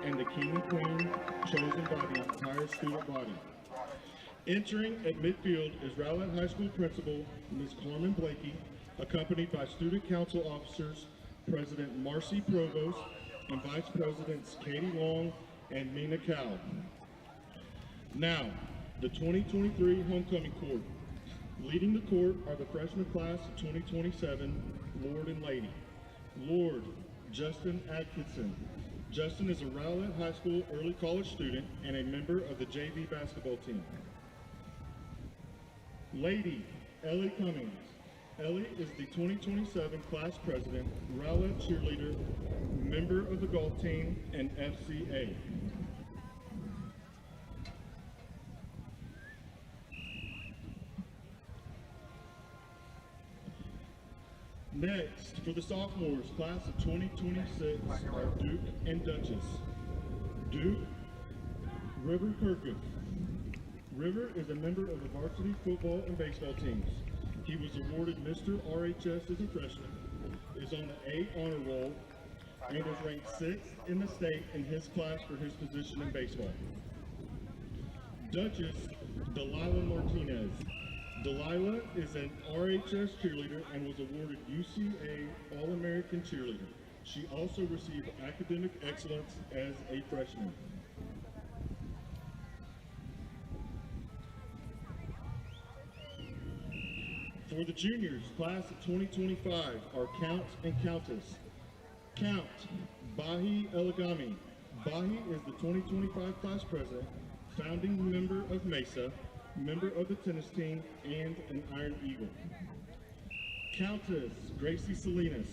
and the king and queen chosen by the entire student body. Entering at midfield is Rowlett High School Principal Ms. Carmen Blakey, accompanied by Student Council Officers President Marcy Provost and Vice Presidents Katie Long and Mina Cow. Now, the 2023 Homecoming Court. Leading the court are the freshman class of 2027, Lord and Lady. Lord, Justin Atkinson. Justin is a Rowlett High School early college student and a member of the JV basketball team. Lady, Ellie Cummings. Ellie is the 2027 class president, Rowlett cheerleader, member of the golf team, and FCA. Next, for the sophomores, class of 2026 are Duke and Duchess. Duke, River Kirkus. River is a member of the varsity football and baseball teams. He was awarded Mr. RHS as a freshman, is on the A honor roll, and is ranked 6th in the state in his class for his position in baseball. Duchess, Delilah Martinez. Delilah is an RHS cheerleader and was awarded UCA All-American Cheerleader. She also received academic excellence as a freshman. For the juniors, class of 2025 are Count and Countess. Count, Bahi Eligami. Bahi is the 2025 class president, founding member of Mesa, member of the tennis team, and an Iron Eagle. Countess, Gracie Salinas.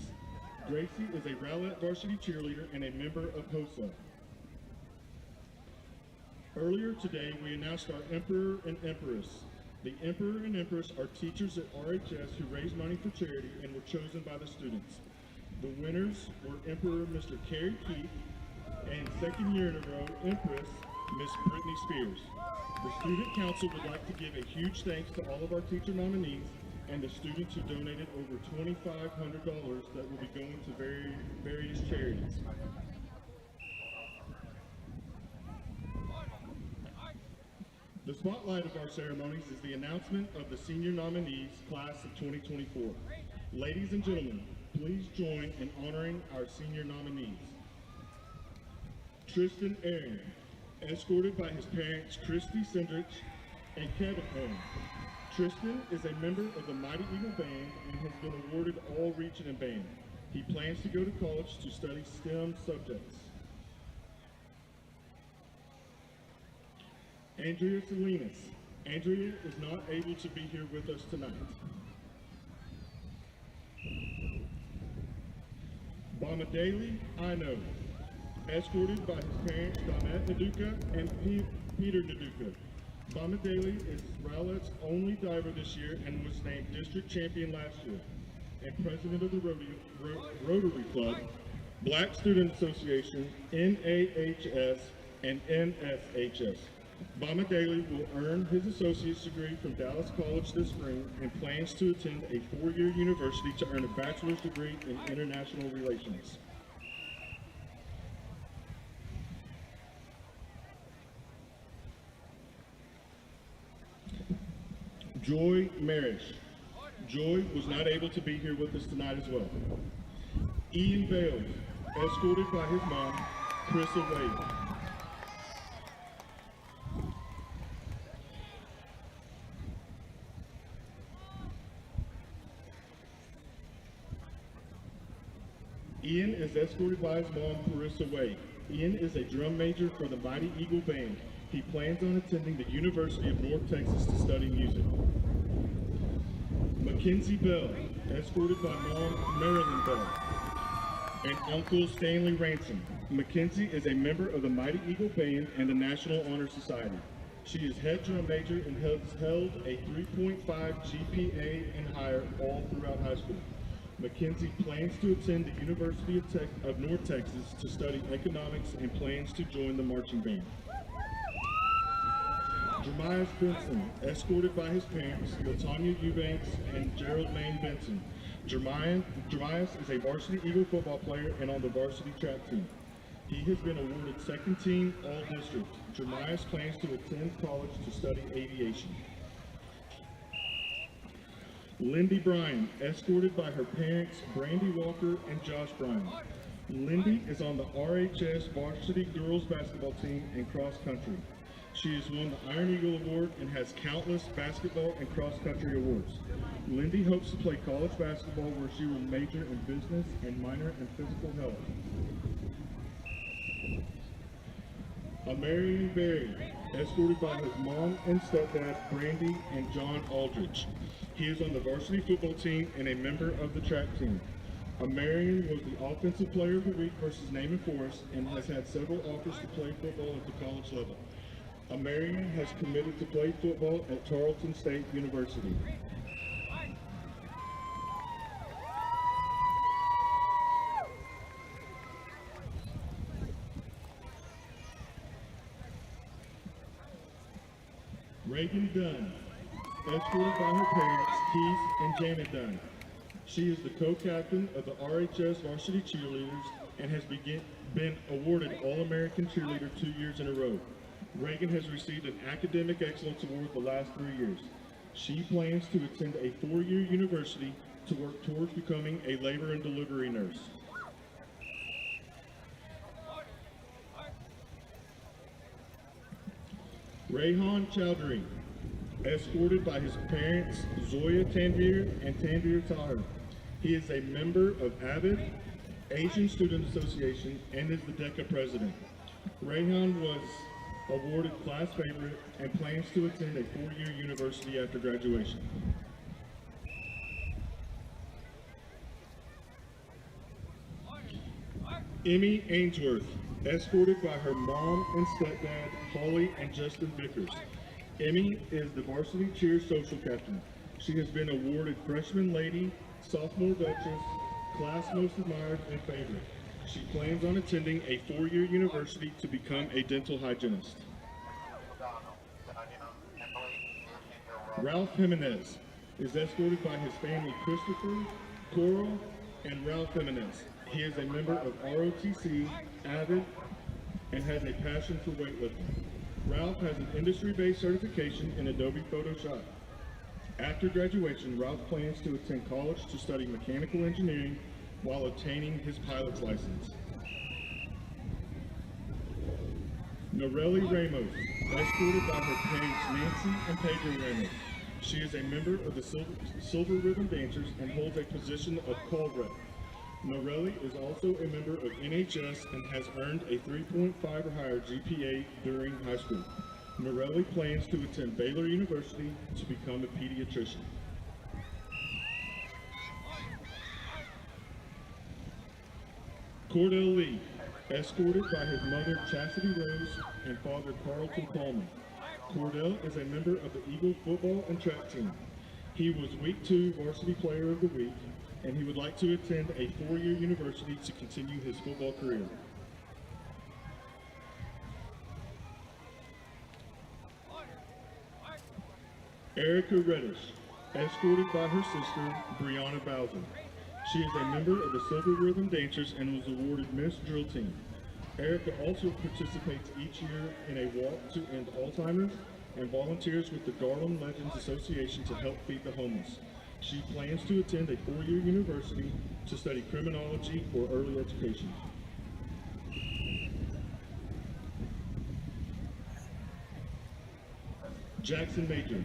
Gracie is a Rowlett varsity cheerleader and a member of HOSA. Earlier today, we announced our Emperor and Empress. The Emperor and Empress are teachers at RHS who raised money for charity and were chosen by the students. The winners were Emperor Mr. Kerry Keith and second year in a row, Empress Miss Brittany Spears. The Student Council would like to give a huge thanks to all of our teacher nominees and the students who donated over $2,500 that will be going to various charities. The spotlight of our ceremonies is the announcement of the senior nominees, class of 2024. Ladies and gentlemen, please join in honoring our senior nominees. Tristan Aaron, escorted by his parents Christy Sendrich and Kevin Aaron. Tristan is a member of the Mighty Eagle Band and has been awarded All-Region in Band. He plans to go to college to study STEM subjects. Andrea Salinas. Andrea is not able to be here with us tonight. Bamadeli Ino, escorted by his parents Donette Naduka and Peter Naduka. Bamadeli is Rowlett's only diver this year and was named district champion last year, and president of the Rotary Club, Black Student Association, NAHS, and NSHS. Bamadeli will earn his associate's degree from Dallas College this spring and plans to attend a 4-year university to earn a bachelor's degree in international relations. Joy Marish. Joy was not able to be here with us tonight as well. Ian Bales, escorted by his mom, Carissa Wade. Ian is escorted by his mom, Carissa Wade. Ian is a drum major for the Mighty Eagle Band. He plans on attending the University of North Texas to study music. Mackenzie Bell, escorted by Mom Marilyn Bell and Uncle Stanley Ransom. Mackenzie is a member of the Mighty Eagle Band and the National Honor Society. She is head drum major and has held a 3.5 GPA and higher all throughout high school. Mackenzie plans to attend the University of North Texas to study economics and plans to join the marching band. Jeremiah Benson, escorted by his parents, Latanya Eubanks and Gerald Maine Benson. Jeremiah is a varsity Eagle football player and on the varsity track team. He has been awarded second team All-District. Jeremias plans to attend college to study aviation. Lindy Bryan, escorted by her parents Brandy Walker and Josh Bryan. Lindy is on the RHS varsity girls basketball team in cross country. She has won the Iron Eagle Award and has countless basketball and cross country awards. Lindy hopes to play college basketball where she will major in business and minor in physical health. Amarian Berry, escorted by his mom and stepdad, Brandy and John Aldridge. He is on the varsity football team and a member of the track team. Amarian was the Offensive Player of the Week versus Naaman Forest and has had several offers to play football at the college level. Amarian has committed to play football at Tarleton State University. Reagan Dunn, escorted by her parents, Keith and Janet Dunn. She is the co-captain of the RHS varsity cheerleaders and has been awarded All-American Cheerleader 2 years in a row. Reagan has received an Academic Excellence Award the last 3 years. She plans to attend a 4-year university to work towards becoming a labor and delivery nurse. Rayhan Chowdhury, escorted by his parents Zoya Tanvir and Tanvir Tahir. He is a member of AVID, Asian Student Association, and is the DECA president. Rayhan was awarded class favorite and plans to attend a 4-year university after graduation. Emmy Ainsworth, escorted by her mom and stepdad, Holly and Justin Vickers. Emmy is the varsity cheer social captain. She has been awarded freshman lady, sophomore duchess, class most admired, and favorite. She plans on attending a 4-year university to become a dental hygienist. Ralph Jimenez is escorted by his family Christopher, Coral, and Ralph Jimenez. He is a member of ROTC, AVID, and has a passion for weightlifting. Ralph has an industry-based certification in Adobe Photoshop. After graduation, Ralph plans to attend college to study mechanical engineering while obtaining his pilot's license. Norelli Ramos, escorted by her parents Nancy and Pedro Ramos. She is a member of the Silver Ribbon Dancers and holds a position of call rep. Norelli is also a member of NHS and has earned a 3.5 or higher GPA during high school. Norelli plans to attend Baylor University to become a pediatrician. Cordell Lee, escorted by his mother Chastity Rose and father Carlton Coleman. Cordell is a member of the Eagle football and track team. He was Week 2 Varsity Player of the Week, and he would like to attend a 4-year university to continue his football career. Erica Reddish, escorted by her sister, Brianna Bowser. She is a member of the Silver Ribbon Dancers and was awarded Miss Drill Team. Erica also participates each year in a walk to end Alzheimer's and volunteers with the Garland Legends Association to help feed the homeless. She plans to attend a 4-year university to study criminology or early education. Jackson Major,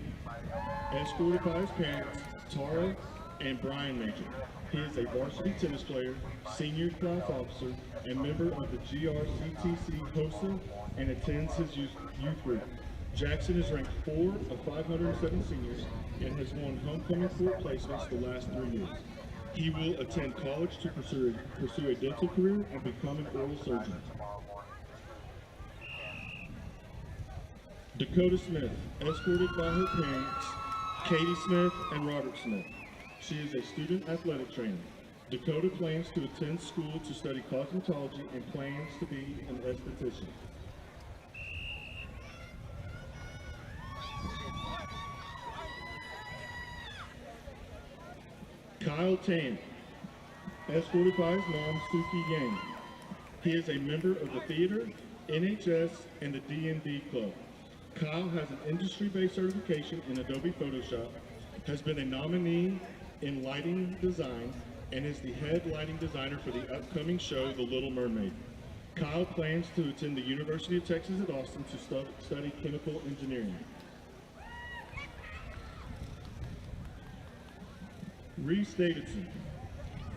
escorted by his parents, Tara and Brian Major. He is a varsity tennis player, senior class officer, and member of the GRCTC HOSA and attends his youth group. Jackson is ranked 4 of 507 seniors and has won homecoming court placements the last 3 years. He will attend college to pursue a dental career and become an oral surgeon. Dakota Smith, escorted by her parents, Katie Smith and Robert Smith. She is a student athletic trainer. Dakota plans to attend school to study cosmetology and plans to be an esthetician. Kyle Tan, escorted by his mom, Suki Yang. He is a member of the theater, NHS, and the D&D Club. Kyle has an industry-based certification in Adobe Photoshop, has been a nominee in lighting design, and is the head lighting designer for the upcoming show, The Little Mermaid. Kyle plans to attend the University of Texas at Austin to study chemical engineering. Reese Davidson.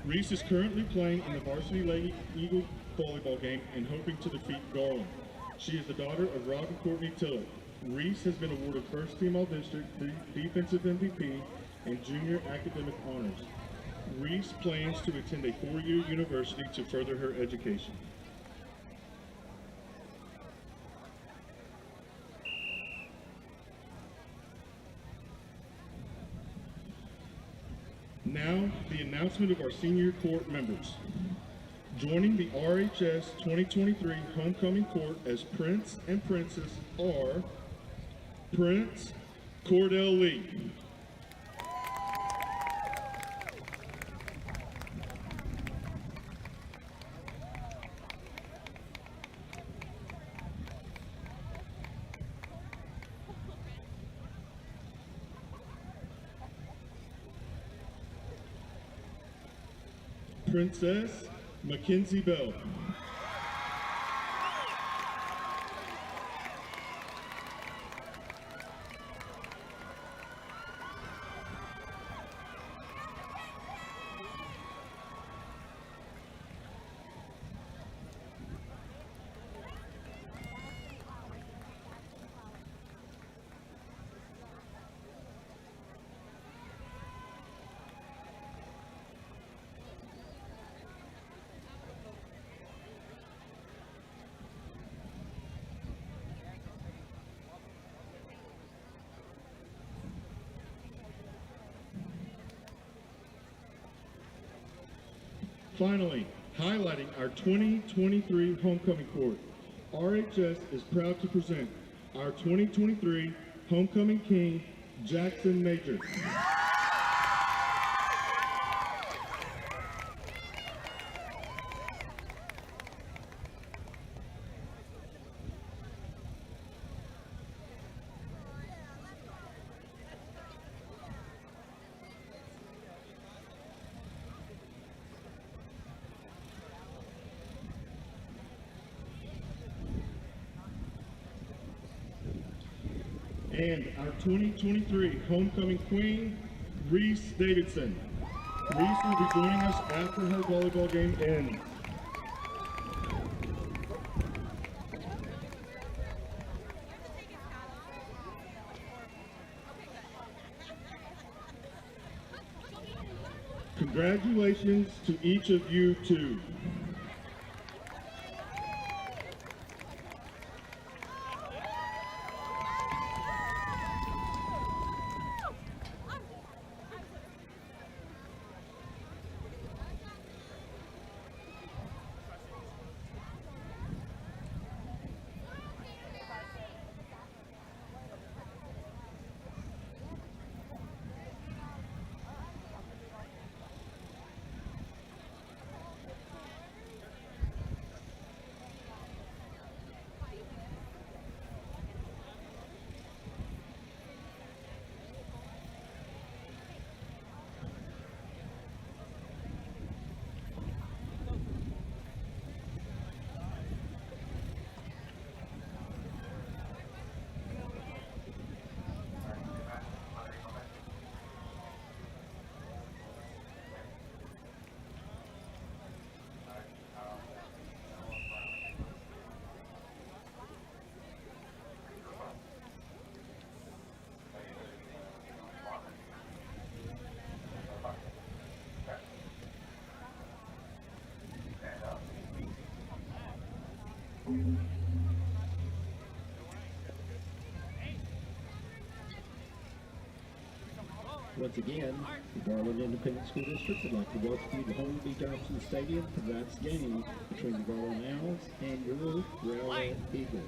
Reese is currently playing in the varsity Lady Eagle volleyball game and hoping to defeat Garland. She is the daughter of Rob and Courtney Tillett. Reese has been awarded First Team All-District, Defensive MVP, and Junior Academic Honors. Reese plans to attend a four-year university to further her education. Now, the announcement of our senior court members. Joining the RHS 2023 Homecoming Court as Prince and Princess are Prince Cordell Lee, Princess Mackenzie Bell, Finally, highlighting our 2023 Homecoming Court, RHS is proud to present our 2023 Homecoming King, Jackson Major. And our 2023 Homecoming Queen, Reese Davidson. Reese will be joining us after her volleyball game ends. Congratulations to each of you too. Once again, the Garland Independent School District would like to welcome you to Holden B. Johnson Stadium for tonight's game between the Garland Owls and your Rowlett Eagles.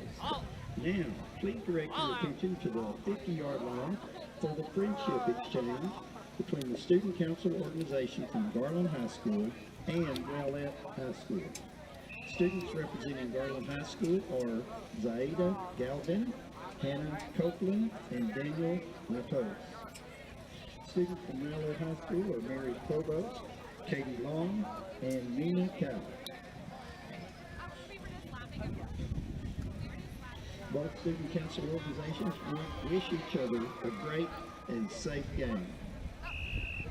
Now, please direct your attention to the 50-yard line for the friendship exchange between the Student Council organization from Garland High School and Rowlett High School. Students representing Garland High School are Zaida Galvin, Hannah Copeland, and Daniel Matos. Students from Rowlett High School are Mary Provost, Katie Long, and Nina Cow. Both student council organizations wish each other a great and safe game.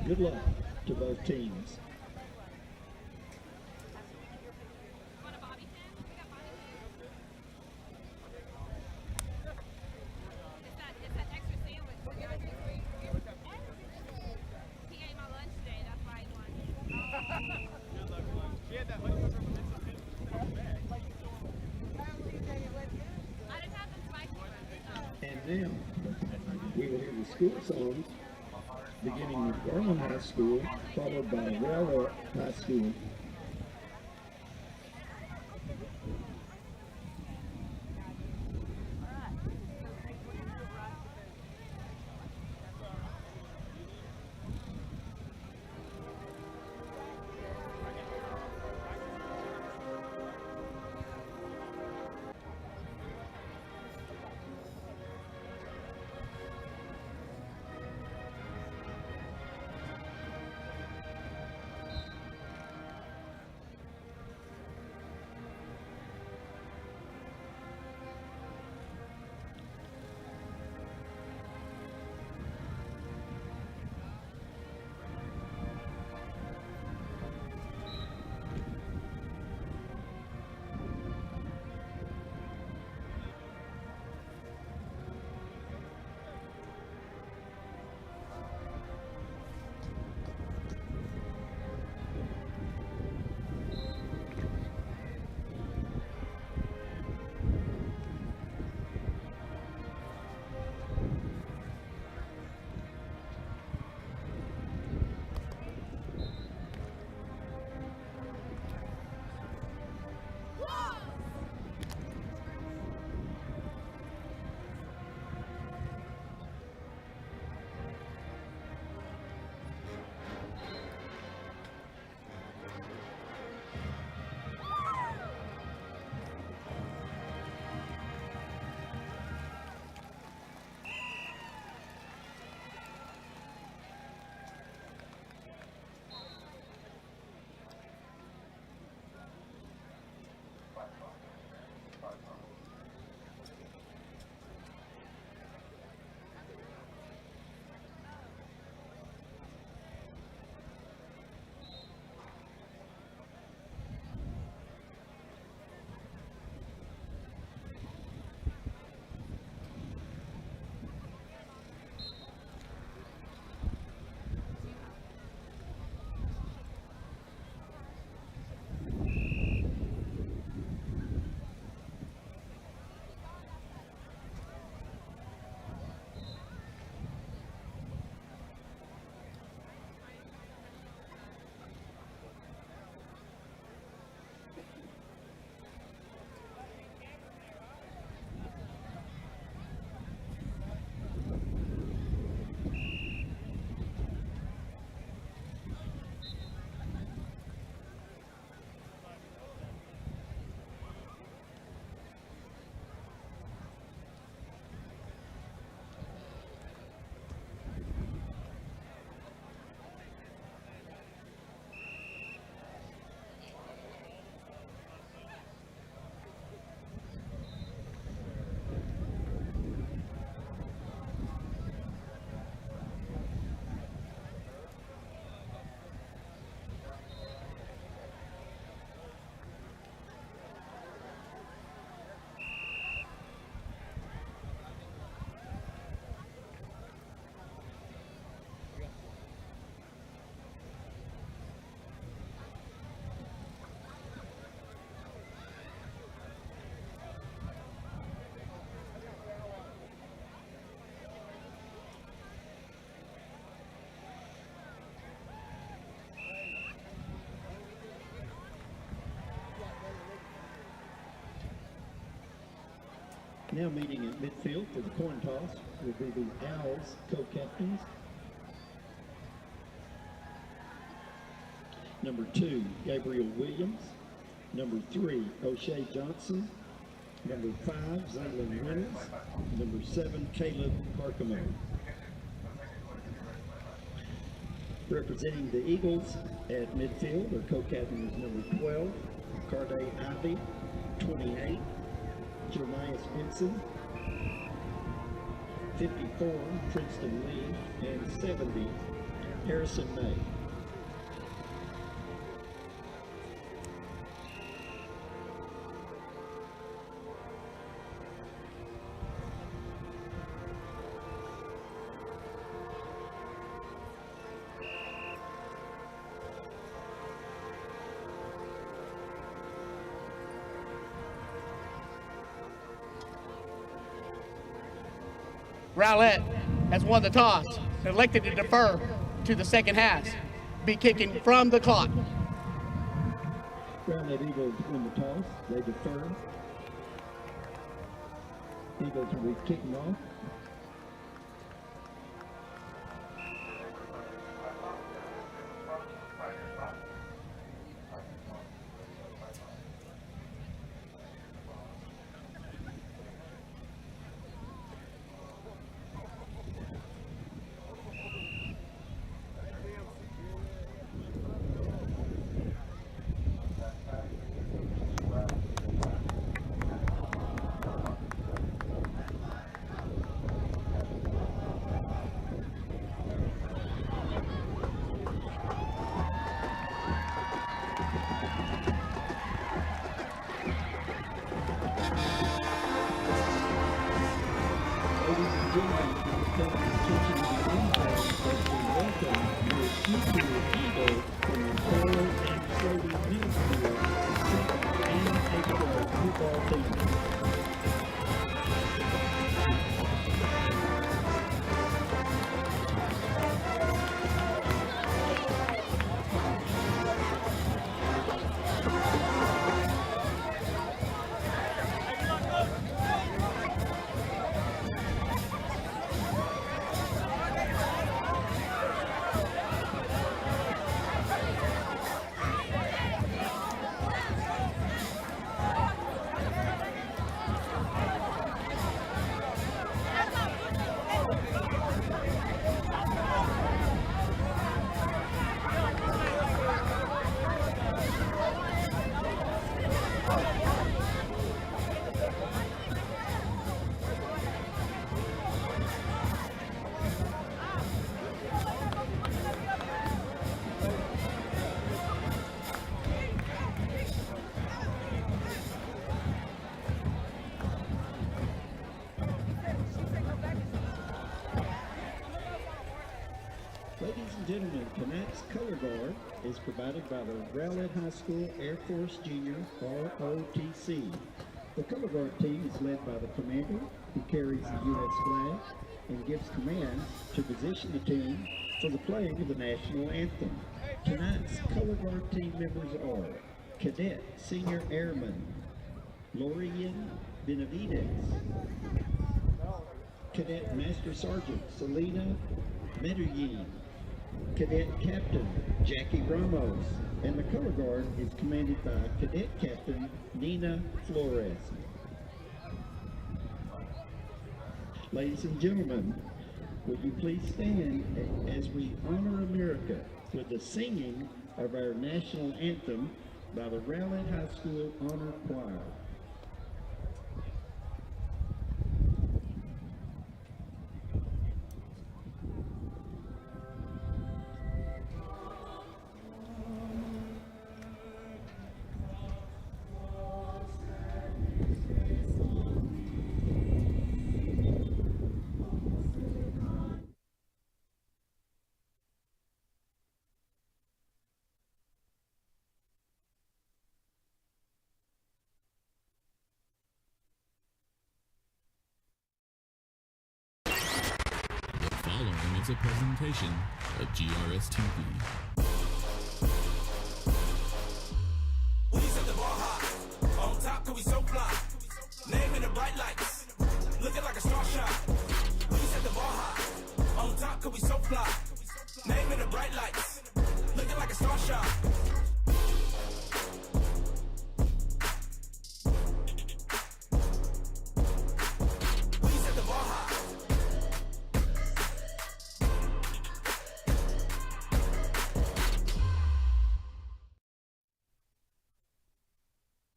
Good luck to both teams. And now, we will hear the school songs, beginning with Garland High School, followed by Rowlett High School. Now meeting at midfield for the coin toss will be the Owls co-captains. Number 2, Gabriel Williams. Number 3, O'Shea Johnson. Number 5, Zaylen Reynolds. Number 7, Caleb Barkamo. Representing the Eagles at midfield, their co-captain is number 12, Carday Ivy. 28, Jeremiah Benson. 54, Princeton Lee. And 70, Harrison May. Rowlett has won the toss, elected to defer to the second half, be kicking from the clock. Garland Eagles win the toss, they defer. Eagles will be kicking off. Ladies and gentlemen, tonight's color guard is provided by the Rowlett High School Air Force Junior ROTC. The color guard team is led by the commander, who carries the U.S. flag and gives command to position the team for the playing of the national anthem. Tonight's color guard team members are Cadet Senior Airman Lorian Benavides, Cadet Master Sergeant Selena Medellin, Cadet Captain Jackie Ramos, and the color guard is commanded by Cadet Captain Nina Flores. Ladies and gentlemen, would you please stand as we honor America with the singing of our national anthem by the Rowlett High School Honor Choir. Following is a presentation of GRS TV. We set the bar high. On top, cause we so fly. Name in the bright lights. Looking like a star shot. We set the bar high. On top, cause we so fly. Name in the bright lights. Looking like a star shot.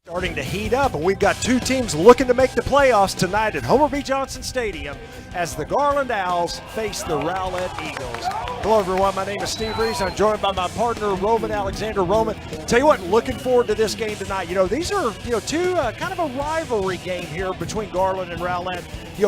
Starting to heat up, and we've got two teams looking to make the playoffs tonight at Homer B. Johnson Stadium as the Garland Owls face the Rowlett Eagles. Hello, everyone. My name is Steve Reeves. I'm joined by my partner, Roman Alexander. Roman, tell you what, looking forward to this game tonight. These are, two kind of a rivalry game here between Garland and Rowlett.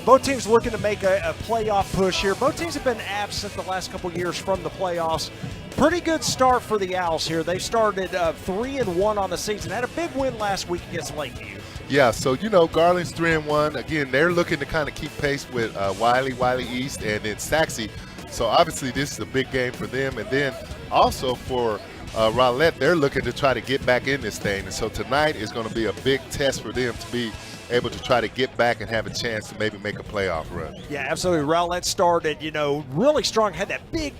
Both teams looking to make a playoff push here. Both teams have been absent the last couple years from the playoffs. Pretty good start for the Owls here. They started 3-1 on the season. Had a big win last week against Lakeview. Yeah, so Garland's 3-1. Again, they're looking to kind of keep pace with Wiley East, and then Saxe. So obviously this is a big game for them. And then also for Rowlett, they're looking to try to get back in this thing. And so tonight is going to be a big test for them to be able to try to get back and have a chance to maybe make a playoff run. Yeah, absolutely. Rowlett started, really strong. Had that big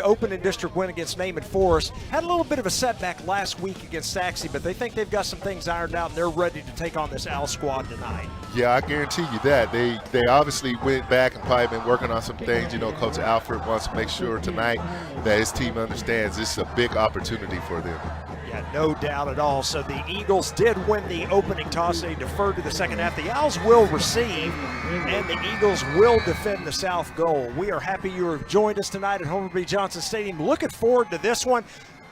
opening district win against Naaman Forest. Had a little bit of a setback last week against Saxe, but they think they've got some things ironed out, and they're ready to take on this Owl squad tonight. Yeah, I guarantee you that. They obviously went back and probably been working on some things. Coach Alfred wants to make sure tonight that his team understands this is a big opportunity for them. Yeah, no doubt at all. So the Eagles did win the opening toss. They deferred to the second half. The Owls will receive, and the Eagles will defend the south goal. We are happy you have joined us tonight at Homer B. Johnson Stadium. Looking forward to this one.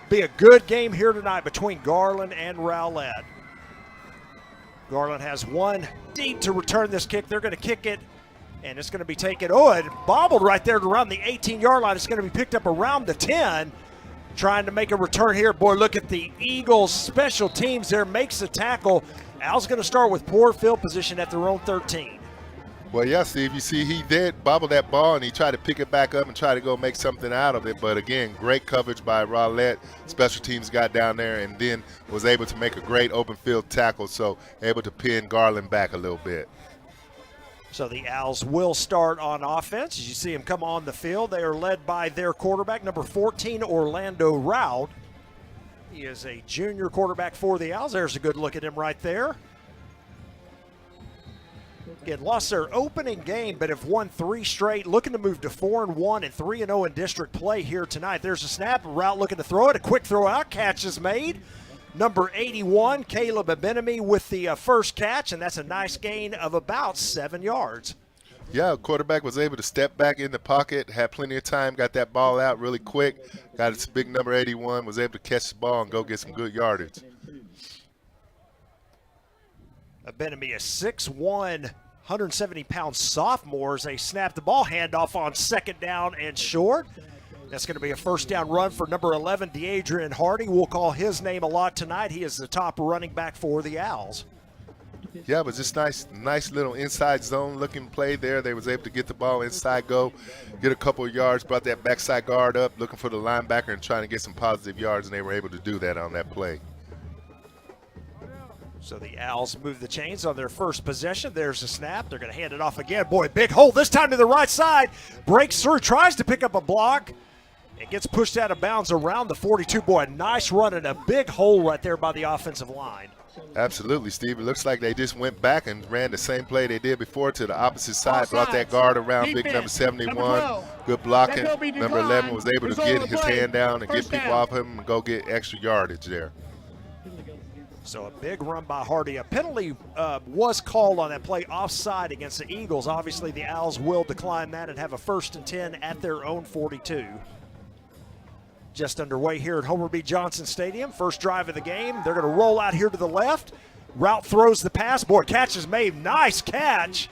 Be a good game here tonight between Garland and Rowlett. Garland has one deep to return this kick. They're going to kick it, and it's going to be taken. Oh, it bobbled right there around the 18-yard line. It's going to be picked up around the 10. Trying to make a return here. Boy, look at the Eagles special teams there. Makes the tackle. Al's going to start with poor field position at their own 13. Well, yeah, Steve, you see he did bobble that ball, and he tried to pick it back up and try to go make something out of it. But, again, great coverage by Rowlett. Special teams got down there and then was able to make a great open field tackle, so able to pin Garland back a little bit. So the Owls will start on offense. As you see them come on the field, they are led by their quarterback, number 14, Orlando Rowd. He is a junior quarterback for the Owls. There's a good look at him right there. Again, lost their opening game, but have won 3 straight. Looking to move to 4-1 and 3-0 in district play here tonight. There's a snap. Rowd looking to throw it. A quick throw out. Catch is made. Number 81, Caleb Abenemy with the first catch, and that's a nice gain of about 7 yards. Yeah, quarterback was able to step back in the pocket, had plenty of time, got that ball out really quick, got its big number 81, was able to catch the ball and go get some good yardage. Abenemy, a 6'1", 170-pound sophomore, as they snap the ball, handoff on second down and short. That's going to be a first down run for number 11, DeAdrian Hardy. We'll call his name a lot tonight. He is the top running back for the Owls. Yeah, but just nice little inside zone looking play there. They was able to get the ball inside, go get a couple of yards, brought that backside guard up, looking for the linebacker and trying to get some positive yards, and they were able to do that on that play. So the Owls move the chains on their first possession. There's a snap. They're going to hand it off again. Boy, big hole this time to the right side. Breaks through, tries to pick up a block. It gets pushed out of bounds around the 42. Boy, nice run and a big hole right there by the offensive line. Absolutely, Steve. It looks like they just went back and ran the same play they did before to the opposite side. Brought that guard around, big number 71. Good blocking. Number 11 was able to get his hand down and get people off him and go get extra yardage there. So a big run by Hardy. A penalty was called on that play offside against the Eagles. Obviously, the Owls will decline that and have a 1st and 10 at their own 42. Just underway here at Homer B. Johnson Stadium. First drive of the game. They're going to roll out here to the left. Route throws the pass. Boy, catch is made. Nice catch.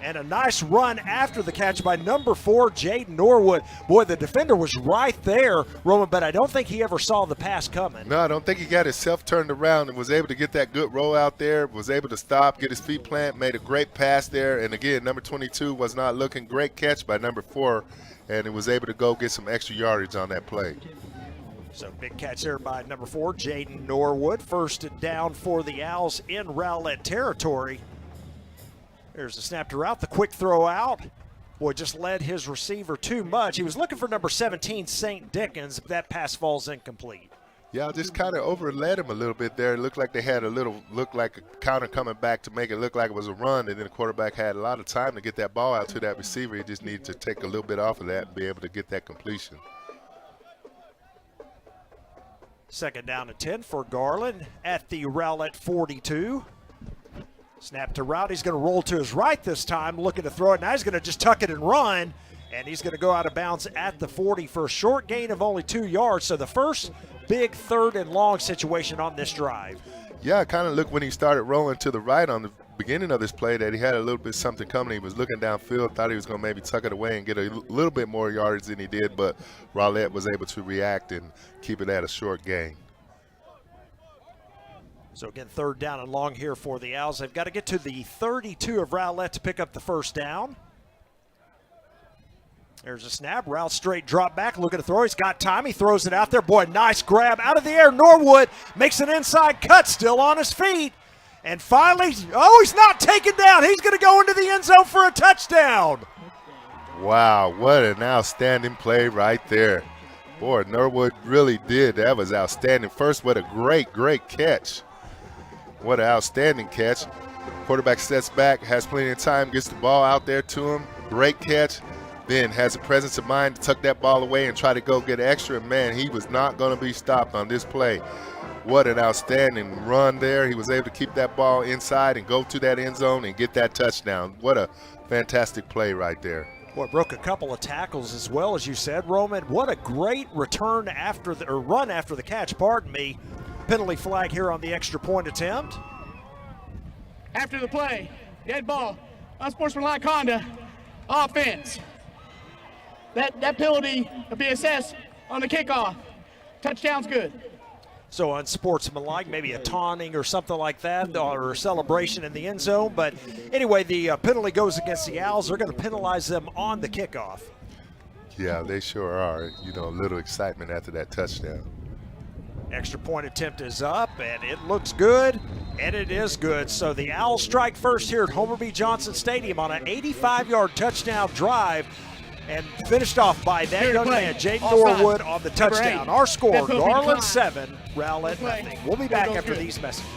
And a nice run after the catch by number 4, Jaden Norwood. Boy, the defender was right there, Roman, but I don't think he ever saw the pass coming. No, I don't think he got himself turned around and was able to get that good roll out there, was able to stop, get his feet planted, made a great pass there. And again, number 22 was not looking. Great catch by number 4, and it was able to go get some extra yardage on that play. So big catch there by number 4, Jaden Norwood. First down for the Owls in Rowlett territory. There's the snap to route, the quick throw out. Boy, just led his receiver too much. He was looking for number 17, St. Dickens, but that pass falls incomplete. Yeah, just kind of overled him a little bit there. It looked like they had looked like a counter coming back to make it look like it was a run, and then the quarterback had a lot of time to get that ball out to that receiver. He just needed to take a little bit off of that and be able to get that completion. Second down and 10 for Garland at the Rowlett 42. Snap to Rowdy. He's going to roll to his right this time, looking to throw it. Now he's going to just tuck it and run, and he's going to go out of bounds at the 40 for a short gain of only 2 yards. So the first big third and long situation on this drive. Yeah, I kind of looked when he started rolling to the right on the beginning of this play that he had a little bit something coming. He was looking downfield, thought he was going to maybe tuck it away and get a little bit more yardage than he did, but Rowlett was able to react and keep it at a short gain. So again, third down and long here for the Owls. They've got to get to the 32 of Rowlett to pick up the first down. There's a snap. Rowlett straight drop back, looking to throw. He's got time. He throws it out there. Boy, nice grab out of the air. Norwood makes an inside cut, still on his feet. And finally, oh, he's not taken down. He's going to go into the end zone for a touchdown. Wow, what an outstanding play right there. Boy, Norwood really did. That was outstanding. First, what a great, great catch. What an outstanding catch. Quarterback steps back, has plenty of time, gets the ball out there to him. Great catch. Then has the presence of mind to tuck that ball away and try to go get extra. Man, he was not going to be stopped on this play. What an outstanding run there. He was able to keep that ball inside and go to that end zone and get that touchdown. What a fantastic play right there. Boy, broke a couple of tackles as well, as you said, Roman. What a great return after the, or run after the catch, pardon me. Penalty flag here on the extra point attempt. After the play, dead ball, unsportsmanlike conduct, offense. That penalty will be assessed on the kickoff. Touchdown's good. So unsportsmanlike, maybe a taunting or something like that, or a celebration in the end zone. But anyway, the penalty goes against the Owls. They're going to penalize them on the kickoff. Yeah, they sure are. You know, a little excitement after that touchdown. Extra point attempt is up, and it looks good, and it is good. So the Owls strike first here at Homer B. Johnson Stadium on an 85-yard touchdown drive, and finished off by that young man, Jaden Norwood, on the touchdown. Our score, Garland 7, Rowlett nothing. We'll be back after these messages.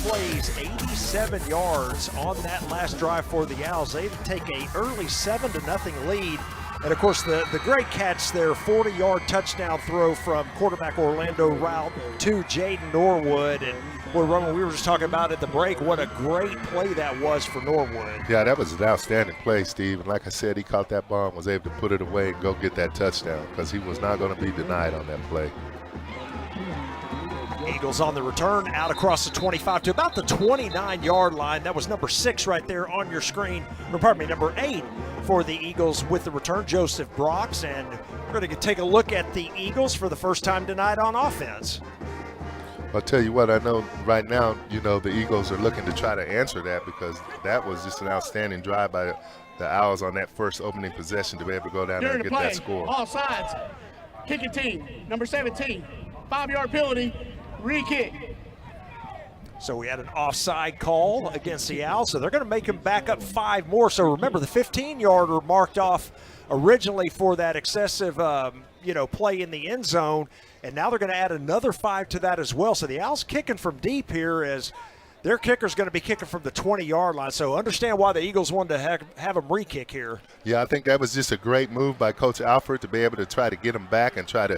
Plays 87 yards on that last drive for the Owls. They take an early 7-0 lead. And of course, the great catch there, 40-yard touchdown throw from quarterback Orlando Rout to Jaden Norwood. And boy, Roman, we were just talking about at the break, what a great play that was for Norwood. Yeah, that was an outstanding play, Steve. And like I said, he caught that ball and was able to put it away and go get that touchdown because he was not going to be denied on that play. Eagles on the return, out across the 25 to about the 29-yard line. That was number 6 right there on your screen. Or pardon me, number 8 for the Eagles with the return, Joseph Brox. And we're going to take a look at the Eagles for the first time tonight on offense. I'll tell you what, I know right now, you know, the Eagles are looking to try to answer that because that was just an outstanding drive by the Owls on that first opening possession to be able to go down there and get that score. All sides, kicking team, number 17, 5-yard penalty. Re-kick. So we had an offside call against the Owls, so they're going to make him back up 5 more. So remember, the 15-yarder marked off originally for that excessive, play in the end zone, and now they're going to add another 5 to that as well. So the Owls kicking from deep here as their kicker's going to be kicking from the 20-yard line. So understand why the Eagles wanted to have him re-kick here. Yeah, I think that was just a great move by Coach Alford to be able to try to get him back and try to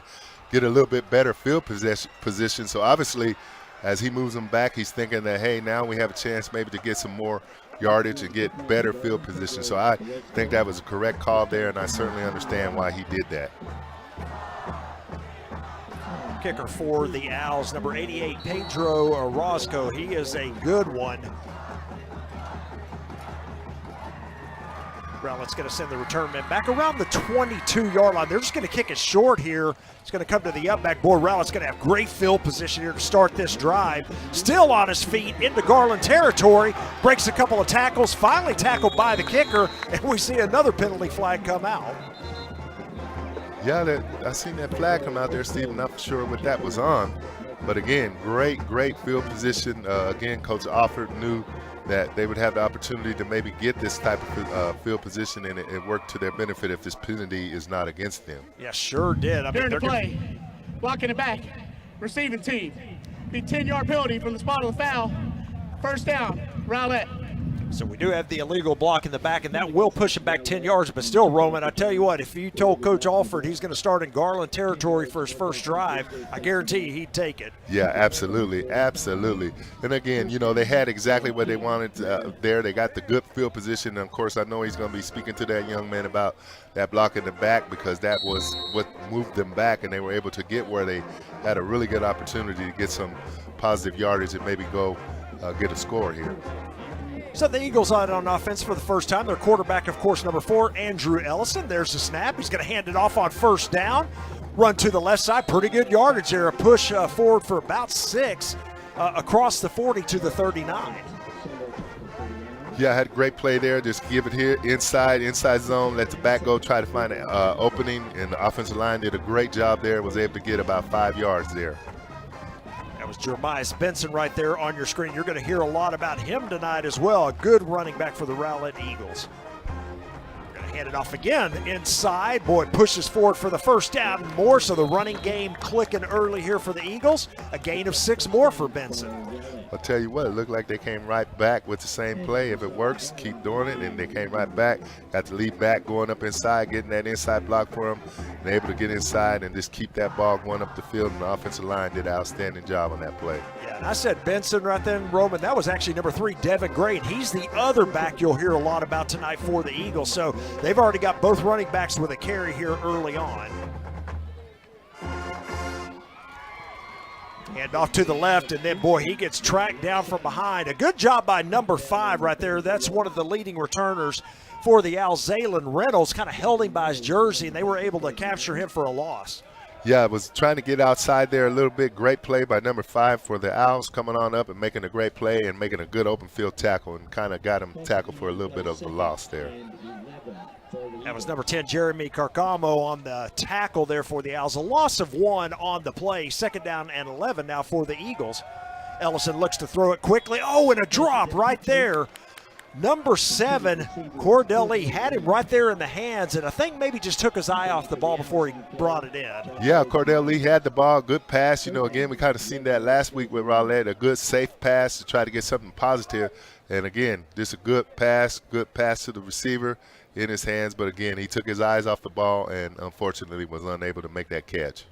get a little bit better field position. So obviously, as he moves them back, he's thinking that, hey, now we have a chance maybe to get some more yardage and get better field position. So I think that was a correct call there, and I certainly understand why he did that. Kicker for the Owls, number 88, Pedro Orozco. He is a good one. Rowlett's going to send the return man back around the 22-yard line. They're just going to kick it short here. It's going to come to the up back. Boy, Rowlett's going to have great field position here to start this drive. Still on his feet into Garland territory. Breaks a couple of tackles, finally tackled by the kicker, and we see another penalty flag come out. Yeah, I seen that flag come out there, Steve. I'm not sure what that was on. But again, great field position. Again, Coach Alford knew that they would have the opportunity to maybe get this type of field position, and it worked to their benefit if this penalty is not against them. Yeah, sure did. During the play, blocking it back, receiving team. Be 10-yard penalty from the spot of the foul. First down, Rowlett. So we do have the illegal block in the back, and that will push him back 10 yards. But still, Roman, I tell you what, if you told Coach Alford he's going to start in Garland territory for his first drive, I guarantee you he'd take it. Yeah, absolutely. And again, you know, they had exactly what they wanted there. They got the good field position. And, of course, I know he's going to be speaking to that young man about that block in the back, because that was what moved them back, and they were able to get where they had a really good opportunity to get some positive yardage and maybe go get a score here. So the Eagles out on offense for the first time. Their quarterback, of course, number 4, Andrew Ellison. There's the snap. He's going to hand it off on first down. Run to the left side. Pretty good yardage there. A push forward for about 6 across the 40 to the 39. Yeah, I had a great play there. Just give it here, inside zone. Let the back go, try to find an opening. And the offensive line did a great job there. Was able to get about 5 yards there. That was Jeremiah Benson right there on your screen. You're going to hear a lot about him tonight as well. A good running back for the Rowlett Eagles. We're going to hand it off again inside. Boy, pushes forward for the first down more, so the running game clicking early here for the Eagles. A gain of 6 more for Benson. I'll tell you what, it looked like they came right back with the same play. If it works, keep doing it. And they came right back. Got the lead back going up inside, getting that inside block for them. And able to get inside and just keep that ball going up the field. And the offensive line did an outstanding job on that play. Yeah, and I said Benson right then, Roman. That was actually number 3, Devin Gray. And he's the other back you'll hear a lot about tonight for the Eagles. So they've already got both running backs with a carry here early on. And off to the left, and then, boy, he gets tracked down from behind. A good job by number 5 right there. That's one of the leading returners for the Owls. Zaylen Reynolds kind of held him by his jersey, and they were able to capture him for a loss. Yeah, I was trying to get outside there a little bit. Great play by number 5 for the Owls, coming on up and making a great play and making a good open field tackle, and kind of got him tackled for a little bit of the loss there. That was number 10, Jeremy Carcamo, on the tackle there for the Owls. A loss of 1 on the play. Second down and 11 now for the Eagles. Ellison looks to throw it quickly. Oh, and a drop right there. Number 7, Cordell Lee, had him right there in the hands, and I think maybe just took his eye off the ball before he brought it in. Yeah, Cordell Lee had the ball. Good pass. You know, again, we kind of seen that last week with Rowlett. A good, safe pass to try to get something positive. And, again, just a good pass to the receiver in his hands. But, again, he took his eyes off the ball and, unfortunately, was unable to make that catch.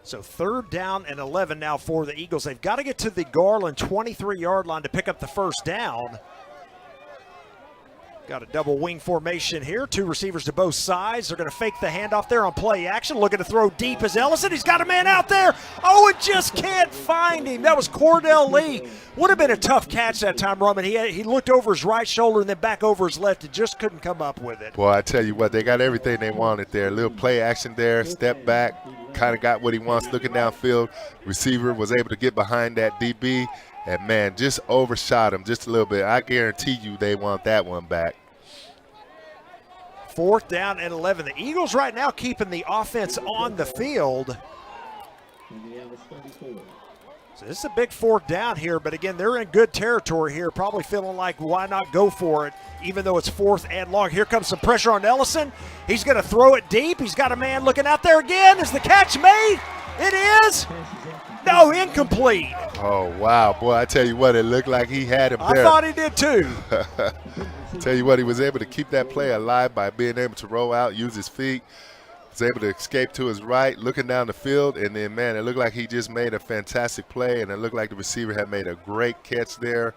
So 3rd down and 11 now for the Eagles. They've got to get to the Garland 23-yard line to pick up the first down. Got a double wing formation here. 2 receivers to both sides. They're going to fake the handoff there on play action. Looking to throw deep as Ellison. He's got a man out there. Oh, and just can't find him. That was Cordell Lee. Would have been a tough catch that time, Roman. He looked over his right shoulder and then back over his left and just couldn't come up with it. Boy, I tell you what, they got everything they wanted there. A little play action there, step back, kind of got what he wants looking downfield. Receiver was able to get behind that DB. And, man, just overshot him just a little bit. I guarantee you they want that one back. 4th down and 11. The Eagles right now keeping the offense on the field. So this is a big 4th down here, but again, they're in good territory here, probably feeling like why not go for it, even though it's 4th and long. Here comes some pressure on Ellison. He's going to throw it deep. He's got a man looking out there again. Is the catch made? It is. No, incomplete. Oh, wow. Boy, I tell you what, it looked like he had him there. I thought he did too. Tell you what, he was able to keep that play alive by being able to roll out, use his feet. Was able to escape to his right, looking down the field, and then, man, it looked like he just made a fantastic play, and it looked like the receiver had made a great catch there,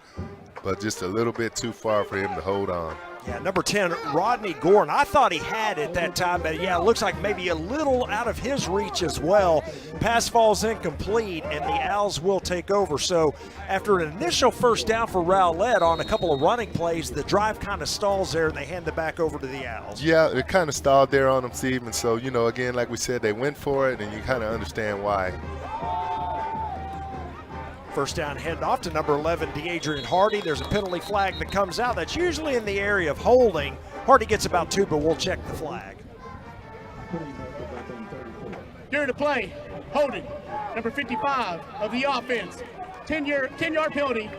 but just a little bit too far for him to hold on. Yeah, number 10, Rodney Gordon. I thought he had it that time, but yeah, it looks like maybe a little out of his reach as well. Pass falls incomplete, and the Owls will take over. So after an initial first down for Rowlett on a couple of running plays, the drive kind of stalls there, and they hand it back over to the Owls. Yeah, it kind of stalled there on them, Steve. And so, you know, again, like we said, they went for it, and you kind of understand why. First down heading off to number 11, DeAdrian Hardy. There's a penalty flag that comes out. That's usually in the area of holding. Hardy gets about 2, but we'll check the flag. During the play, holding, number 55 of the offense. 10-yard penalty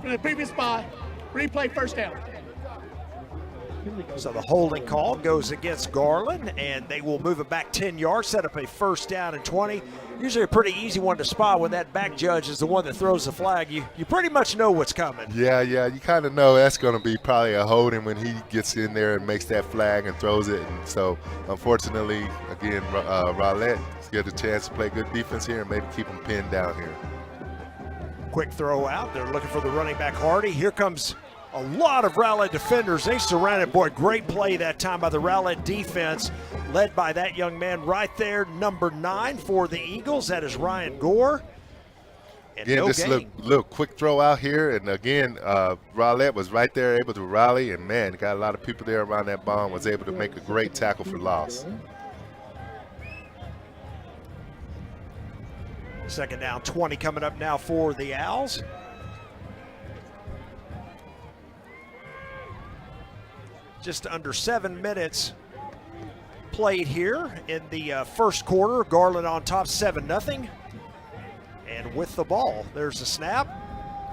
from the previous spot. Replay first down. So the holding call goes against Garland, and they will move it back 10 yards, set up a first down and 20. Usually a pretty easy one to spot when that back judge is the one that throws the flag. You pretty much know what's coming. Yeah, you kind of know that's going to be probably a holding when he gets in there and makes that flag and throws it. And so, unfortunately, again, Rowlett gets a chance to play good defense here and maybe keep him pinned down here. Quick throw out. They're looking for the running back, Hardy. Here comes a lot of Rowlett defenders. They surrounded. Boy, great play that time by the Rowlett defense, led by that young man right there, number 9 for the Eagles. That is Ryan Gore. And again, no this little quick throw out here. And again, Rowlett was right there able to rally. And, man, got a lot of people there around that bomb, was able to make a great tackle for loss. Second down, 20 coming up now for the Owls. Just under 7 minutes played here in the first quarter. Garland on top 7-0. And with the ball, there's the snap.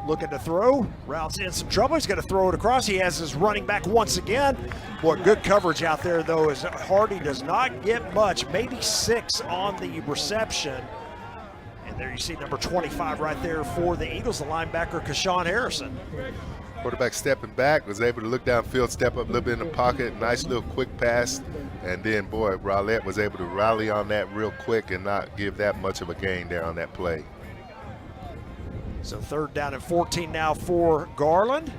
Looking to throw. Route's in some trouble. He's going to throw it across. He has his running back once again. Boy, good coverage out there, though, as Hardy does not get much. Maybe 6 on the reception. And there you see number 25 right there for the Eagles, the linebacker, Kashawn Harrison. Quarterback stepping back, was able to look downfield, step up a little bit in the pocket, nice little quick pass, and then, boy, Rowlett was able to rally on that real quick and not give that much of a gain there on that play. So third down and 14 now for Garland.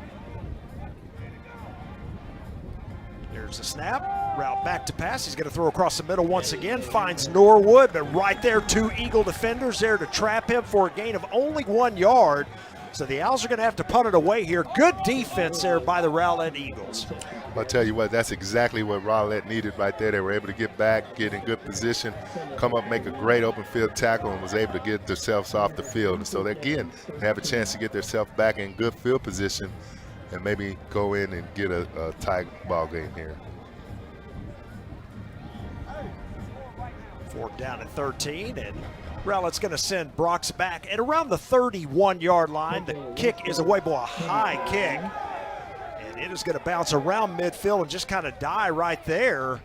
There's the snap, route back to pass. He's going to throw across the middle once again, finds Norwood, but right there, 2 Eagle defenders there to trap him for a gain of only 1 yard. So the Owls are going to have to punt it away here. Good defense there by the Rowlett Eagles. I'll tell you what, that's exactly what Rowlett needed right there. They were able to get back, get in good position, come up, make a great open field tackle, and was able to get themselves off the field. And so, again, they have a chance to get themselves back in good field position and maybe go in and get a tie ball game here. 4th down and 13, and Rowlett's going to send Brox back at around the 31-yard line. The kick is away, boy, a high kick. And it is going to bounce around midfield and just kind of die right there.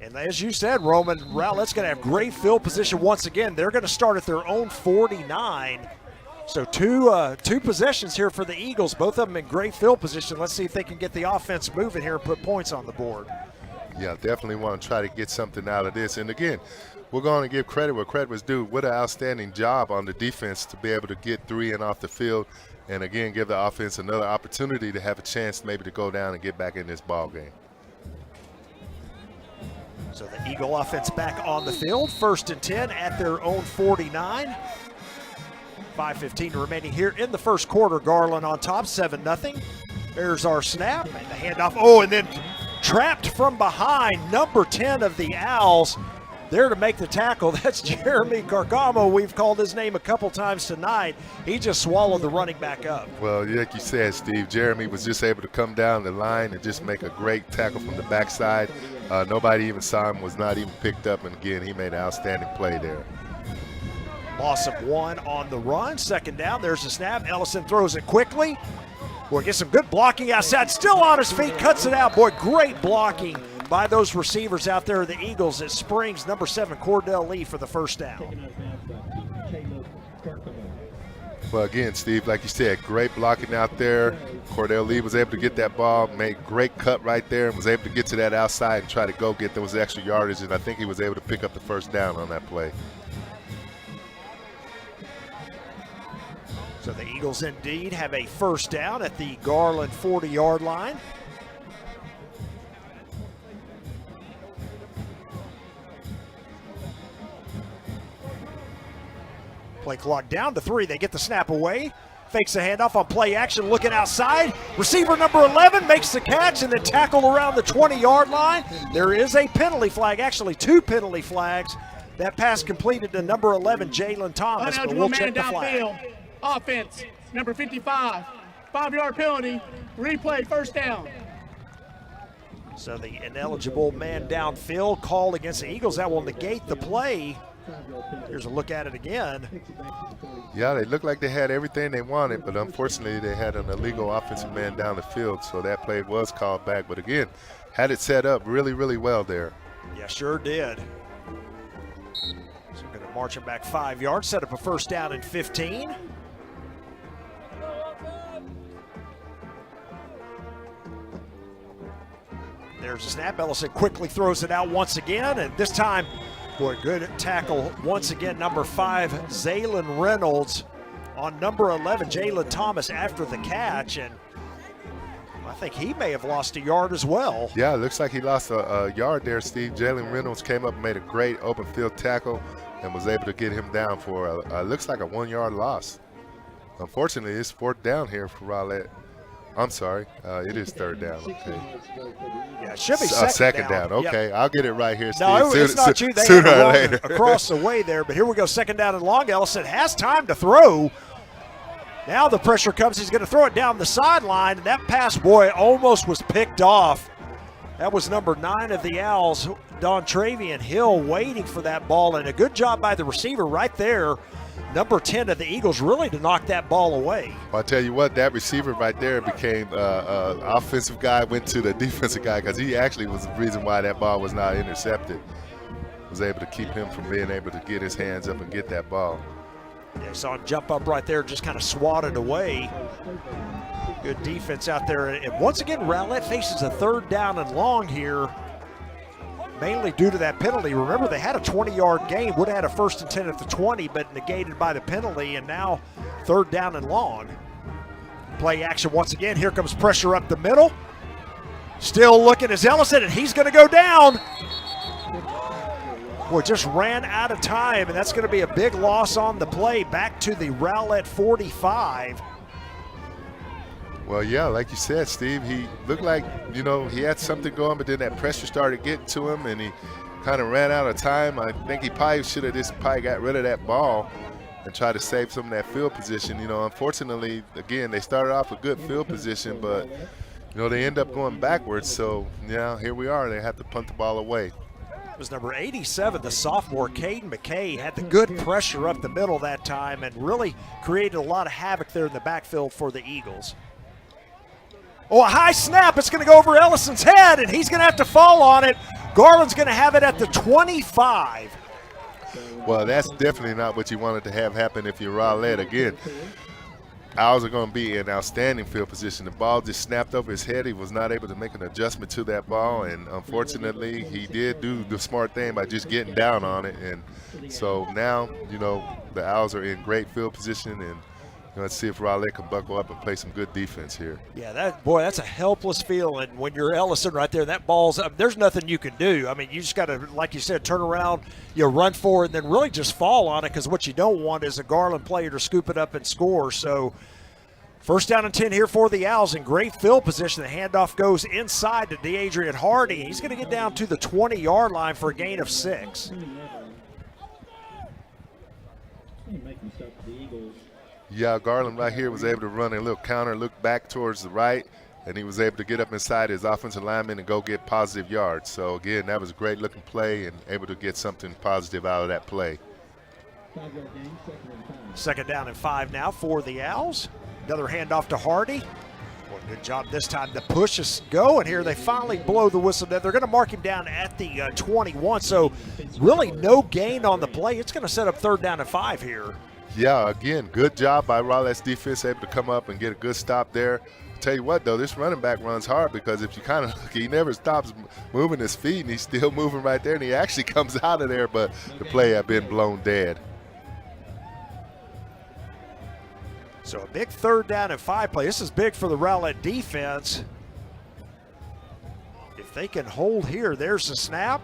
And as you said, Roman, Rowlett's going to have great field position once again. They're going to start at their own 49. So two possessions here for the Eagles, both of them in great field position. Let's see if they can get the offense moving here and put points on the board. Yeah, definitely want to try to get something out of this. And again, we're going to give credit where credit was due. What an outstanding job on the defense to be able to get 3 and off the field, and again give the offense another opportunity to have a chance maybe to go down and get back in this ball game. So the Eagle offense back on the field, 1st and 10 at their own 49. 5:15 remaining here in the first quarter. Garland on top, 7-0. There's our snap and the handoff. Oh, and then trapped from behind, number 10 of the Owls. There to make the tackle, that's Jeremy Carcamo. We've called his name a couple times tonight. He just swallowed the running back up. Well, like you said, Steve, Jeremy was just able to come down the line and just make a great tackle from the backside. Nobody even saw him, was not even picked up, and again, he made an outstanding play there. Loss of 1 on the run. 2nd down, there's the snap. Ellison throws it quickly. Boy, gets some good blocking outside. Still on his feet, cuts it out. Boy, great blocking by those receivers out there, the Eagles. It springs number 7, Cordell Lee, for the first down. Well, again, Steve, like you said, great blocking out there. Cordell Lee was able to get that ball, made great cut right there, and was able to get to that outside and try to go get those extra yardage, and I think he was able to pick up the first down on that play. So the Eagles indeed have a first down at the Garland 40-yard line. Play clock down to 3. They get the snap away. Fakes the handoff on play action, looking outside. Receiver number 11 makes the catch and then tackled around the 20-yard line. There is a penalty flag, actually 2 penalty flags. That pass completed to number 11, Jalen Thomas, but we'll check the flag. Downfield. Offense, number 55. 5-yard penalty. Replay, first down. So the ineligible man downfield called against the Eagles. That will negate the play. Here's a look at it again. Yeah, they looked like they had everything they wanted, but unfortunately they had an illegal offensive man down the field, so that play was called back. But again, had it set up really, really well there. Yeah, sure did. So we're going to march him back 5 yards, set up a first down and 15. There's a snap. Ellison quickly throws it out once again, and this time, boy, good tackle once again. Number 5, Zaylen Reynolds on number 11, Jalen Thomas after the catch, and I think he may have lost a yard as well. Yeah, it looks like he lost a yard there, Steve. Jalen Reynolds came up and made a great open field tackle and was able to get him down for looks like a 1-yard loss. Unfortunately, it's 4th down here for Rowlett. I'm sorry, it is 3rd down. Okay. Yeah, it should be second down. Okay, yep. I'll get it right here, Steve. No, it's not you. They Sooner had or a later. across the way there, but here we go, 2nd down and long. Ellison has time to throw. Now the pressure comes. He's going to throw it down the sideline, and that pass, boy, almost was picked off. That was number 9 of the Owls, Don Travian Hill, waiting for that ball, and a good job by the receiver right there. Number 10 of the Eagles really to knock that ball away. Well, I'll tell you what, that receiver right there became offensive guy, went to the defensive guy, because he actually was the reason why that ball was not intercepted. Was able to keep him from being able to get his hands up and get that ball. Yeah, saw him jump up right there, just kind of swatted away. Good defense out there. And once again, Rowlett faces a 3rd down and long here, mainly due to that penalty. Remember, they had a 20-yard gain, would have had a 1st and 10 at the 20, but negated by the penalty, and now 3rd down and long. Play action once again. Here comes pressure up the middle. Still looking as Ellison, and he's going to go down. Boy, just ran out of time, and that's going to be a big loss on the play. Back to the Rowlett 45. Well, yeah, like you said, Steve, he looked like, you know, he had something going, but then that pressure started getting to him, and he kind of ran out of time. I think he probably should have just got rid of that ball and tried to save some of that field position. You know, unfortunately, again, they started off a good field position, but, you know, they end up going backwards. So, yeah, here we are. They have to punt the ball away. It was number 87, the sophomore, Caden McKay, had the good pressure up the middle that time and really created a lot of havoc there in the backfield for the Eagles. Oh, a high snap. It's going to go over Ellison's head, and he's going to have to fall on it. Garland's going to have it at the 25. Well, that's definitely not what you wanted to have happen if you're Rowlett. Again, Owls are going to be in outstanding field position. The ball just snapped over his head. He was not able to make an adjustment to that ball, and unfortunately, he did do the smart thing by just getting down on it. And so now, you know, the Owls are in great field position, and let's see if Rowlett can buckle up and play some good defense here. Yeah, that's a helpless feeling when you're Ellison right there. That ball's up. There's nothing you can do. I mean, you just got to, like you said, turn around, you run for it, and then really just fall on it, because what you don't want is a Garland player to scoop it up and score. So 1st down and 10 here for the Owls in great field position. The handoff goes inside to DeAdrian Hardy. He's going to get down to the 20-yard line for a gain of 6. Yeah, Garland right here was able to run a little counter, look back towards the right, and he was able to get up inside his offensive lineman and go get positive yards. So, again, that was a great-looking play and able to get something positive out of that play. 2nd down and 5 now for the Owls. Another handoff to Hardy. Boy, good job this time. The push is going here. They finally blow the whistle. They're going to mark him down at the 21, so really no gain on the play. It's going to set up 3rd down and 5 here. Yeah, again, good job by Rowlett's defense, able to come up and get a good stop there. I'll tell you what, though, this running back runs hard, because if you kind of look, he never stops moving his feet, and he's still moving right there, and he actually comes out of there, but the play had been blown dead. So a big 3rd down and 5 play. This is big for the Rowlett defense. If they can hold here, there's the snap.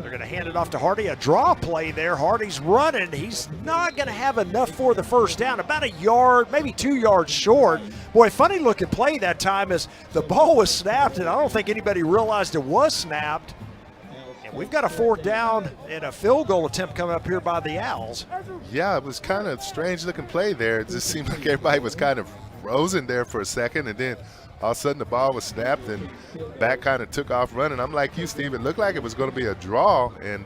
They're going to hand it off to Hardy. A draw play there. Hardy's running. He's not going to have enough for the first down. About a yard, maybe 2 yards short. Boy, funny looking play that time as the ball was snapped, and I don't think anybody realized it was snapped. And we've got a 4th down and a field goal attempt coming up here by the Owls. Yeah, it was kind of strange looking play there. It just seemed like everybody was kind of frozen there for a second, and then all of a sudden the ball was snapped and back kind of took off running. I'm like you, Steve. It looked like it was going to be a draw, and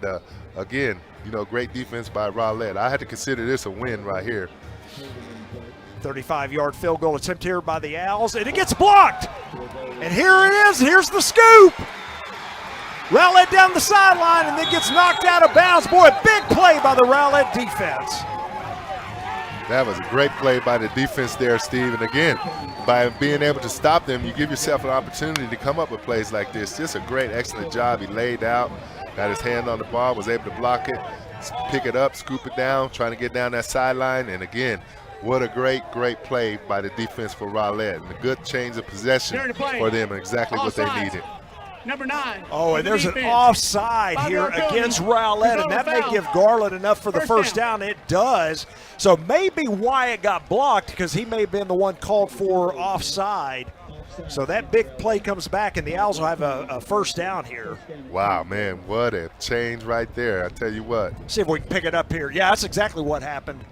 again, you know, great defense by Rowlett. I had to consider this a win right here. 35-yard field goal attempt here by the Owls, and it gets blocked. And here it is. Here's the scoop. Rowlett down the sideline and then gets knocked out of bounds. Boy, big play by the Rowlett defense. That was a great play by the defense there, Steve. And again, by being able to stop them, you give yourself an opportunity to come up with plays like this. Just a great, excellent job. He laid out, got his hand on the ball, was able to block it, pick it up, scoop it down, trying to get down that sideline. And again, what a great, great play by the defense for Rowlett. And a good change of possession for them, and exactly what they needed. Number 9. Oh, and there's an offside here against Rowlett, and that may give Garland enough for the first down. It does. So maybe Wyatt got blocked because he may have been the one called for offside. So that big play comes back, and the Owls will have a first down here. Wow, man, what a change right there. I tell you what. See if we can pick it up here. Yeah, that's exactly what happened.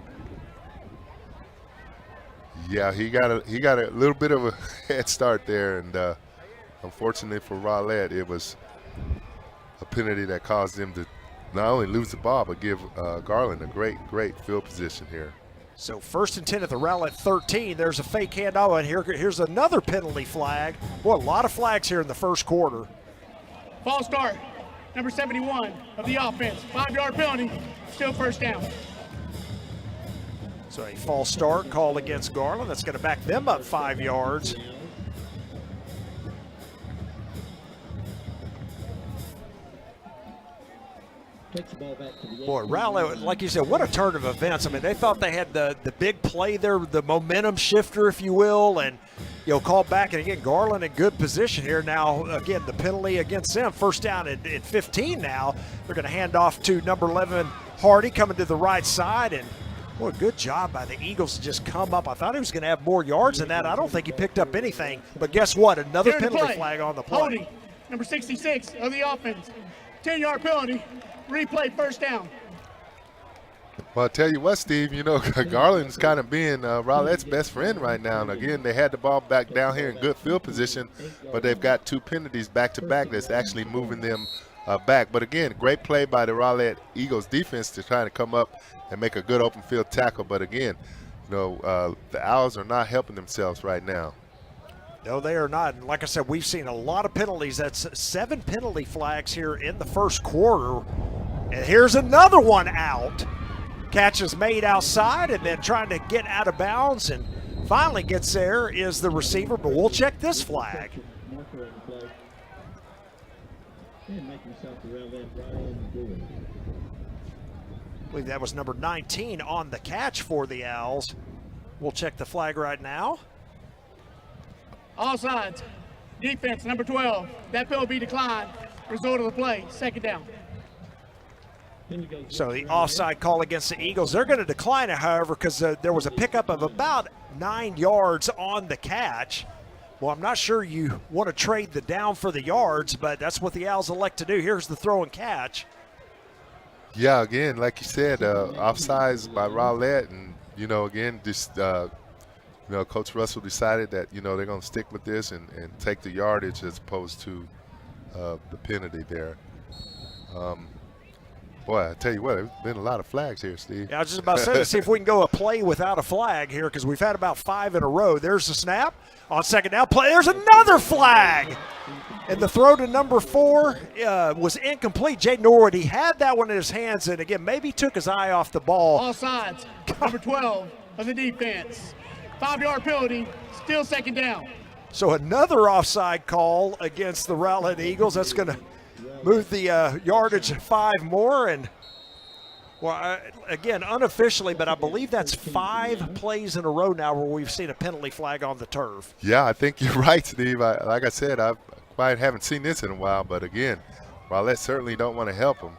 Yeah, he got a little bit of a head start there, and unfortunately for Rowlett, it was a penalty that caused them to not only lose the ball, but give Garland a great, great field position here. So 1st and 10 at the Rowlett 13. There's a fake handoff, and here's another penalty flag. Boy, a lot of flags here in the first quarter. False start. Number 71 of the offense. 5-yard penalty. Still first down. So a false start called against Garland. That's going to back them up 5 yards. Boy, Rowlett, like you said, what a turn of events. I mean, they thought they had the big play there, the momentum shifter, if you will, and, you know, called back. And again, Garland in good position here. Now, again, the penalty against them, first down at 15 now. They're going to hand off to number 11, Hardy, coming to the right side. And, boy, good job by the Eagles to just come up. I thought he was going to have more yards than that. I don't think he picked up anything. But guess what? Another penalty flag on the play. Hardy, number 66 of the offense. 10-yard penalty. Replay first down. Well, I'll tell you what, Steve, you know, Garland's kind of being Rowlett's best friend right now. And again, they had the ball back down here in good field position, but they've got 2 penalties back-to-back that's actually moving them back. But again, great play by the Rowlett Eagles defense to try to come up and make a good open field tackle. But again, you know, the Owls are not helping themselves right now. No, they are not. And like I said, we've seen a lot of penalties. That's 7 penalty flags here in the first quarter. And here's another one out. Catch is made outside and then trying to get out of bounds, and finally gets there is the receiver, but we'll check this flag. I believe that was number 19 on the catch for the Owls. We'll check the flag right now. All sides. Defense, number 12. That penalty declined. Result of the play, second down. So the offside call against the Eagles. They're going to decline it, however, because there was a pickup of about 9 yards on the catch. Well, I'm not sure you want to trade the down for the yards, but that's what the Owls elect to do. Here's the throw and catch. Yeah, again, like you said, offsides by Rowlett, and, you know, again, just, you know, Coach Russell decided that, you know, they're going to stick with this and take the yardage as opposed to the penalty there. Boy, I tell you what, there's been a lot of flags here, Steve. Yeah, I was just about to say, let's see if we can go a play without a flag here, because we've had about 5 in a row. There's the snap. On second down play, there's another flag. And the throw to number 4 was incomplete. Jay Norwood, he had that one in his hands, and again, maybe took his eye off the ball. All sides, number 12 of the defense. 5-yard penalty, still second down. So another offside call against the Rowlett Eagles. That's going to move the yardage 5 more. And, well, again, unofficially, but I believe that's 5 plays in a row now where we've seen a penalty flag on the turf. Yeah, I think you're right, Steve. Like I said, I quite haven't seen this in a while, but again, Rowlett certainly don't want to help him.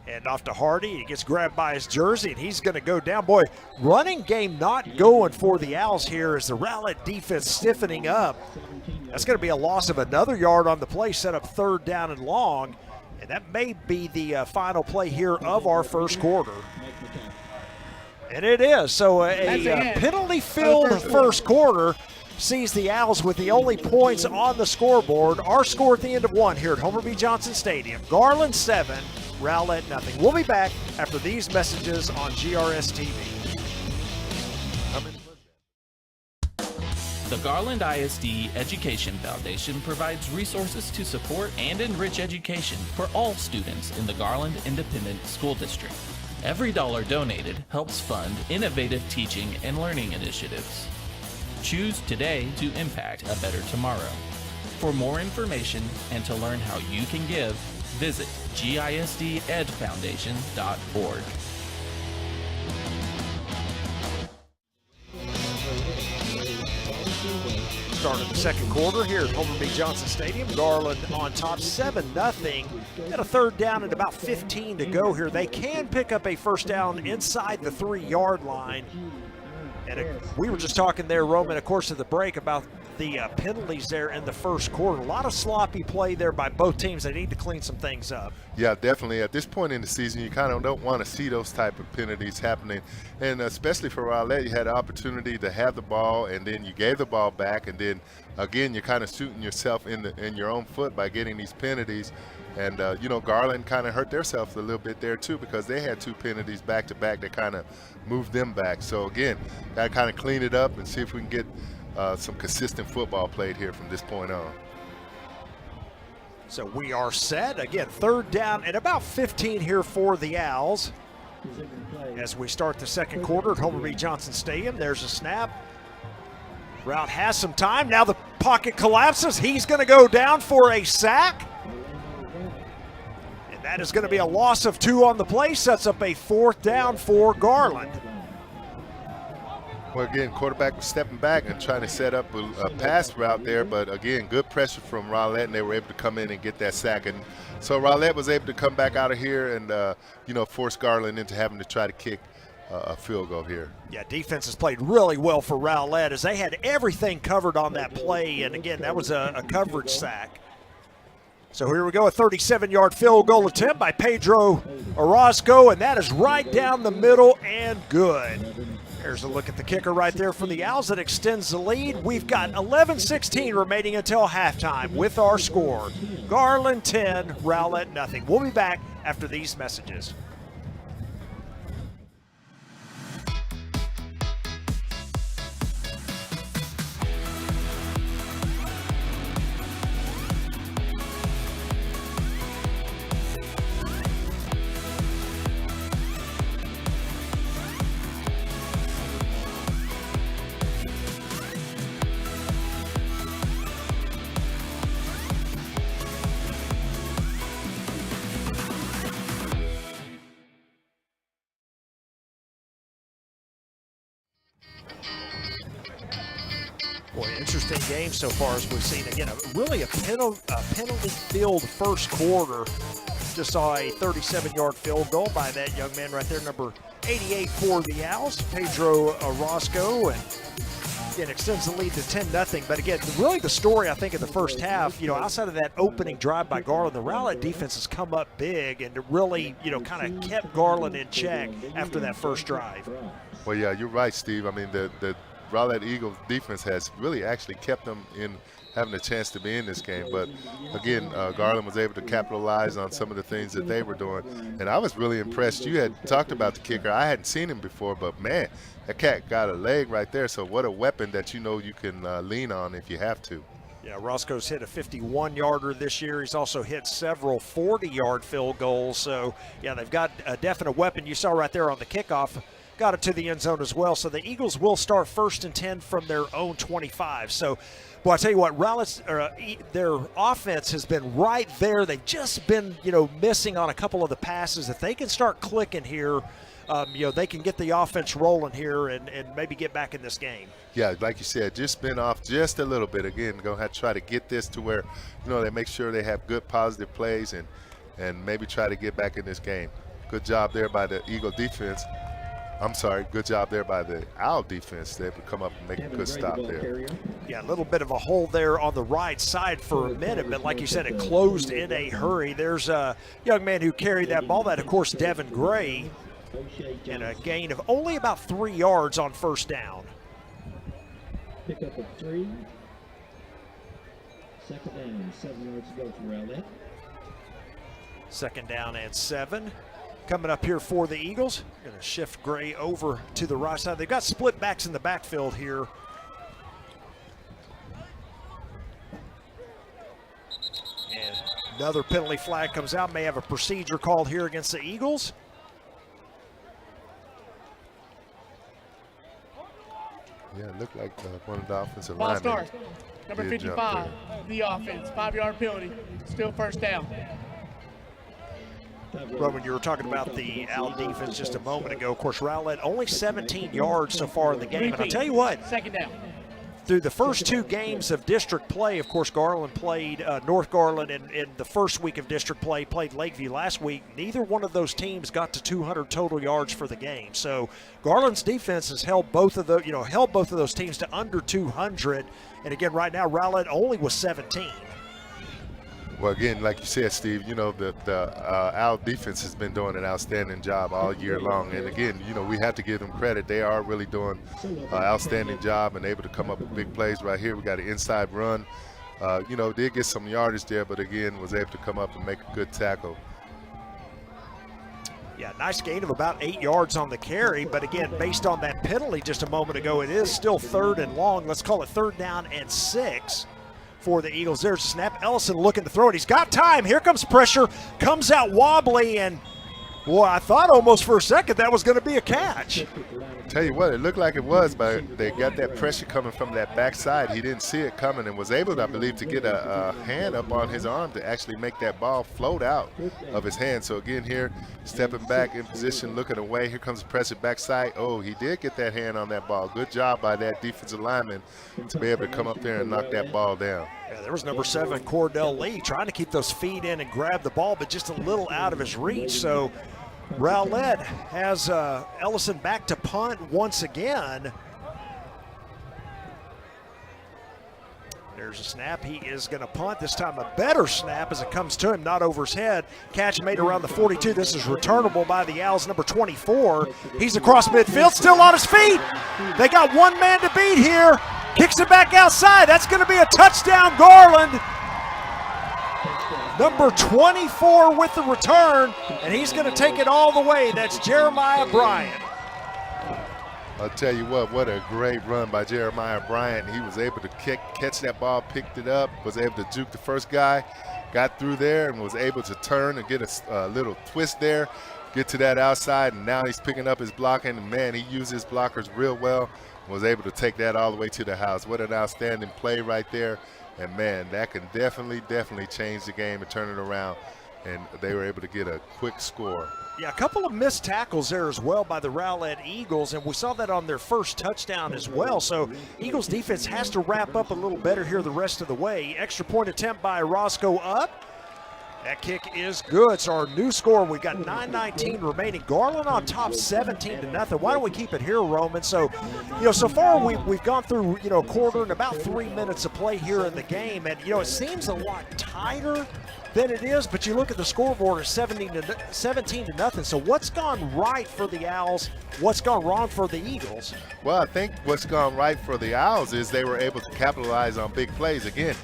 And off to Hardy. He gets grabbed by his jersey, and he's going to go down. Boy, running game not going for the Owls here as the Rowlett defense stiffening up. That's going to be a loss of another yard on the play, set up 3rd down and long. And that may be the final play here of our first quarter. And it is. So a penalty-filled first quarter sees the Owls with the only points on the scoreboard. Our score at the end of 1 here at Homer B. Johnson Stadium. Garland 7, Rowlett nothing. We'll be back after these messages on GRS TV. The Garland ISD Education Foundation provides resources to support and enrich education for all students in the Garland Independent School District. Every dollar donated helps fund innovative teaching and learning initiatives. Choose today to impact a better tomorrow. For more information and to learn how you can give, visit gisdedfoundation.org. Start of the second quarter here at Homer B. Johnson Stadium. Garland on top 7-0. Got a 3rd down and about 15 to go here. They can pick up a first down inside the 3-yard line. And we were just talking there, Roman, of course, at the break about the penalties there in the first quarter. A lot of sloppy play there by both teams. They need to clean some things up. Yeah, definitely. At this point in the season, you kind of don't want to see those type of penalties happening. And especially for Rowlett, you had an opportunity to have the ball, and then you gave the ball back, and then, again, you're kind of shooting yourself in your own foot by getting these penalties. And, you know, Garland kind of hurt themselves a little bit there, too, because they had 2 penalties back-to-back that kind of moved them back. So, again, got to kind of clean it up and see if we can get some consistent football played here from this point on. So we are set. Again, 3rd down and about 15 here for the Owls. As we start the second quarter at Homer B. Johnson Stadium, there's a snap. Route has some time. Now the pocket collapses. He's going to go down for a sack. And that is going to be a loss of 2 on the play. Sets up a 4th down for Garland. Well, again, quarterback was stepping back and trying to set up a pass route there, but again, good pressure from Rowlett, and they were able to come in and get that sack. And so Rowlett was able to come back out of here and, you know, force Garland into having to try to kick a field goal here. Yeah, defense has played really well for Rowlett as they had everything covered on that play, and again, that was a coverage sack. So here we go, a 37-yard field goal attempt by Pedro Orozco, and that is right down the middle and good. There's a look at the kicker right there from the Owls that extends the lead. We've got 11:16 remaining until halftime with our score. Garland 10, Rowlett nothing. We'll be back after these messages. Boy, interesting game so far as we've seen. Again, really a penalty-filled first quarter. Just saw a 37-yard field goal by that young man right there, number 88 for the Owls, Pedro Orozco, and again extends the lead to 10-0. But again, really the story I think in the first half, you know, outside of that opening drive by Garland, the Rowlett defense has come up big and really, you know, kind of kept Garland in check after that first drive. Well, yeah, you're right, Steve. I mean, the Rowlett Eagles defense has really actually kept them in having a chance to be in this game. But again, Garland was able to capitalize on some of the things that they were doing. And I was really impressed. You had talked about the kicker. I hadn't seen him before, but man, that cat got a leg right there. So what a weapon that you know you can lean on if you have to. Yeah, Roscoe's hit a 51-yarder this year. He's also hit several 40-yard field goals. So, yeah, they've got a definite weapon. You saw right there on the kickoff. Got it to the end zone as well. So the Eagles will start 1st and 10 from their own 25. So, well, I tell you what, Rowlett's their offense has been right there. They've just been, you know, missing on a couple of the passes. If they can start clicking here they can get the offense rolling here and maybe get back in this game. Yeah, like you said, just spin off just a little bit. Again, going to have to try to get this to where, they make sure they have good positive plays and maybe try to get back in this game. Good job there by the Eagle defense. I'm sorry, good job there by the Owl defense. They would come up and make a good stop there. Yeah, a little bit of a hole there on the right side for a minute, but like you said, it closed in a hurry. There's a young man who carried that ball, that, of course, Devin Gray, and a gain of only about 3 yards on first down. Pick up of 3. Second down, 7 yards to go for Rowlett. Second down and 7. Coming up here for the Eagles. Going to shift Gray over to the right side. They've got split backs in the backfield here. And another penalty flag comes out. May have a procedure called here against the Eagles. Yeah, it looked like one of the offensive Ball linemen. start. Number 55, the offense. 5-yard penalty. Still first down. Roman, you were talking about the Owl defense just a moment ago. Of course, Rowlett only 17 yards so far in the game. And I'll tell you what, second down. Through the first 2 games of district play, of course, Garland played North Garland in the first week of district play, played Lakeview last week. Neither one of those teams got to 200 total yards for the game. So Garland's defense has held both of those teams to under 200. And again, right now, Rowlett only was 17. Well, again, like you said, Steve, the Owl defense has been doing an outstanding job all year long. And again, we have to give them credit. They are really doing an outstanding job and able to come up with big plays right here. We got an inside run. Did get some yardage there, but again, was able to come up and make a good tackle. Yeah, nice gain of about 8 yards on the carry. But again, based on that penalty just a moment ago, it is still 3rd and long. Let's call it 3rd down and 6. For the Eagles. There's a snap. Ellison looking to throw it. He's got time. Here comes pressure. Comes out wobbly, and boy, I thought almost for a second that was going to be a catch. Tell you what, it looked like it was, but they got that pressure coming from that backside. He didn't see it coming and was able, I believe, to get a hand up on his arm to actually make that ball float out of his hand. So again here, stepping back in position, looking away. Here comes the pressure backside. Oh, he did get that hand on that ball. Good job by that defensive lineman to be able to come up there and knock that ball down. Yeah, there was number 7, Cordell Lee, trying to keep those feet in and grab the ball, but just a little out of his reach. So Rowlett has Ellison back to punt once again. There's a snap. He is going to punt. This time a better snap as it comes to him, not over his head. Catch made around the 42. This is returnable by the Owls, number 24. He's across midfield, still on his feet. They got one man to beat here. Kicks it back outside. That's going to be a touchdown, Garland. Number 24 with the return, and he's going to take it all the way. That's Jeremiah Bryant. I'll tell you what a great run by Jeremiah Bryant. He was able to catch that ball, picked it up, was able to juke the first guy, got through there and was able to turn and get a little twist there, get to that outside, and now he's picking up his blocking. And man, he used his blockers real well, was able to take that all the way to the house. What an outstanding play right there. And man, that can definitely change the game and turn it around. And they were able to get a quick score. Yeah, a couple of missed tackles there as well by the Rowlett Eagles, and we saw that on their first touchdown as well. So Eagles defense has to wrap up a little better here the rest of the way. Extra point attempt by Roscoe up. That kick is good. So our new score, we've got 9:19 remaining. Garland on top 17-0. Why don't we keep it here, Roman? So, so far we've gone through, a quarter and about 3 minutes of play here in the game. And, it seems a lot tighter than it is, but you look at the scoreboard, it's 17-0. So what's gone right for the Owls? What's gone wrong for the Eagles? Well, I think what's gone right for the Owls is they were able to capitalize on big plays. Again,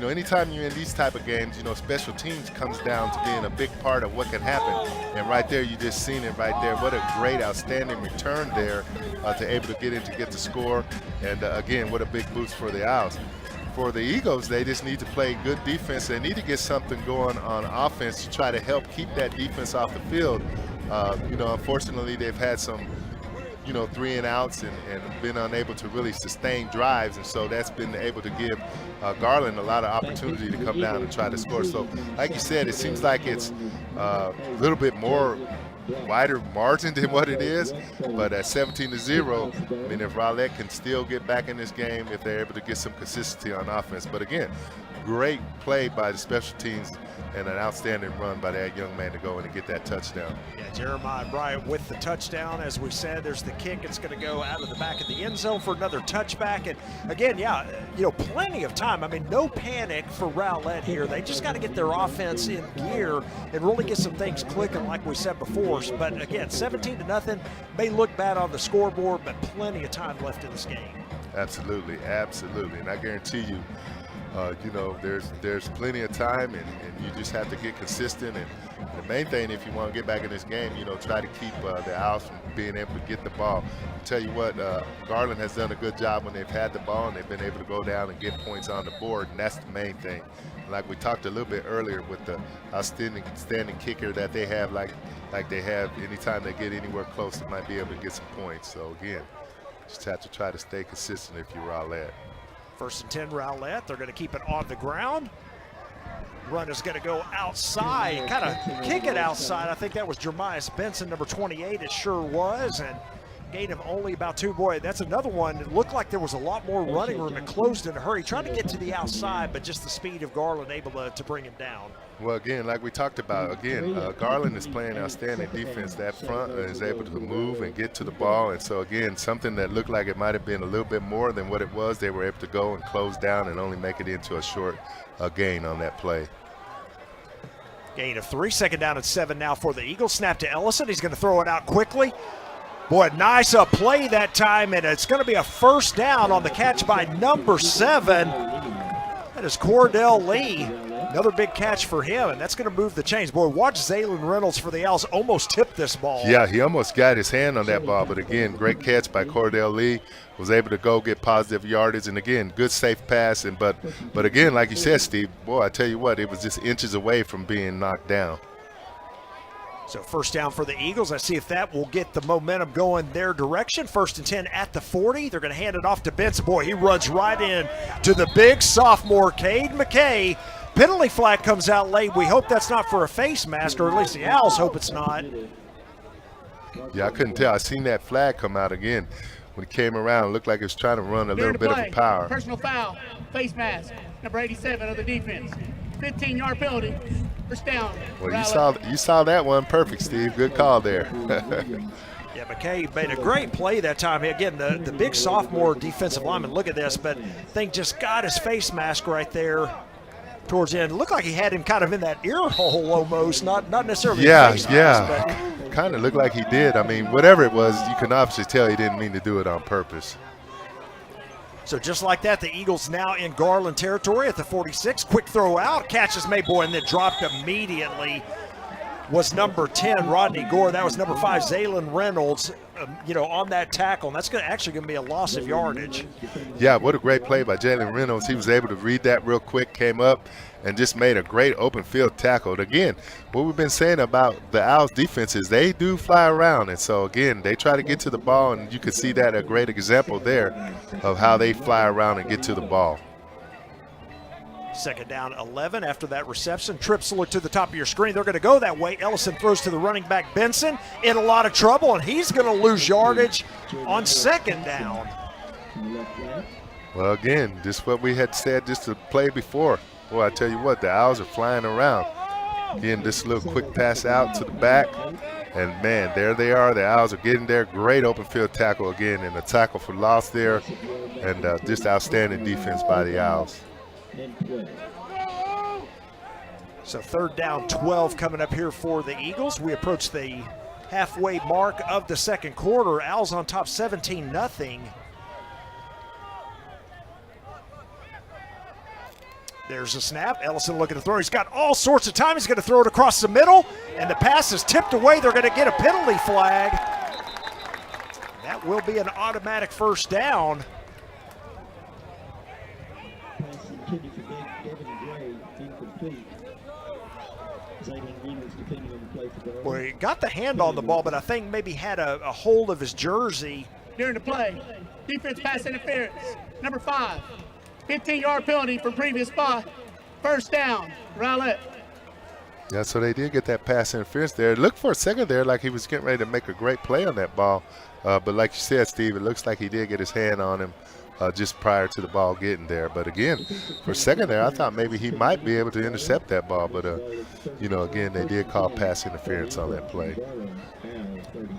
anytime you're in these type of games, special teams comes down to being a big part of what can happen. And right there, you just seen it right there. What a great, outstanding return there to able to get the score. And again, what a big boost for the Owls. For the Eagles, they just need to play good defense. They need to get something going on offense to try to help keep that defense off the field. Unfortunately, they've had some 3-and-outs and been unable to really sustain drives, and so that's been able to give Garland a lot of opportunity to come down and try to score. So like you said, it seems like it's a little bit more wider margin than what it is, but at 17-0, I mean, if Rowlett can still get back in this game, if they're able to get some consistency on offense. But again, great play by the special teams and an outstanding run by that young man to go in and get that touchdown. Yeah, Jeremiah Bryant with the touchdown. As we said, there's the kick. It's going to go out of the back of the end zone for another touchback. And again, yeah, you know, plenty of time. I mean, no panic for Rowlett here. They just got to get their offense in gear and really get some things clicking like we said before. But again, 17-0 may look bad on the scoreboard, but plenty of time left in this game. Absolutely, absolutely. And I guarantee you, you know, there's plenty of time, and you just have to get consistent. And the main thing, if you want to get back in this game, you know, try to keep the Owls from being able to get the ball. I'll tell you what, Garland has done a good job when they've had the ball and they've been able to go down and get points on the board, and that's the main thing. Like we talked a little bit earlier with the outstanding kicker that they have, like they have, anytime they get anywhere close, they might be able to get some points. So again, just have to try to stay consistent if you're Rowlett. 1st and 10 Rowlett. They're going to keep it on the ground. Run is going to go outside, kind of kick it outside. I think that was Jeremiah Benson, number 28. It sure was. And gain of only about 2. Boy, that's another one. It looked like there was a lot more running room. It closed in a hurry, trying to get to the outside, but just the speed of Garland able to bring him down. Well, again, like we talked about, again, Garland is playing outstanding defense. That front is able to move and get to the ball. And so, again, something that looked like it might have been a little bit more than what it was, they were able to go and close down and only make it into a short gain on that play. Gain of 3, 2nd down and 7 now for the Eagles. Snap to Ellison. He's going to throw it out quickly. Boy, nice play that time, and it's going to be a 1st down on the catch by number 7. That is Cordell Lee. Another big catch for him, and that's going to move the chains. Boy, watch Zaylen Reynolds for the Owls almost tip this ball. Yeah, he almost got his hand on that ball, but again, great catch by Cordell Lee. Was able to go get positive yardage, and again, good safe pass. And but again, like you said, Steve, boy, I tell you what, it was just inches away from being knocked down. So 1st down for the Eagles. Let's see if that will get the momentum going their direction. 1st and 10 at the 40. They're going to hand it off to Benson. Boy, he runs right in to the big sophomore, Cade McKay. Penalty flag comes out late. We hope that's not for a face mask, or at least the Owls hope it's not. Yeah, I couldn't tell. I seen that flag come out again. When it came around, it looked like it was trying to run a little bit of a power. Personal foul, face mask, number 87 of the defense. 15-yard penalty, 1st down. Well, you saw that one perfect, Steve. Good call there. Yeah, McKay made a great play that time. Again, the big sophomore defensive lineman, look at this, but I think just got his face mask right there towards the end. It looked like he had him kind of in that ear hole almost, not necessarily face mask, but kind of looked like he did. I mean, whatever it was, you can obviously tell he didn't mean to do it on purpose. So just like that, the Eagles now in Garland territory at the 46. Quick throw out, catch is made, boy, and then dropped immediately was number 10, Rodney Gore. That was number 5, Zaylen Reynolds, on that tackle. And that's actually going to be a loss of yardage. Yeah, what a great play by Jalen Reynolds. He was able to read that real quick, came up, and just made a great open field tackle. And again, what we've been saying about the Owls defense is they do fly around. And so, again, they try to get to the ball, and you can see that a great example there of how they fly around and get to the ball. 2nd down, 11 after that reception. Trips look to the top of your screen. They're going to go that way. Ellison throws to the running back, Benson, in a lot of trouble, and he's going to lose yardage on 2nd down. Well, again, just what we had said just to play before. Boy, I tell you what, the Owls are flying around. Again, this little quick pass out to the back, and, man, there they are. The Owls are getting there. Great open field tackle again, and a tackle for loss there, and just outstanding defense by the Owls. So 3rd down, 12 coming up here for the Eagles. We approach the halfway mark of the 2nd quarter. Owls on top 17-0. There's a snap. Ellison looking to throw. He's got all sorts of time. He's going to throw it across the middle, and the pass is tipped away. They're going to get a penalty flag. That will be an automatic 1st down. Well, he got the hand on the ball, but I think maybe had a hold of his jersey. During the play, defense pass interference, number 5. 15-yard penalty from previous spot. 1st down, Rowlett. Yeah, so they did get that pass interference there. It looked for a second there like he was getting ready to make a great play on that ball. But like you said, Steve, it looks like he did get his hand on him just prior to the ball getting there. But again, for a second there, I thought maybe he might be able to intercept that ball. But, you know, again, they did call pass interference on that play.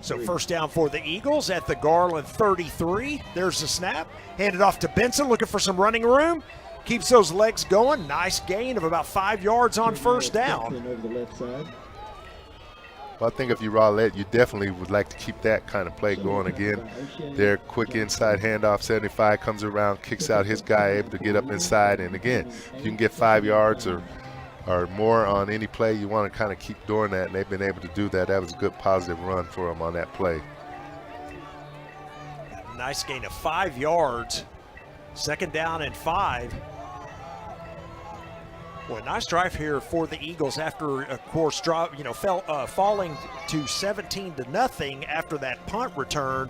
So first down for the Eagles at the Garland 33. There's the snap. Handed off to Benson, looking for some running room. Keeps those legs going. Nice gain of about 5 yards on first down. Well, I think if you're Rowlett, you definitely would like to keep that kind of play going again. Their quick inside handoff, 75 comes around, kicks out his guy, able to get up inside. And again, if you can get 5 yards or more on any play, you want to kind of keep doing that. And they've been able to do that. That was a good positive run for them on that play. Nice gain of 5 yards. Second down and 5. Boy, nice drive here for the Eagles after, of course, falling to 17-0 after that punt return.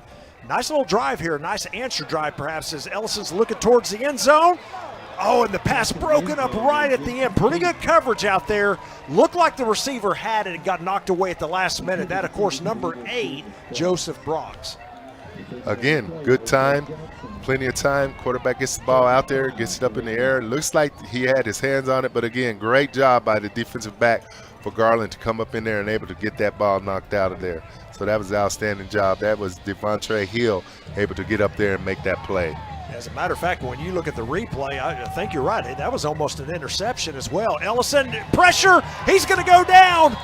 Nice little drive here, nice answer drive perhaps as Ellison's looking towards the end zone. Oh, and the pass broken up right at the end. Pretty good coverage out there. Looked like the receiver had it and got knocked away at the last minute. That, of course, number 8, Joseph Brox. Again, good time, plenty of time. Quarterback gets the ball out there, gets it up in the air. Looks like he had his hands on it, but again, great job by the defensive back for Garland to come up in there and able to get that ball knocked out of there. So that was an outstanding job. That was Devontre Hill able to get up there and make that play. As a matter of fact, when you look at the replay, I think you're right. That was almost an interception as well. Ellison, pressure, he's going to go down.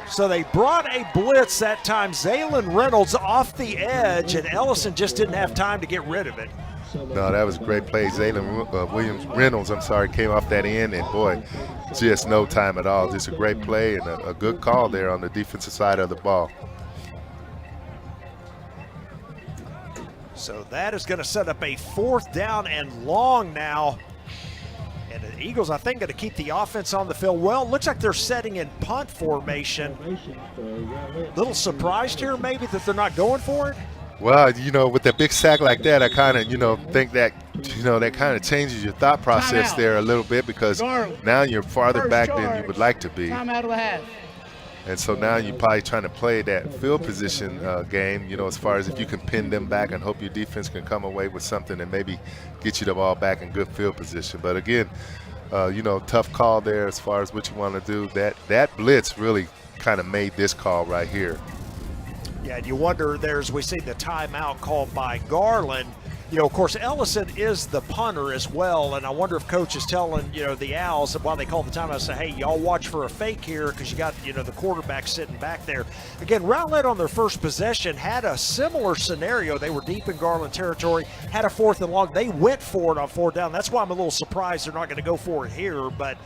So they brought a blitz that time. Zaylin Reynolds off the edge, and Ellison just didn't have time to get rid of it. No, that was a great play. Zaylin Reynolds, came off that end, and boy, just no time at all. Just a great play and a good call there on the defensive side of the ball. So that is going to set up a 4th down and long now. And the Eagles, I think, going to keep the offense on the field. Well, looks like they're setting in punt formation. Little surprised here maybe that they're not going for it? Well, you know, with a big sack like that, I kind of, think that, that kind of changes your thought process there a little bit because now you're farther back than you would like to be. Time out of the half. And so now you're probably trying to play that field position game, as far as if you can pin them back and hope your defense can come away with something and maybe get you the ball back in good field position. But again, tough call there as far as what you want to do. That blitz really kind of made this call right here. Yeah, and you wonder, we see the timeout called by Garland. Of course, Ellison is the punter as well, and I wonder if Coach is telling, the Owls, while they call the timeout, say, hey, y'all watch for a fake here because you got, the quarterback sitting back there. Again, Rowlett on their first possession had a similar scenario. They were deep in Garland territory, had a 4th and long. They went for it on 4th down. That's why I'm a little surprised they're not going to go for it here. But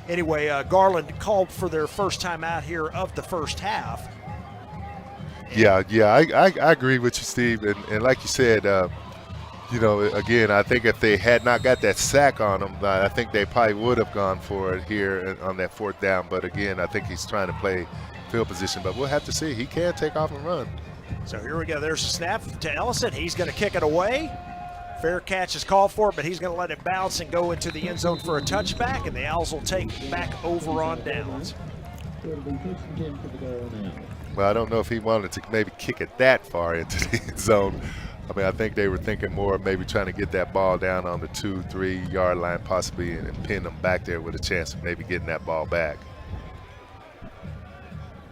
anyway, Garland called for their first time out here of the first half. Yeah, I agree with you, Steve. And like you said, again, I think if they had not got that sack on him, I think they probably would have gone for it here on that 4th down. But again, I think he's trying to play field position. But we'll have to see. He can take off and run. So here we go. There's a snap to Ellison. He's going to kick it away. Fair catch is called for, but he's going to let it bounce and go into the end zone for a touchback, and the Owls will take back over on downs. Well, I don't know if he wanted to maybe kick it that far into the end zone. I mean, I think they were thinking more of maybe trying to get that ball down on the 2-3 yard line possibly and pin them back there with a chance of maybe getting that ball back.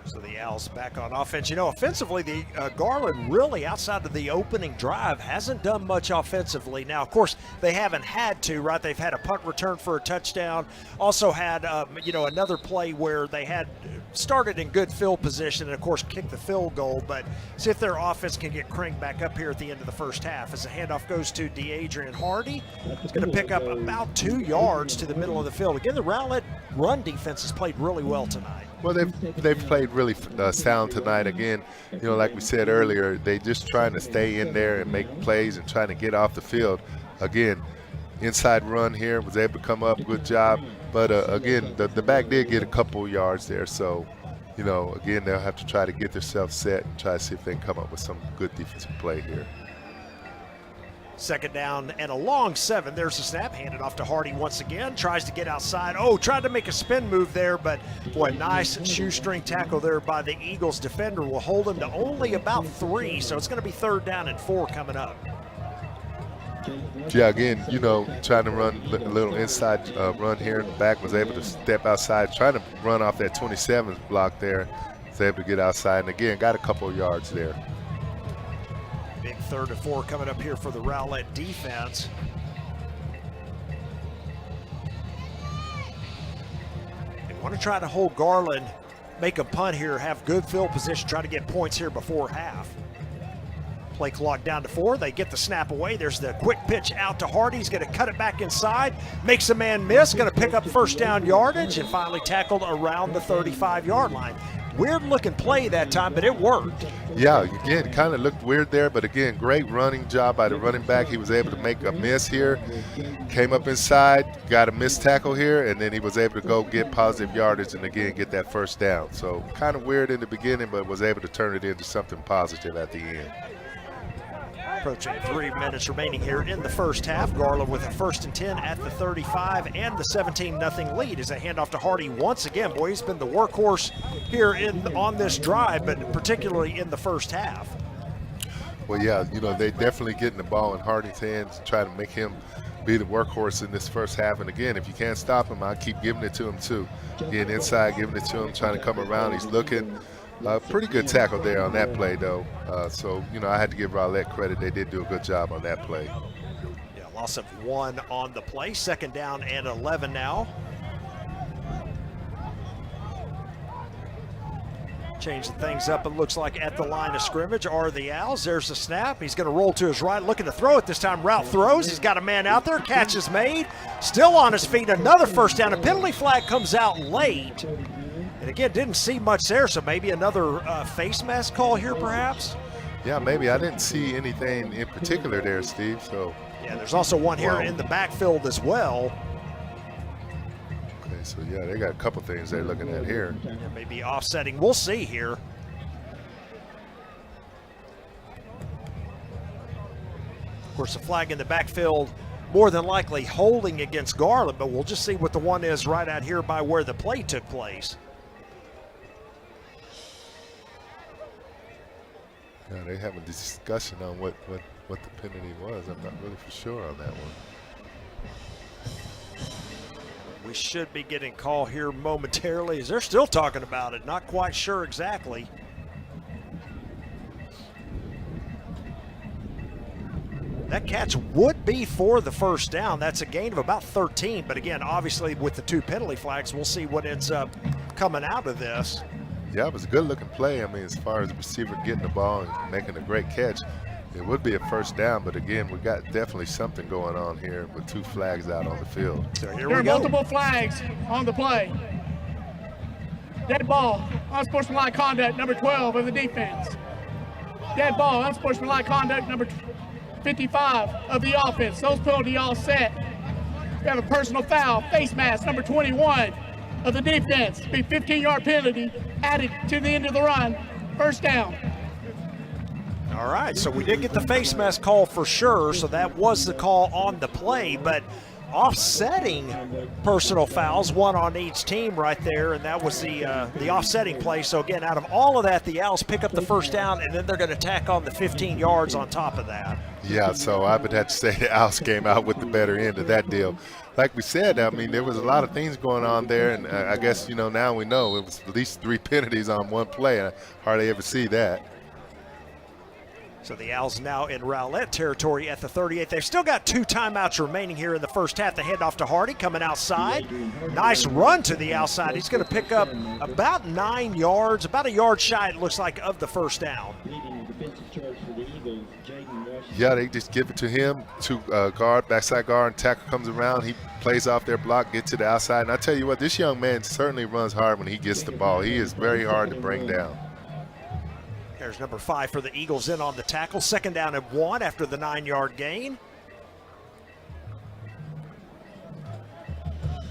So the Owls back on offense. Offensively, the Garland really, outside of the opening drive, hasn't done much offensively. Now, of course, they haven't had to, right? They've had a punt return for a touchdown. Also had, another play where they had started in good field position and, of course, kicked the field goal. But see if their offense can get cranked back up here at the end of the first half. As the handoff goes to DeAdrian Hardy, it's going to pick up about 2 yards to the middle of the field. Again, the Rowlett run defense has played really well tonight. Well, they've played really sound tonight. Again, like we said earlier, they just trying to stay in there and make plays and trying to get off the field. Again, inside run here, was able to come up, good job. But again, the back did get a couple yards there. So, again, they'll have to try to get themselves set and try to see if they can come up with some good defensive play here. Second down and a long 7. There's the snap, handed off to Hardy once again. Tries to get outside. Oh, tried to make a spin move there, but boy, nice shoestring tackle there by the Eagles defender. Will hold him to only about 3, so it's going to be 3rd down and 4 coming up. Yeah, again, you know, trying to run a little inside run here in the back, was able to step outside, trying to run off that 27th block there. Was able to get outside, and again, got a couple of yards there. Big 3rd and 4 coming up here for the Rowlett defense. They want to try to hold Garland, make a punt here, have good field position, try to get points here before half. Play clock down to 4. They get the snap away. There's the quick pitch out to Hardy. He's going to cut it back inside. Makes a man miss. Going to pick up 1st down yardage and finally tackled around the 35-yard line. Weird looking play that time, but it worked. Yeah, again, kind of looked weird there, but again, great running job by the running back. He was able to make a miss here. Came up inside, got a missed tackle here, and then he was able to go get positive yardage and again get that 1st down. So kind of weird in the beginning, but was able to turn it into something positive at the end. Approaching 3 minutes remaining here in the first half. Garland with a 1st and 10 at the 35 and the 17-0 lead as a handoff to Hardy once again. Boy, he's been the workhorse here on this drive, but particularly in the first half. Well, yeah, you know, they definitely getting the ball in Hardy's hands and try to make him be the workhorse in this first half. And again, if you can't stop him, I'll keep giving it to him too. Getting inside, giving it to him, trying to come around. He's looking. Pretty good tackle there on that play, though. So, you know, I had to give Rowlett credit. They did do a good job on that play. Yeah, loss of 1 on the play. 2nd down and 11 now. Changing things up, it looks like at the line of scrimmage are the Owls. There's the snap. He's going to roll to his right, looking to throw it this time. Route throws. He's got a man out there. Catch is made. Still on his feet. Another 1st down. A penalty flag comes out late. And again, didn't see much there, so maybe another face mask call here perhaps? Yeah, maybe. I didn't see anything in particular there, Steve. So yeah, there's also one here in the backfield as well. Okay, so yeah, they got a couple things they're looking at here. Maybe offsetting. We'll see here. Of course, the flag in the backfield more than likely holding against Garland, but we'll just see what the one is right out here by where the play took place. Yeah, they having a discussion on what the penalty was. I'm not really for sure on that one. We should be getting a call here momentarily as they're still talking about it. Not quite sure exactly. That catch would be for the 1st down. That's a gain of about 13. But again, obviously with the 2 penalty flags, we'll see what ends up coming out of this. Yeah, it was a good looking play. I mean, as far as the receiver getting the ball and making a great catch, it would be a 1st down. But again, we got definitely something going on here with 2 flags out on the field. So here There we are go. multiple flags on the play. Dead ball, unsportsmanlike conduct, number 12 of the defense. Dead ball, unsportsmanlike conduct, number 55 of the offense. Those penalty all set. We have a personal foul, face mask, number 21 of the defense. Be 15-yard penalty added to the end of the run. 1st down. All right, so we did get the face mask call for sure, so that was the call on the play, but offsetting personal fouls, 1 on each team right there, and that was the offsetting play. So again, out of all of that, the Owls pick up the 1st down, and then they're going to tack on the 15 yards on top of that. Yeah, so I would have to say the Owls came out with the better end of that deal. Like we said, I mean, there was a lot of things going on there, and I guess, you know, now we know it was at least 3 penalties on 1 play. I hardly ever see that. So the Owls now in Rowlett territory at the 38. They've still got 2 timeouts remaining here in the first half. They hand off to Hardy coming outside. Nice run to the outside. He's going to pick up about 9 yards, about a yard shy, it looks like, of the 1st down. Yeah, they just give it to him to guard, backside guard, and tackle comes around. He plays off their block, get to the outside. And I tell you what, this young man certainly runs hard when he gets the ball. He is very hard to bring down. There's number 5 for the Eagles in on the tackle. 2nd down and 1 after the 9-yard gain.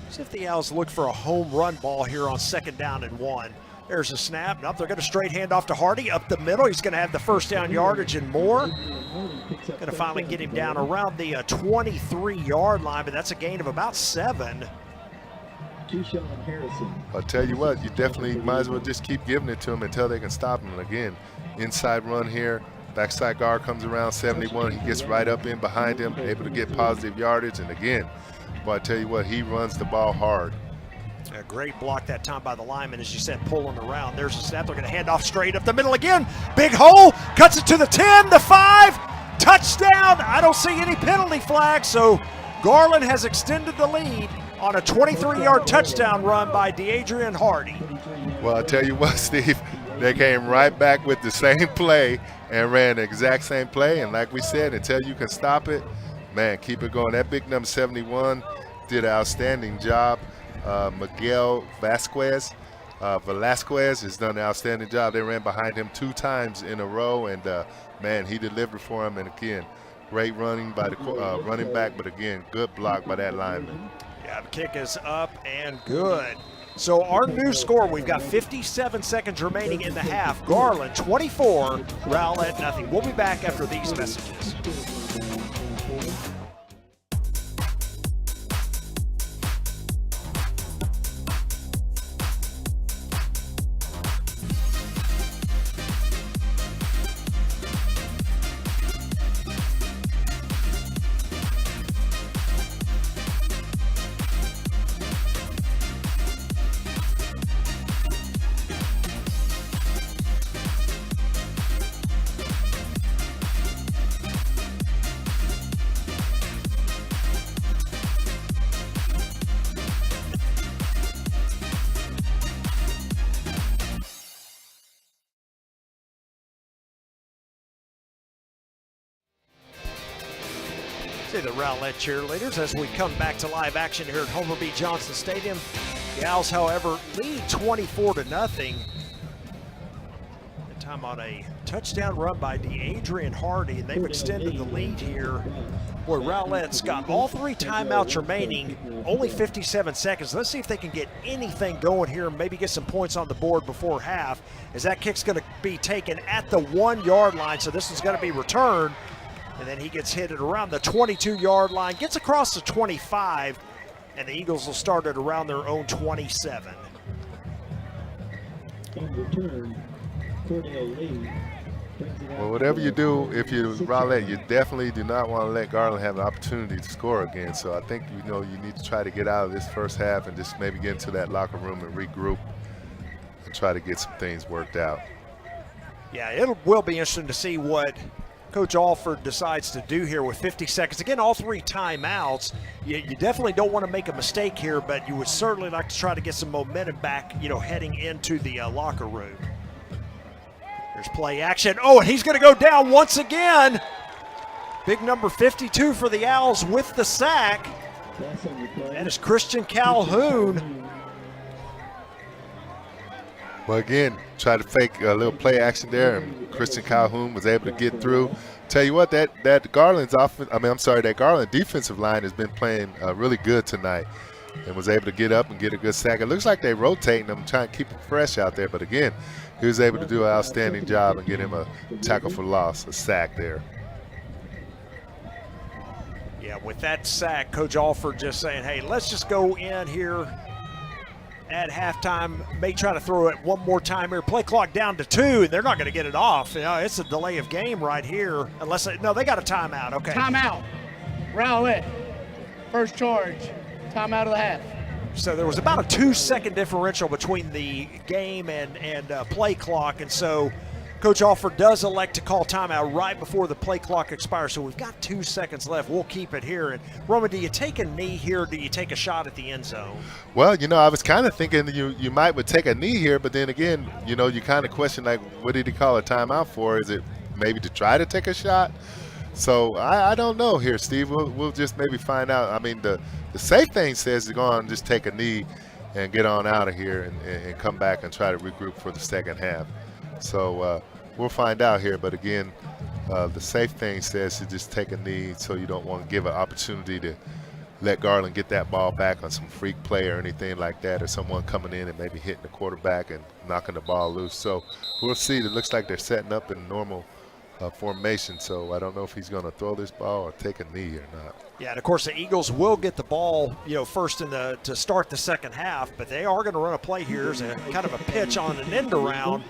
See if the Owls look for a home run ball here on 2nd down and 1. There's a snap. Nope, they're going to straight hand off to Hardy up the middle. He's going to have the 1st down yardage and more. Going to finally get him down around the 23-yard line, but that's a gain of about 7. I'll tell you what, you definitely might as well just keep giving it to them until they can stop him. Again, inside run here, backside guard comes around 71. He gets right up in behind him, able to get positive yardage. And again, boy, I tell you what, he runs the ball hard. A great block that time by the lineman, as you said, pulling around. There's a snap. They're going to hand off straight up the middle again. Big hole, cuts it to the 10, the 5, touchdown. I don't see any penalty flags, so Garland has extended the lead on a 23-yard touchdown run by DeAdrian Hardy. Well, I'll tell you what, Steve, they came right back with the same play and ran the exact same play. And like we said, until you can stop it, man, keep it going. That big number 71 did an outstanding job. Miguel Velasquez has done an outstanding job. They ran behind him 2 times in a row, and man, he delivered for him. And again, great running by the running back, but again, good block by that lineman. Yeah, the kick is up and good. So our new score, we've got 57 seconds remaining in the half. Garland 24, Rowlett nothing. We'll be back after these messages. The Rowlett cheerleaders as we come back to live action here at Homer B. Johnson Stadium. The Owls, however, lead 24-0. That time on a touchdown run by DeAdrian Hardy, and they've extended the lead here. Boy, Rowlett's got all 3 timeouts remaining, only 57 seconds. Let's see if they can get anything going here, maybe get some points on the board before half, as that kick's going to be taken at the 1-yard line, so this is going to be returned. And then he gets hit at around the 22-yard line, gets across the 25, and the Eagles will start at around their own 27. Well, whatever you do, if you're Rowlett, you definitely do not want to let Garland have an opportunity to score again. So I think, you know, you need to try to get out of this first half and just maybe get into that locker room and regroup and try to get some things worked out. Yeah, it will be interesting to see what Coach Alford decides to do here with 50 seconds. Again, all 3 timeouts. You definitely don't want to make a mistake here, but you would certainly like to try to get some momentum back, you know, heading into the locker room. There's play action. Oh, and he's going to go down once again. Big number 52 for the Owls with the sack. That is Christian Calhoun. Well, again, try to fake a little play action there, and Christian Calhoun was able to get through. Tell you what, that Garland defensive line has been playing really good tonight, and was able to get up and get a good sack. It looks like they're rotating them, trying to keep him fresh out there. But again, he was able to do an outstanding job and get him a tackle for loss, a sack there. Yeah, with that sack, Coach Alford just saying, hey, let's just go in here at halftime, may try to throw it one more time here. Play clock down to 2, and they're not going to get it off. You know, it's a delay of game right here. Unless no, they got a timeout. Okay. Timeout. Rowlett. First charge. Timeout of the half. So there was about a 2-second differential between the game and play clock, and so Coach Alford does elect to call timeout right before the play clock expires. So we've got 2 seconds left. We'll keep it here. And Roman, do you take a knee here? Or do you take a shot at the end zone? Well, you know, I was kind of thinking you might would take a knee here, but then again, you know, you kind of question, like, what did he call a timeout for? Is it maybe to try to take a shot? So I don't know here, Steve. We'll just maybe find out. I mean, the safe thing says to go on and just take a knee and get on out of here and come back and try to regroup for the second half. So we'll find out here. But again, the safe thing says to just take a knee, so you don't want to give an opportunity to let Garland get that ball back on some freak play or anything like that, or someone coming in and maybe hitting the quarterback and knocking the ball loose. So we'll see. It looks like they're setting up in normal formation, so I don't know if he's going to throw this ball or take a knee or not. Yeah, and of course the Eagles will get the ball, first to start the second half, but they are going to run a play here as a kind of a pitch on an end around,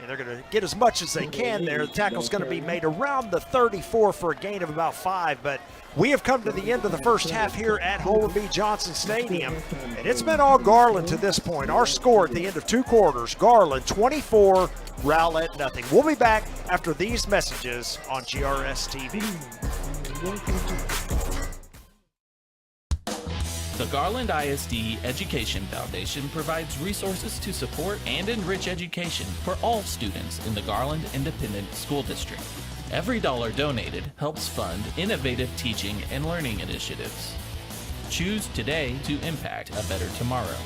and they're going to get as much as they can there. The tackle's going to be made around the 34 for a gain of about 5, but we have come to the end of the first half here at Homer B. Johnson Stadium, and it's been all Garland to this point. Our score at the end of 2 quarters, Garland 24, Rowlett nothing. We'll be back after these messages on GRS TV. The Garland ISD Education Foundation provides resources to support and enrich education for all students in the Garland Independent School District. Every dollar donated helps fund innovative teaching and learning initiatives. Choose today to impact a better tomorrow.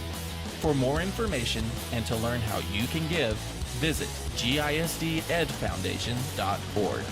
For more information and to learn how you can give, visit gisdedfoundation.org.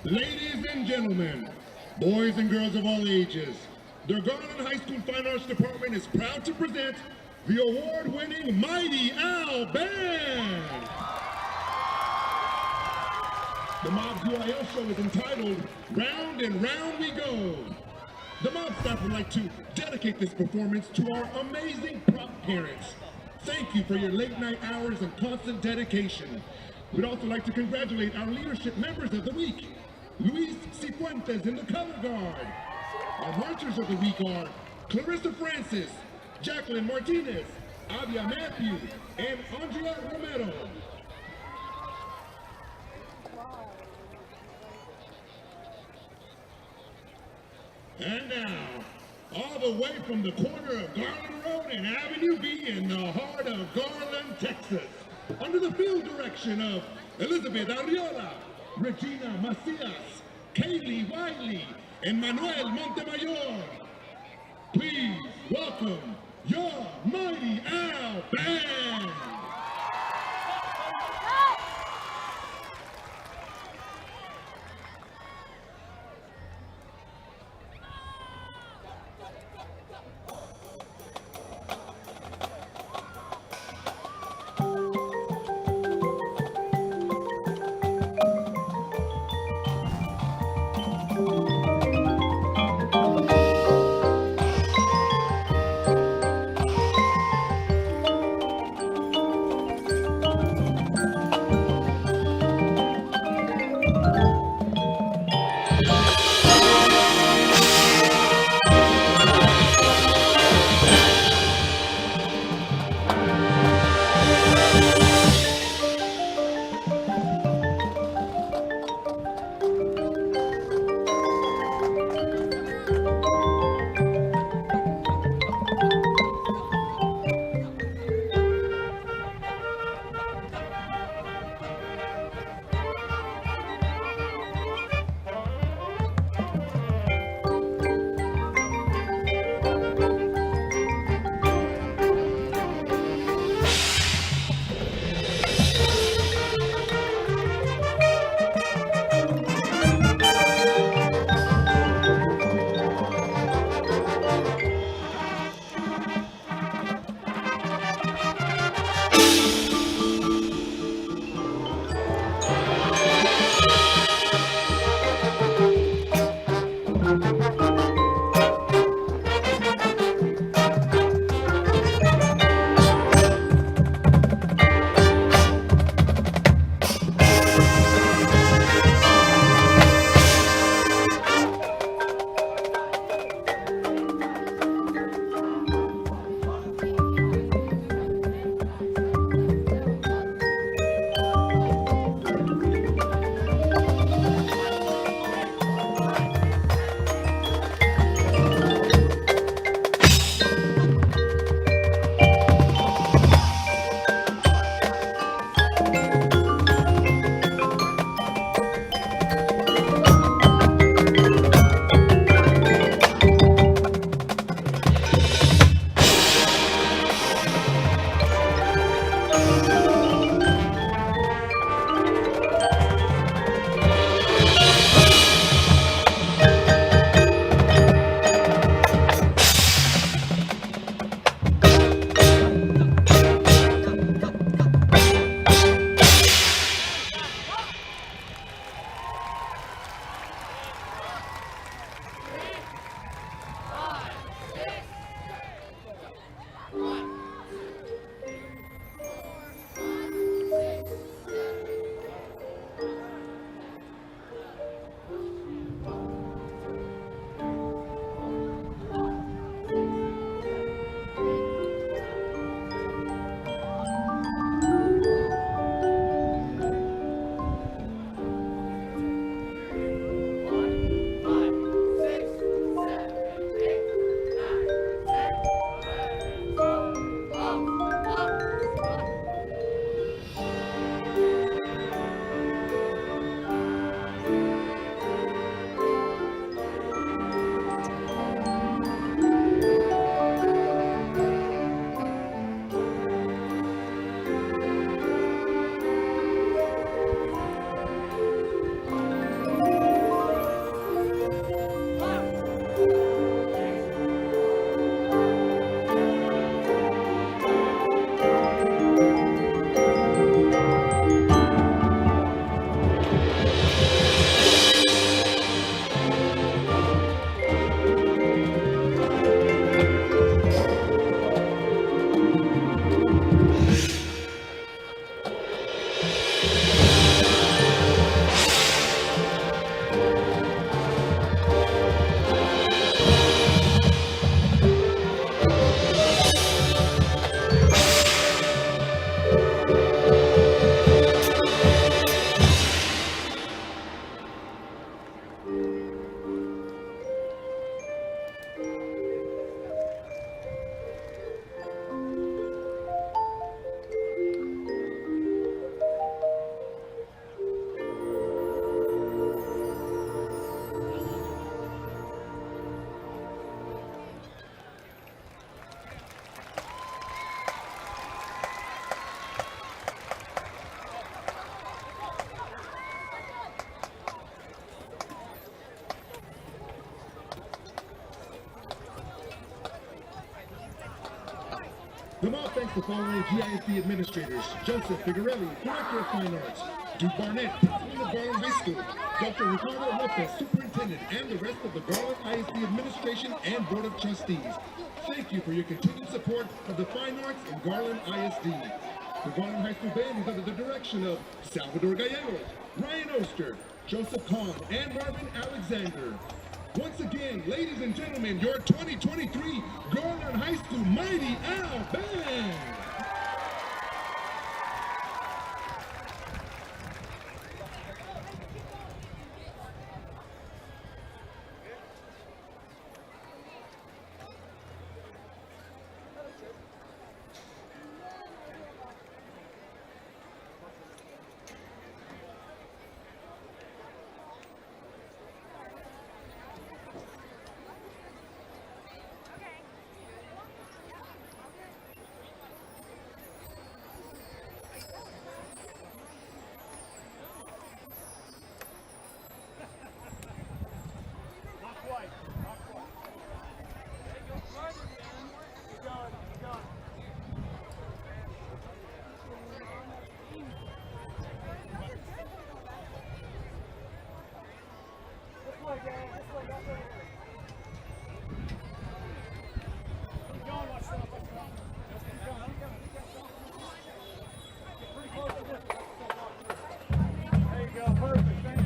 Ladies and gentlemen, boys and girls of all ages, the Garland High School Fine Arts Department is proud to present the award-winning Mighty Owl Band. The Mob's UIL show is entitled Round and Round We Go. The Mob staff would like to dedicate this performance to our amazing prop parents. Thank you for your late night hours and constant dedication. We'd also like to congratulate our leadership members of the week. Luis Cifuentes in the color guard. Our marchers of the week are Clarissa Francis, Jacqueline Martinez, Avia Matthew, and Andrea Romero. And now, all the way from the corner of Garland Road and Avenue B in the heart of Garland, Texas, under the field direction of Elizabeth Arriola, Regina Macias, Kaylee Wiley, and Manuel Montemayor, please welcome your Mighty Owl Band. The mall thanks the following GISD administrators: Joseph Figuarelli, Director of Fine Arts; Duke Barnett, Principal of Garland High School; Dr. Ricardo Lopez, Superintendent, and the rest of the Garland ISD administration and Board of Trustees. Thank you for your continued support of the fine arts in Garland ISD. The Garland High School Band is under the direction of Salvador Gallegos, Ryan Oster, Joseph Kahn, and Marvin Alexander. Once again, ladies and gentlemen, your 2023 Garland High School Mighty Owl Band.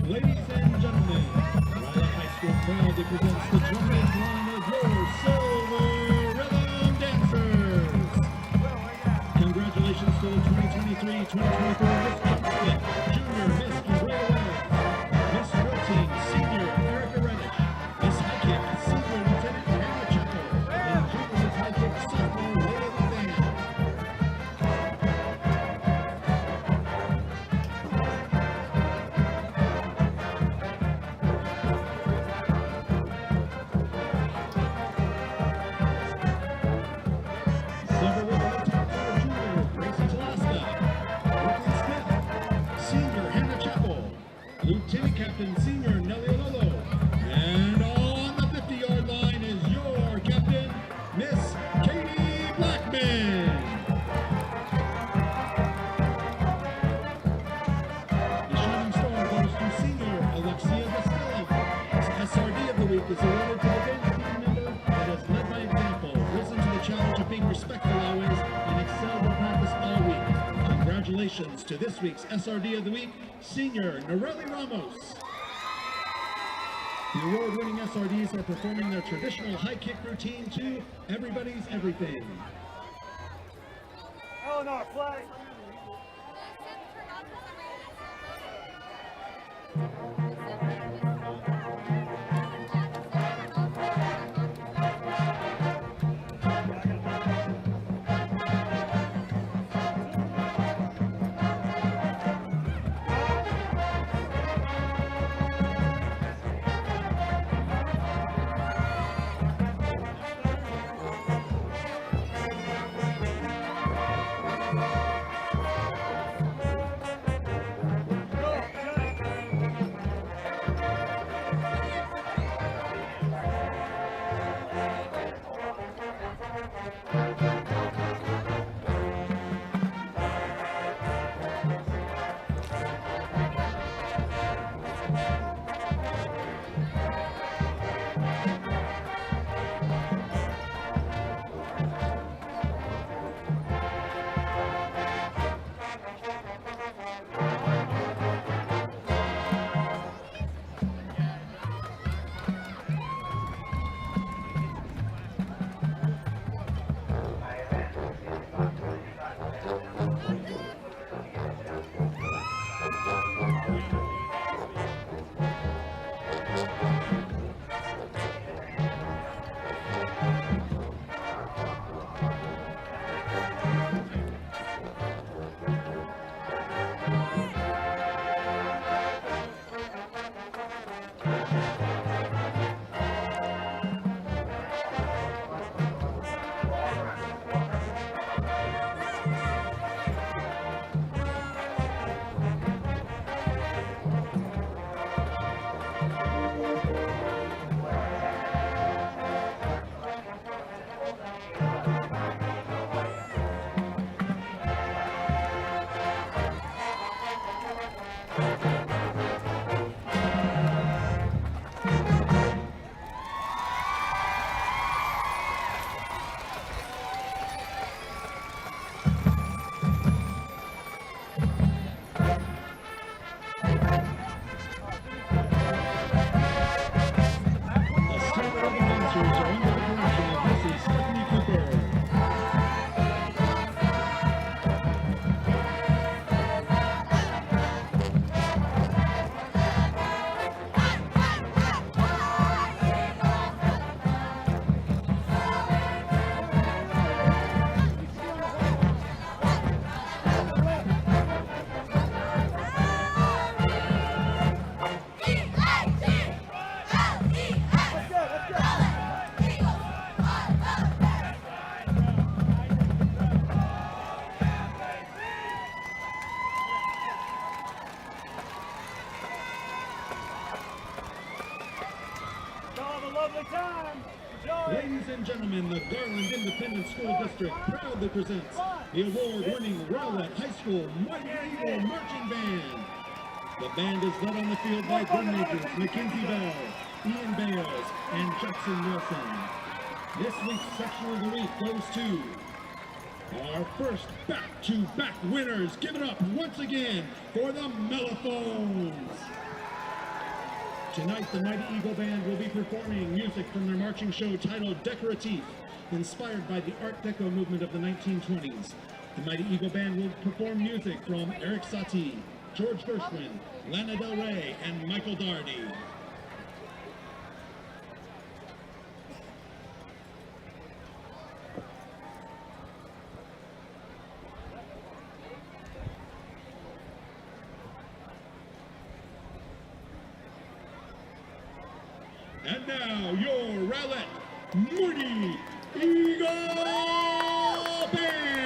Ladies and gentlemen, Rowlett High School proudly presents the drum and line of your Silver Rhythm Dancers. Congratulations to the 2023-2024 Miss Chocolate, Junior Miss Andrea Wells, Miss Protein, Senior Erica Reddish, Miss High Kick, Senior Lieutenant Hannah Chappell, and Junior Miss High Kick, Sophomore Leila Van. Silver Ribbon top star junior Gracie Talaska, Brooklyn Smith, Senior Hannah Chappell, Lieutenant Captain Senior Nelly Ololo, and on the 50-yard line is your captain, Miss Katie Blackman. The Shining Star goes to Senior Alexia Gastelum. SRD of the Week is awarded to the dance team member that has led by example, risen to the challenge of being respectful always, and excelled in practice all week. Congratulations to this week's SRD of the Week, Senior Norelli Ramos. The award-winning SRDs are performing their traditional high kick routine to Everybody's Everything. Eleanor, play. Ladies and gentlemen, the Garland Independent School District proudly presents the award-winning Rowlett High School Mighty Eagle Marching Band. The band is led on the field by drum majors Mackenzie Bell, Ian Bales, and Jackson Wilson. This week's section of the week goes to our first back-to-back winners. Give it up once again for the Mellophones. Tonight, the Mighty Eagle Band will be performing music from their marching show titled Decoratif, inspired by the Art Deco movement of the 1920s. The Mighty Eagle Band will perform music from Eric Satie, George Gershwin, Lana Del Rey, and Michael Daugherty. And now, your Rowlett Mighty Eagle Band!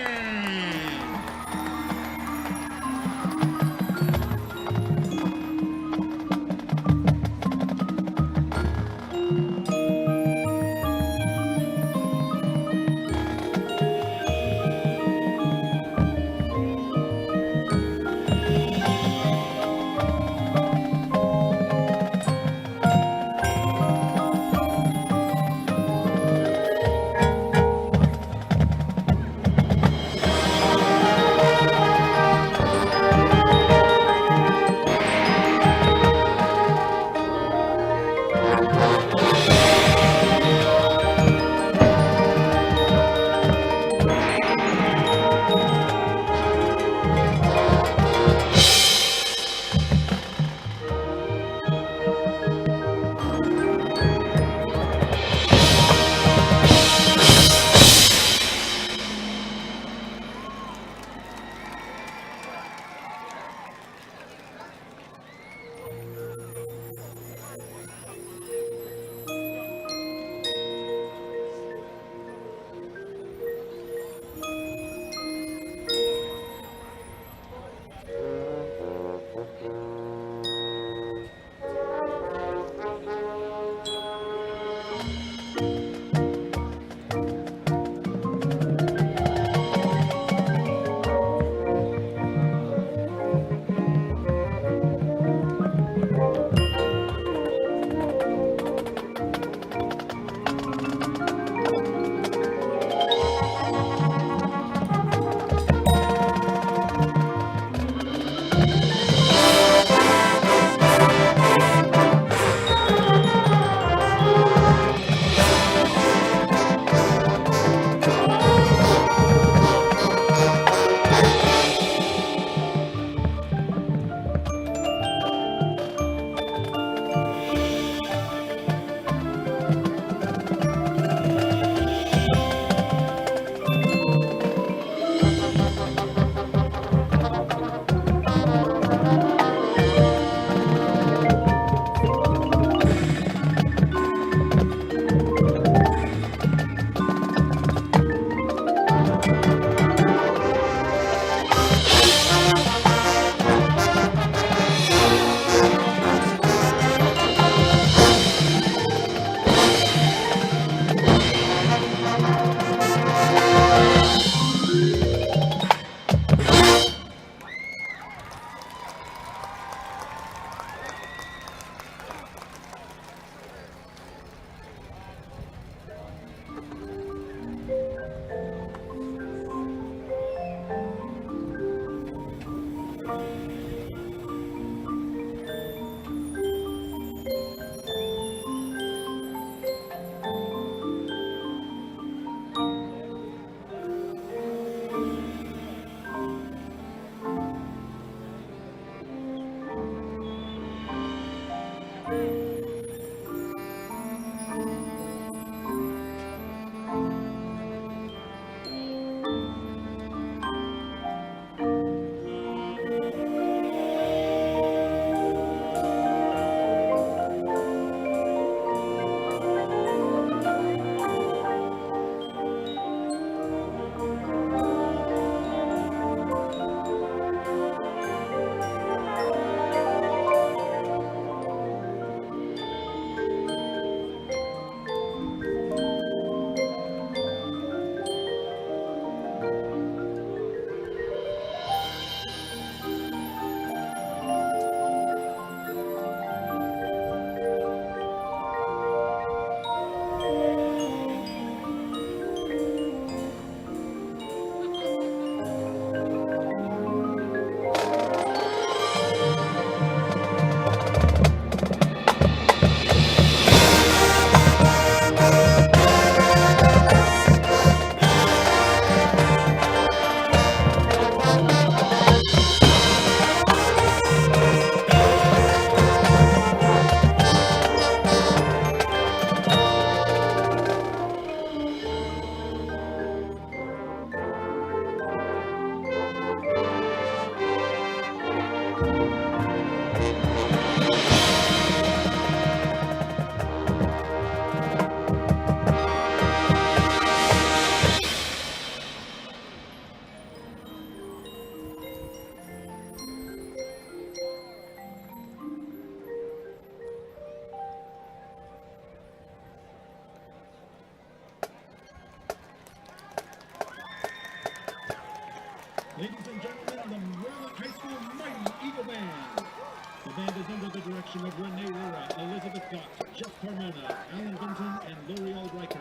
under the direction of Renee Rora, Elizabeth Gott, Jeff Carmona, Alan Vinton, and L'Oreal Riker.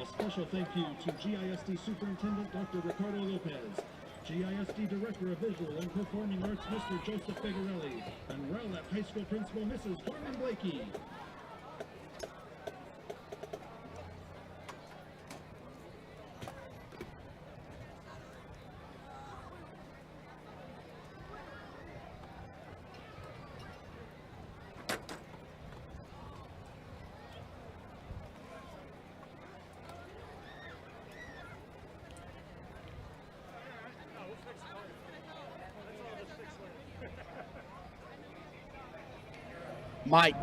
A special thank you to GISD Superintendent Dr. Ricardo Lopez, GISD Director of Visual and Performing Arts Mr. Joseph Figarelli, and Rowlett High School Principal Mrs. Garland Blakey. Mike.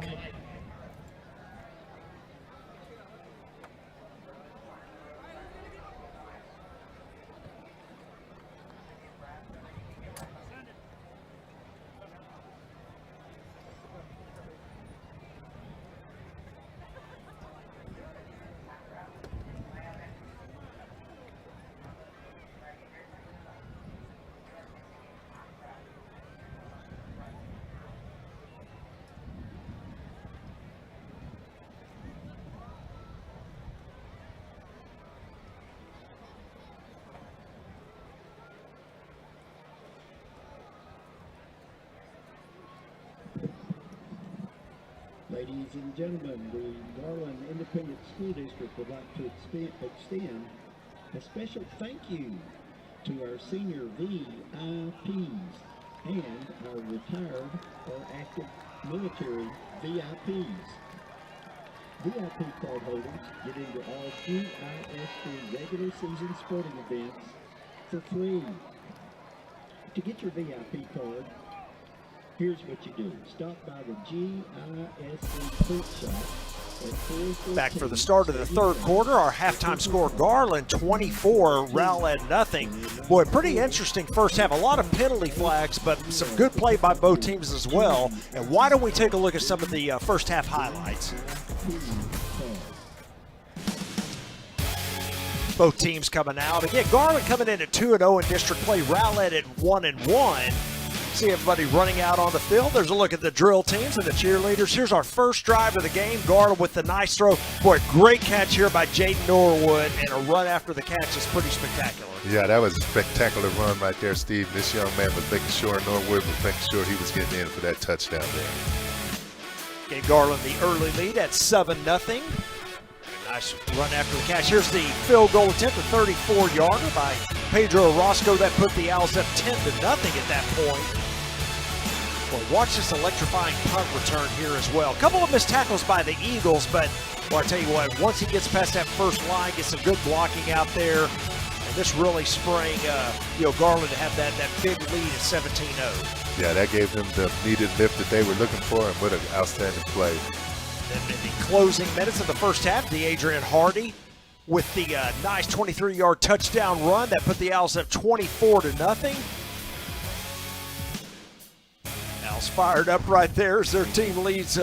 Ladies and gentlemen, the Garland Independent School District would like to extend a special thank you to our senior VIPs and our retired or active military VIPs. VIP card holders get into all GISD regular season sporting events for free. To get your VIP card, here's what you do. Stop by the GISD print shop at 414. Back for the start of the third quarter, our halftime score, Garland 24, Rowlett nothing. Boy, pretty interesting first half. A lot of penalty flags, but some good play by both teams as well. And why don't we take a look at some of the first half highlights? Both teams coming out. Again, Garland coming in at 2-0 in district play, Rowlett at 1-1. See everybody running out on the field. There's a look at the drill teams and the cheerleaders. Here's our first drive of the game. Garland with the nice throw. Boy, great catch here by Jaden Norwood, and a run after the catch is pretty spectacular. Yeah, that was a spectacular run right there, Steve. This young man was making sure, Norwood was making sure he was getting in for that touchdown there. Gave Garland the early lead at 7-0. Nice run after the catch. Here's the field goal attempt, a 34-yarder by Pedro Orozco. That put the Owls up 10-0 at that point. Well, watch this electrifying punt return here as well. A couple of missed tackles by the Eagles, but well, I tell you what, once he gets past that first line, gets some good blocking out there, and this really sprang Garland to have that big lead at 17-0. Yeah, that gave them the needed lift that they were looking for, and what an outstanding play. Then in the closing minutes of the first half, Adrian Hardy with the nice 23-yard touchdown run that put the Owls up 24-0. Owls fired up right there as their team leads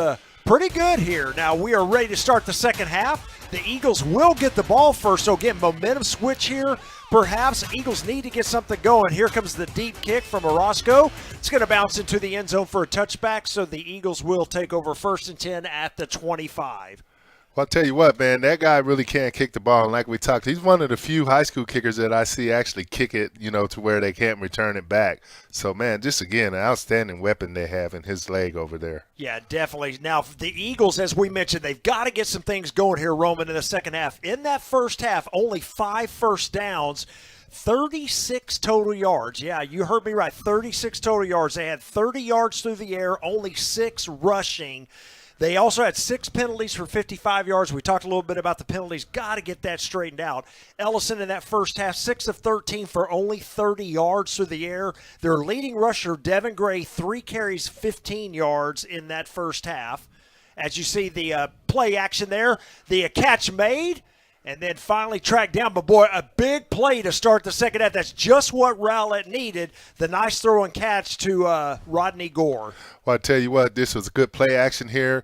pretty good here. Now we are ready to start the second half. The Eagles will get the ball first, so again, momentum switch here. Perhaps Eagles need to get something going. Here comes the deep kick from Orozco. It's going to bounce into the end zone for a touchback, so the Eagles will take over 1st and 10 at the 25. Well, I'll tell you what, man, that guy really can kick the ball. And like we talked, he's one of the few high school kickers that I see actually kick it, to where they can't return it back. So, man, just, again, an outstanding weapon they have in his leg over there. Yeah, definitely. Now, the Eagles, as we mentioned, they've got to get some things going here, Roman, in the second half. In that first half, only 5 first downs, 36 total yards. Yeah, you heard me right, 36 total yards. They had 30 yards through the air, only 6 rushing. They also had 6 penalties for 55 yards. We talked a little bit about the penalties. Got to get that straightened out. Ellison in that first half, 6 of 13 for only 30 yards through the air. Their leading rusher, Devin Gray, 3 carries, 15 yards in that first half. As you see the play action there, the catch made, and then finally tracked down. But, boy, a big play to start the second half. That's just what Rowlett needed, the nice throw and catch to Rodney Gore. Well, I tell you what, this was a good play action here.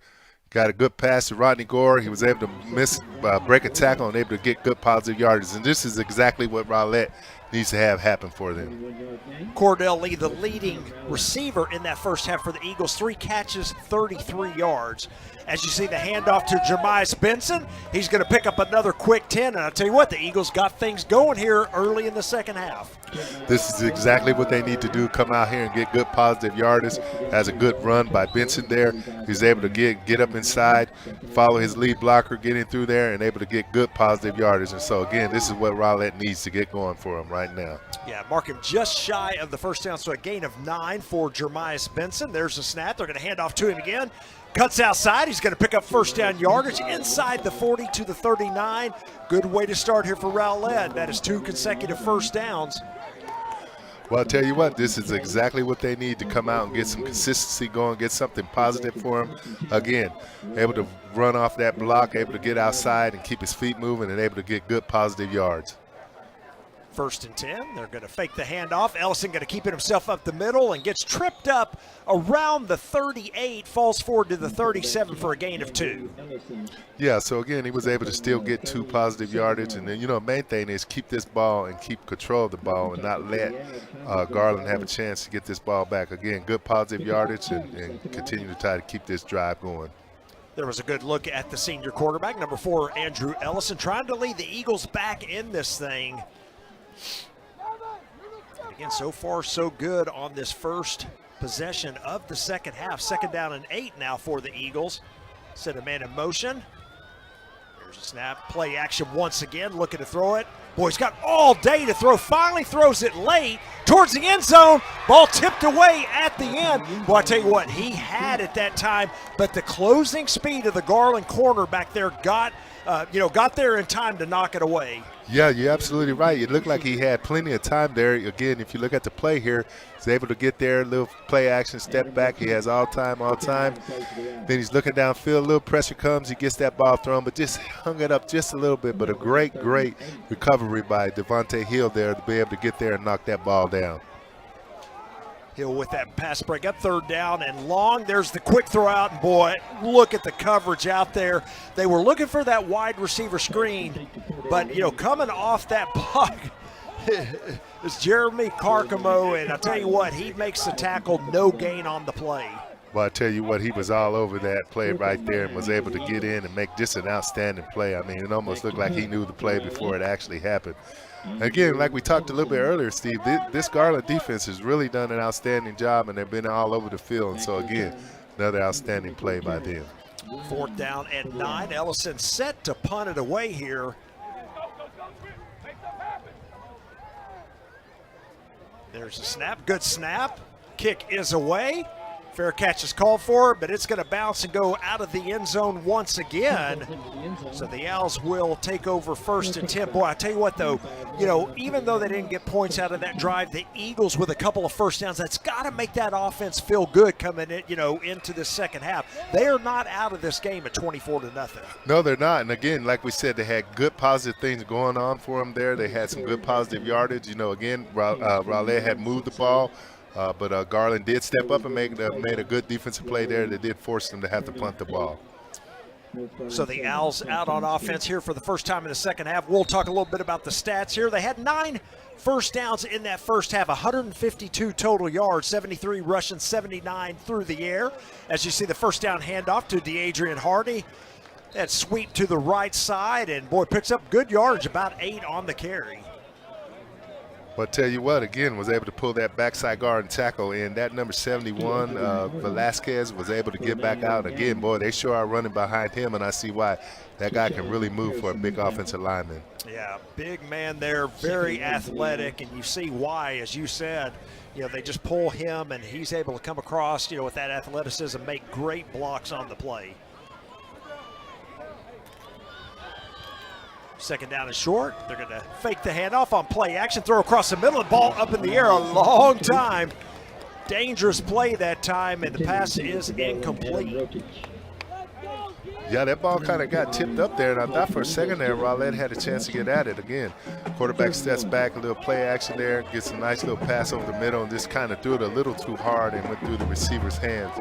Got a good pass to Rodney Gore. He was able to break a tackle and able to get good positive yardage. And this is exactly what Rowlett needs to have happen for them. 21-yard gain. Cordell Lee, the leading receiver in that first half for the Eagles, 3 catches, 33 yards. As you see the handoff to Jermias Benson, he's going to pick up another quick 10, and I'll tell you what, the Eagles got things going here early in the second half. This is exactly what they need to do, come out here and get good positive yardage. Has a good run by Benson there. He's able to get up inside, follow his lead blocker, get in through there, and able to get good positive yardage. And so, again, this is what Rowlett needs to get going for him right now. Yeah, mark him just shy of the first down, so a gain of 9 for Jermias Benson. There's the snap. They're going to hand off to him again. Cuts outside. He's going to pick up first down yardage inside the 40 to the 39. Good way to start here for Rowlett. That is 2 consecutive first downs. Well, I'll tell you what, this is exactly what they need to come out and get some consistency going, get something positive for him. Again, able to run off that block, able to get outside and keep his feet moving, and able to get good positive yards. 1st and 10. They're going to fake the handoff. Ellison going to keep it himself up the middle and gets tripped up around the 38, falls forward to the 37 for a gain of 2. Yeah, so again, he was able to still get 2 positive yardage. And then, you know, main thing is keep this ball and keep control of the ball and not let Garland have a chance to get this ball back. Again, good positive yardage and continue to try to keep this drive going. There was a good look at the senior quarterback, number 4, Andrew Ellison, trying to lead the Eagles back in this thing. And again, so far so good on this first possession of the second half. 2nd down and 8 now for the Eagles. Set a man in motion. There's a snap, play action once again, looking to throw it. Boy, he's got all day to throw, finally throws it late towards the end zone. Ball tipped away at the end. Well, I tell you what, he had it that time, but the closing speed of the Garland corner back there got there in time to knock it away. Yeah, you're absolutely right. It looked like he had plenty of time there. Again, if you look at the play here, he's able to get there, little play action, step back. He has all time. Then he's looking downfield, a little pressure comes, he gets that ball thrown, but just hung it up just a little bit. But a great recovery by Devontae Hill there to be able to get there and knock that ball down. Hill with that pass break up, 3rd down and long. There's the quick throw out, and boy, look at the coverage out there. They were looking for that wide receiver screen, but, you know, coming off that block is Jeremy Carcamo, and I tell you what, he makes the tackle, no gain on the play. Well, I tell you what, he was all over that play right there and was able to get in and make just an outstanding play. I mean, it almost looked like he knew the play before it actually happened. Again, like we talked a little bit earlier, Steve, this Garland defense has really done an outstanding job, and they've been all over the field. And so, again, another outstanding play by them. 4th down and 9. Ellison set to punt it away here. There's a snap. Good snap. Kick is away. Fair catch is called for, but it's going to bounce and go out of the end zone once again. So the Owls will take over 1st and 10. Boy, I tell you what, though, you know, even though they didn't get points out of that drive, the Eagles with a couple of first downs, that's got to make that offense feel good coming in, you know, into the second half. They are not out of this game at 24-0. No, they're not. And again, like we said, they had good positive things going on for them there. They had some good positive yardage. You know, again, Rowlett had moved the ball. But Garland did step up and made a good defensive play there that did force them to have to punt the ball. So the Owls out on offense here for the first time in the second half. We'll talk a little bit about the stats here. They had 9 first downs in that first half, 152 total yards, 73 rushing, 79 through the air. As you see the first down handoff to DeAdrian Hardy. That sweep to the right side, and boy, picks up good yards, about 8 on the carry. But tell you what, again, was able to pull that backside guard and tackle in. That number 71, Velasquez, was able to get back out. Again, boy, they sure are running behind him, and I see why. That guy can really move for a big offensive lineman. Yeah, big man there, very athletic, and you see why, as you said. You know, they just pull him, and he's able to come across, you know, with that athleticism, make great blocks on the play. 2nd down and short. They're going to fake the handoff on play action, throw across the middle, and ball up in the air a long time. Dangerous play that time, and the pass is incomplete. Yeah, that ball kind of got tipped up there, and I thought for a second there Rowlett had a chance to get at it again. Quarterback steps back, a little play action there, gets a nice little pass over the middle, and just kind of threw it a little too hard and went through the receiver's hands.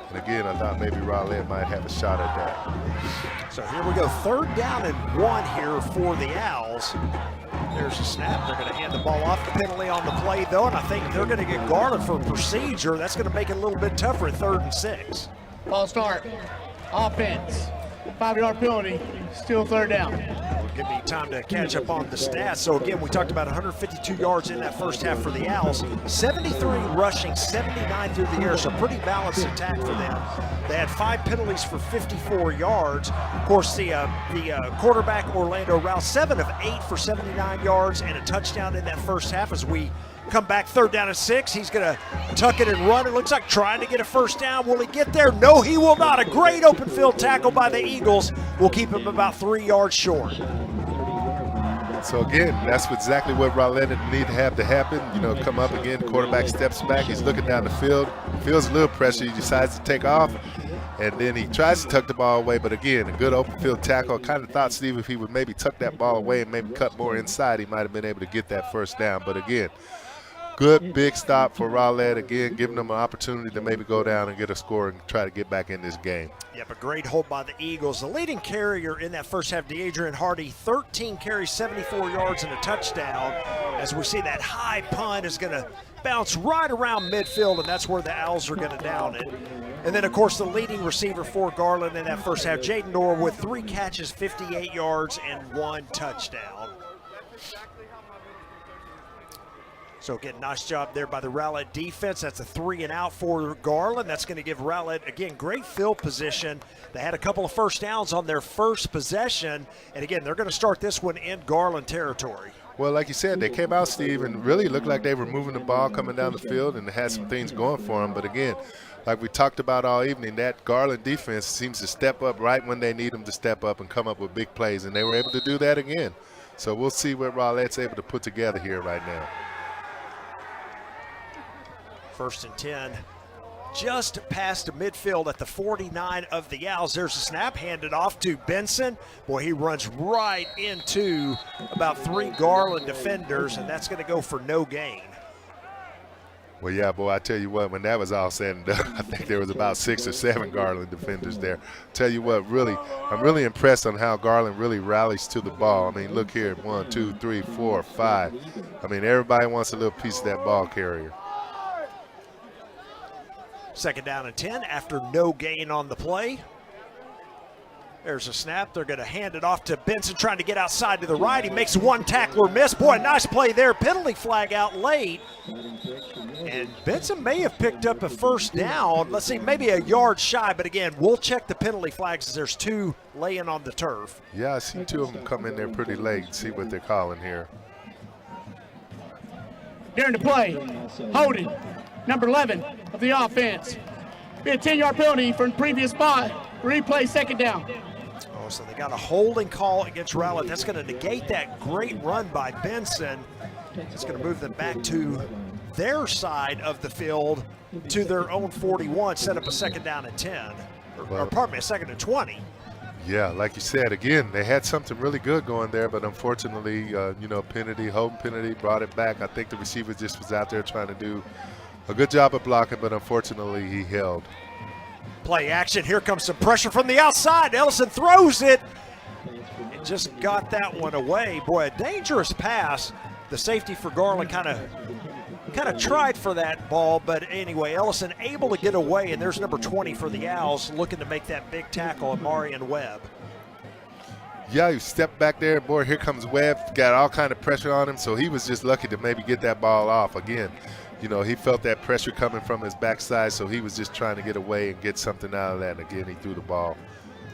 And again, I thought maybe Rowlett might have a shot at that. So here we go, 3rd down and 1 here for the Owls. There's a snap. They're going to hand the ball off. Penalty on the play, though, and I think they're going to get Garland for procedure. That's going to make it a little bit tougher at 3rd and 6. Ball start. Offense. 5-yard penalty. Still 3rd down. Will give me time to catch up on the stats. So again, we talked about 152 yards in that first half for the Owls. 73 rushing, 79 through the air, so pretty balanced attack for them. They had 5 penalties for 54 yards. Of course, the quarterback, Orlando Rowlett, 7 of 8 for 79 yards and a touchdown in that first half. As we come back 3rd down and 6, he's going to tuck it and run. It looks like trying to get a first down. Will he get there? No, he will not. A great open field tackle by the Eagles will keep him about 3 yards short. So again, that's exactly what Rowlett need to have to happen. You know, come up again, the quarterback steps back, he's looking down the field, feels a little pressure, he decides to take off, and then he tries to tuck the ball away, but again, a good open field tackle. Kind of thought, Steve, if he would maybe tuck that ball away and maybe cut more inside, he might have been able to get that first down. But again, good big stop for Rowlett, again, giving them an opportunity to maybe go down and get a score and try to get back in this game. Yep, a great hold by the Eagles. The leading carrier in that first half, DeAdrian Hardy, 13 carries, 74 yards and a touchdown. As we see that high punt is going to bounce right around midfield, and that's where the Owls are going to down it. And then, of course, the leading receiver for Garland in that first half, Jaden Orr, with 3 catches, 58 yards, and 1 touchdown. So again, nice job there by the Rowlett defense. That's a 3 and out for Garland. That's going to give Rowlett, again, great field position. They had a couple of first downs on their first possession. And again, they're going to start this one in Garland territory. Well, like you said, they came out, Steve, and really looked like they were moving the ball coming down the field and had some things going for them. But again, like we talked about all evening, that Garland defense seems to step up right when they need them to step up and come up with big plays. And they were able to do that again. So we'll see what Rowlett's able to put together here right now. 1st and 10, just past midfield at the 49 of the Owls. There's a snap, handed off to Benson. Boy, he runs right into about 3 Garland defenders, and that's going to go for no gain. Well, yeah, boy, I tell you what, when that was all said and done, I think there was about 6 or 7 Garland defenders there. Tell you what, really, I'm really impressed on how Garland really rallies to the ball. I mean, look here, 1, 2, 3, 4, 5. I mean, everybody wants a little piece of that ball carrier. 2nd down and 10 after no gain on the play. There's a snap. They're going to hand it off to Benson, trying to get outside to the right. He makes 1 tackler miss. Boy, nice play there. Penalty flag out late. And Benson may have picked up a first down. Let's see, maybe a yard shy. But again, we'll check the penalty flags as there's 2 laying on the turf. Yeah, I see 2 of them come in there pretty late and see what they're calling here. During the play, holding, number 11 of the offense. Be a 10-yard penalty from the previous spot. Replay 2nd down. Oh, so they got a holding call against Rowlett. That's going to negate that great run by Benson. It's going to move them back to their side of the field to their own 41, set up a 2nd down and 10. Or pardon me, a 2nd and 20. Yeah, like you said, again, they had something really good going there, but unfortunately, you know, holding penalty, brought it back. I think the receiver just was out there trying to do a good job of blocking, but unfortunately he held. Play action. Here comes some pressure from the outside. Ellison throws it and just got that one away. Boy, a dangerous pass. The safety for Garland kind of tried for that ball, but anyway, Ellison able to get away, and there's number 20 for the Owls looking to make that big tackle, Amarian Webb. Yeah, he stepped back there. Boy, here comes Webb. Got all kind of pressure on him, so he was just lucky to maybe get that ball off. Again, you know, he felt that pressure coming from his backside, so he was just trying to get away and get something out of that. And again, he threw the ball,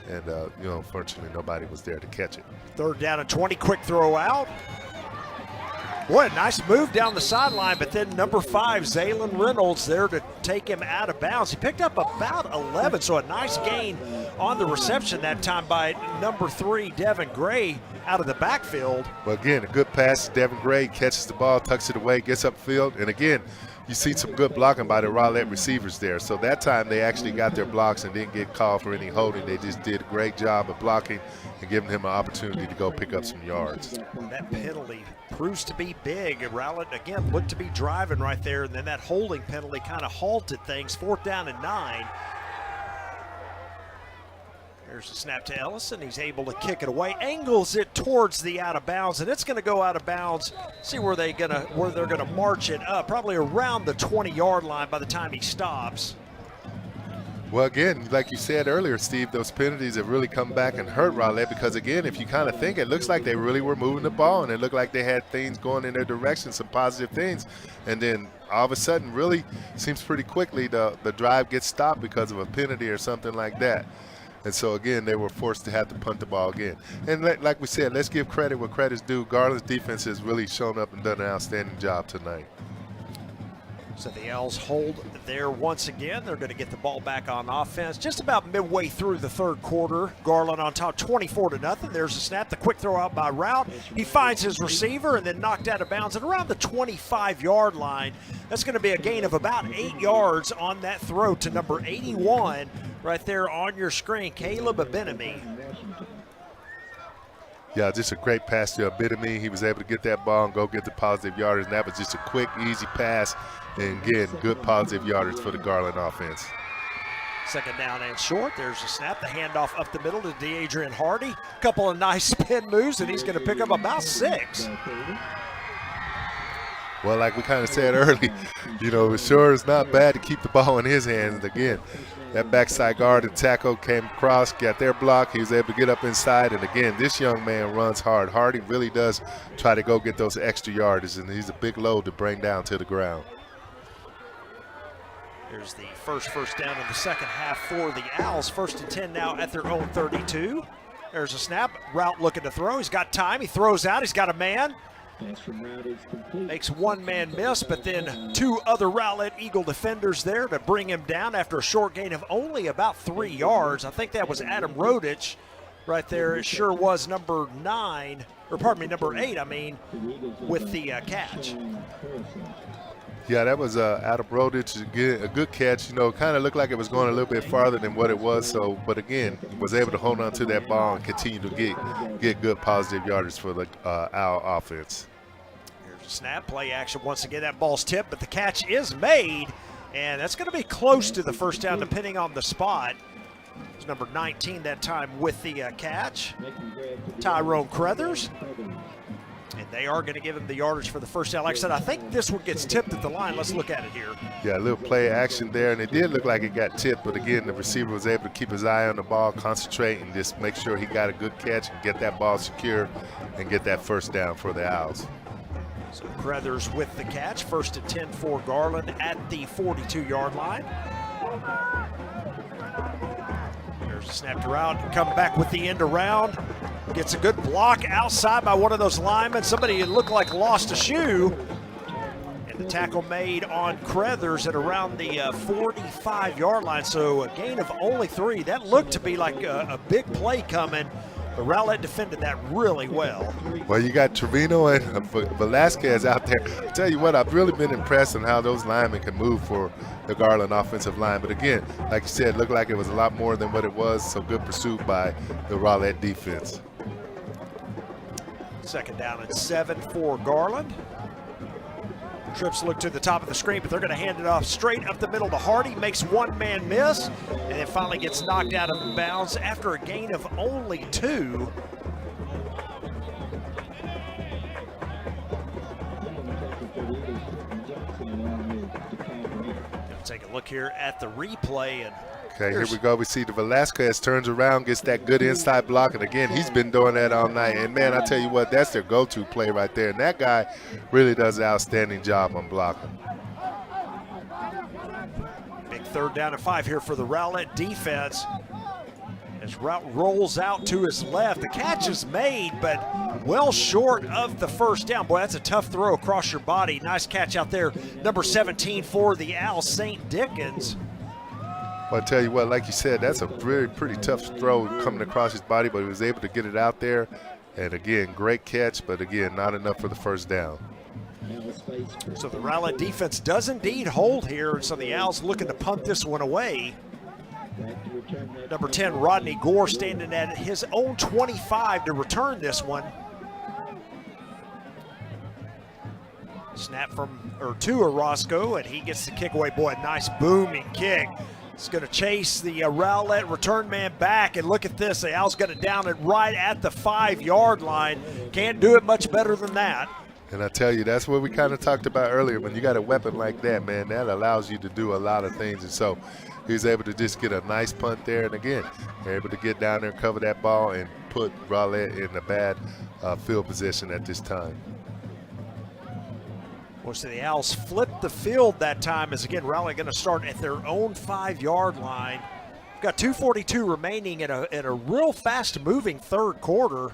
and, you know, unfortunately, nobody was there to catch it. 3rd down and 20, quick throw out. Boy, a nice move down the sideline, but then number 5, Zaylen Reynolds, there to take him out of bounds. He picked up about 11, so a nice gain on the reception that time by number 3, Devin Gray, out of the backfield. Well, again, a good pass. Devin Gray catches the ball, tucks it away, gets upfield, and again, you see some good blocking by the Rowlett receivers there. So that time they actually got their blocks and didn't get called for any holding. They just did a great job of blocking and giving him an opportunity to go pick up some yards. That penalty proves to be big. Rowlett, again, looked to be driving right there, and then that holding penalty kind of halted things. 4th down and 9. There's a snap to Ellison. He's able to kick it away, angles it towards the out of bounds, and it's going to go out of bounds. See where they're going to march it up, probably around the 20-yard line by the time he stops. Well, again, like you said earlier, Steve, those penalties have really come back and hurt Rowlett because, again, if you kind of think, it looks like they really were moving the ball and it looked like they had things going in their direction, some positive things. And then all of a sudden, really seems pretty quickly the drive gets stopped because of a penalty or something like that. And so, again, they were forced to have to punt the ball again. And like we said, let's give credit where credit's due. Garland's defense has really shown up and done an outstanding job tonight. So the Owls hold there once again. They're going to get the ball back on offense. Just about midway through the third quarter, Garland on top 24-0. There's a snap, the quick throw out by Rowlett. He finds his receiver and then knocked out of bounds at around the 25-yard line. That's going to be a gain of about 8 yards on that throw to number 81 right there on your screen, Caleb Abenami. Yeah, just a great pass to Abidami. He was able to get that ball and go get the positive yardage, and that was just a quick, easy pass, and again, good positive yardage for the Garland offense. Second down and short. There's a snap, the handoff up the middle to DeAdrian Hardy. A couple of nice spin moves, and he's going to pick up about 6. Well, like we kind of said early, it sure is not bad to keep the ball in his hands. Again, that backside guard and tackle came across, got their block. He was able to get up inside. And again, this young man runs hard. Hardy really does try to go get those extra yards, and he's a big load to bring down to the ground. Here's the first down in the second half for the Owls. 1st and 10 now at their own 32. There's a snap. Rowlett looking to throw. He's got time. He throws out. He's got a man. Makes one man miss, but then 2 other Rowlett Eagle defenders there to bring him down after a short gain of only about 3 yards. I think that was Adam Rodich right there. It sure was number 8, with the catch. Yeah, that was Adam Rodich, a good catch. Kind of looked like it was going a little bit farther than what it was. So, but again, was able to hold on to that ball and continue to get good positive yardage for the Owl offense. Here's a snap, play action once again. That ball's tipped, but the catch is made, and that's going to be close to the first down, depending on the spot. It's number 19 that time with the catch, Tyrone Crothers. And they are going to give him the yardage for the first down. Like I said, I think this one gets tipped at the line. Let's look at it here. Yeah, a little play action there, and it did look like it got tipped, but again, the receiver was able to keep his eye on the ball, concentrate, and just make sure he got a good catch and get that ball secure and get that first down for the Owls. So Crothers with the catch. 1st and 10 for Garland at the 42-yard line. There's a snap around, come back with the end around. Gets a good block outside by one of those linemen. Somebody looked like lost a shoe. And the tackle made on Crothers at around the 45-yard line. So a gain of only 3. That looked to be like a big play coming. But Rowlett defended that really well. Well, you got Trevino and Velasquez out there. I tell you what, I've really been impressed on how those linemen can move for the Garland offensive line. But again, like you said, it looked like it was a lot more than what it was. So good pursuit by the Rowlett defense. 2nd down and 7 for Garland. Trips look to the top of the screen, but they're going to hand it off straight up the middle to Hardy. Makes one man miss, and then finally gets knocked out of bounds after a gain of only 2. Gonna take a look here at the replay, and okay, here we go. We see the Velasquez turns around, gets that good inside block, and again, he's been doing that all night. And man, I tell you what, that's their go-to play right there. And that guy really does an outstanding job on blocking. Big 3rd down and 5 here for the Rowlett defense. As Rowlett rolls out to his left, the catch is made, but well short of the first down. Boy, that's a tough throw across your body. Nice catch out there, number 17 for the Owls, St. Dickens. Well, I tell you what, like you said, that's a pretty tough throw coming across his body, but he was able to get it out there. And again, great catch, but again, not enough for the first down. So the Rowlett defense does indeed hold here, and so the Owls looking to punt this one away. Number 10, Rodney Gore, standing at his own 25 to return this one. Snap to Orozco, and he gets the kick away. Boy, nice booming kick. He's going to chase the Rowlett return man back, and look at this. The Owls got it down right at the 5-yard line. Can't do it much better than that. And I tell you, that's what we kind of talked about earlier. When you got a weapon like that, man, that allows you to do a lot of things. And so he was able to just get a nice punt there. And again, they're able to get down there and cover that ball and put Rowlett in a bad field position at this time. Well, so the Owls flipped the field that time as, again, Rowlett going to start at their own 5-yard line. We've got 2:42 remaining in a real fast-moving third quarter.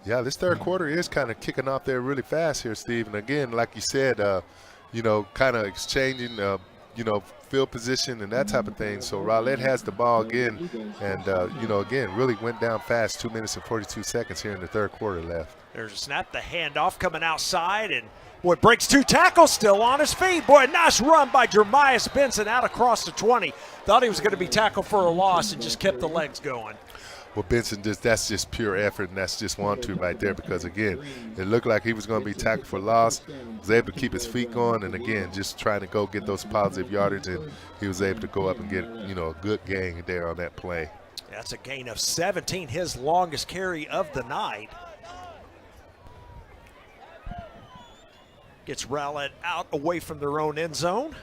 Yeah, this third quarter is kind of kicking off there really fast here, Steve. And again, like you said, kind of exchanging, field position and that type of thing. So Rowlett has the ball again, and again, really went down fast. 2 minutes and 42 seconds here in the third quarter left. There's a snap, the handoff coming outside, and boy, breaks 2 tackles, still on his feet. Boy, nice run by Jermias Benson out across the 20. Thought he was going to be tackled for a loss and just kept the legs going. Well, Benson, that's just pure effort, and that's just 1-2 right there, because, again, it looked like he was going to be tackled for loss, was able to keep his feet going, and, again, just trying to go get those positive yardage, and he was able to go up and get, a good gain there on that play. That's a gain of 17, his longest carry of the night. Gets Rowlett out away from their own end zone.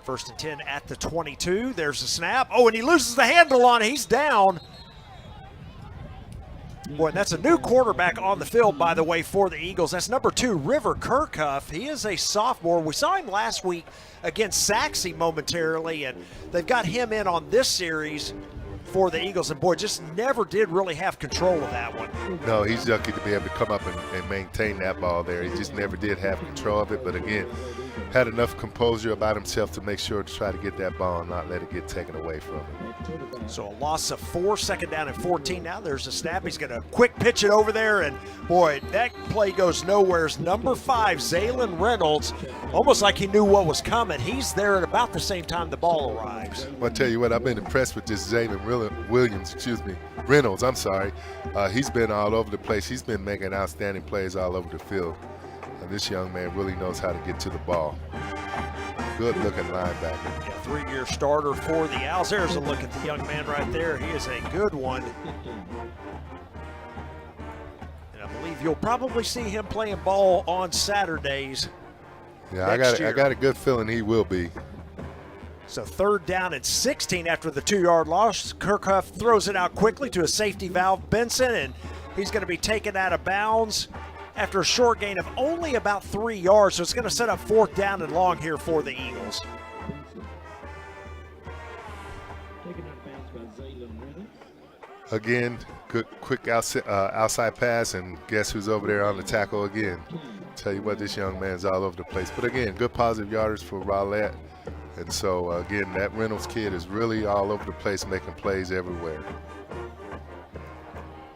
1st and 10 at the 22. There's a snap. Oh, and he loses the handle on it. He's down. Boy, and that's a new quarterback on the field, by the way, for the Eagles. That's number 2, River Kirkhuff. He is a sophomore. We saw him last week against Saxe momentarily, and they've got him in on this series for the Eagles. And, boy, just never did really have control of that one. No, he's lucky to be able to come up and maintain that ball there. He just never did have control of it. But, again, had enough composure about himself to make sure to try to get that ball and not let it get taken away from him. So a loss of 4, 2nd down and 14. Now there's a snap. He's going to quick pitch it over there, and boy, that play goes nowhere. Number 5, Zaylen Reynolds, almost like he knew what was coming. He's there at about the same time the ball arrives. Well, I'll tell you what, I've been impressed with this Reynolds, I'm sorry. He's been all over the place. He's been making outstanding plays all over the field. This young man really knows how to get to the ball. Good-looking linebacker. Yeah, 3-year starter for the Owls. There's a look at the young man right there. He is a good one. And I believe you'll probably see him playing ball on Saturdays. Yeah, I got a good feeling he will be. So 3rd down and 16 after the 2-yard loss. Kirkhuff throws it out quickly to a safety valve, Benson, and he's going to be taken out of bounds after a short gain of only about 3 yards. So it's going to set up 4th down and long here for the Eagles. Again, good quick outside pass, and guess who's over there on the tackle again? Tell you what, this young man's all over the place. But again, good positive yardage for Rowlett. And so, again, that Reynolds kid is really all over the place, making plays everywhere.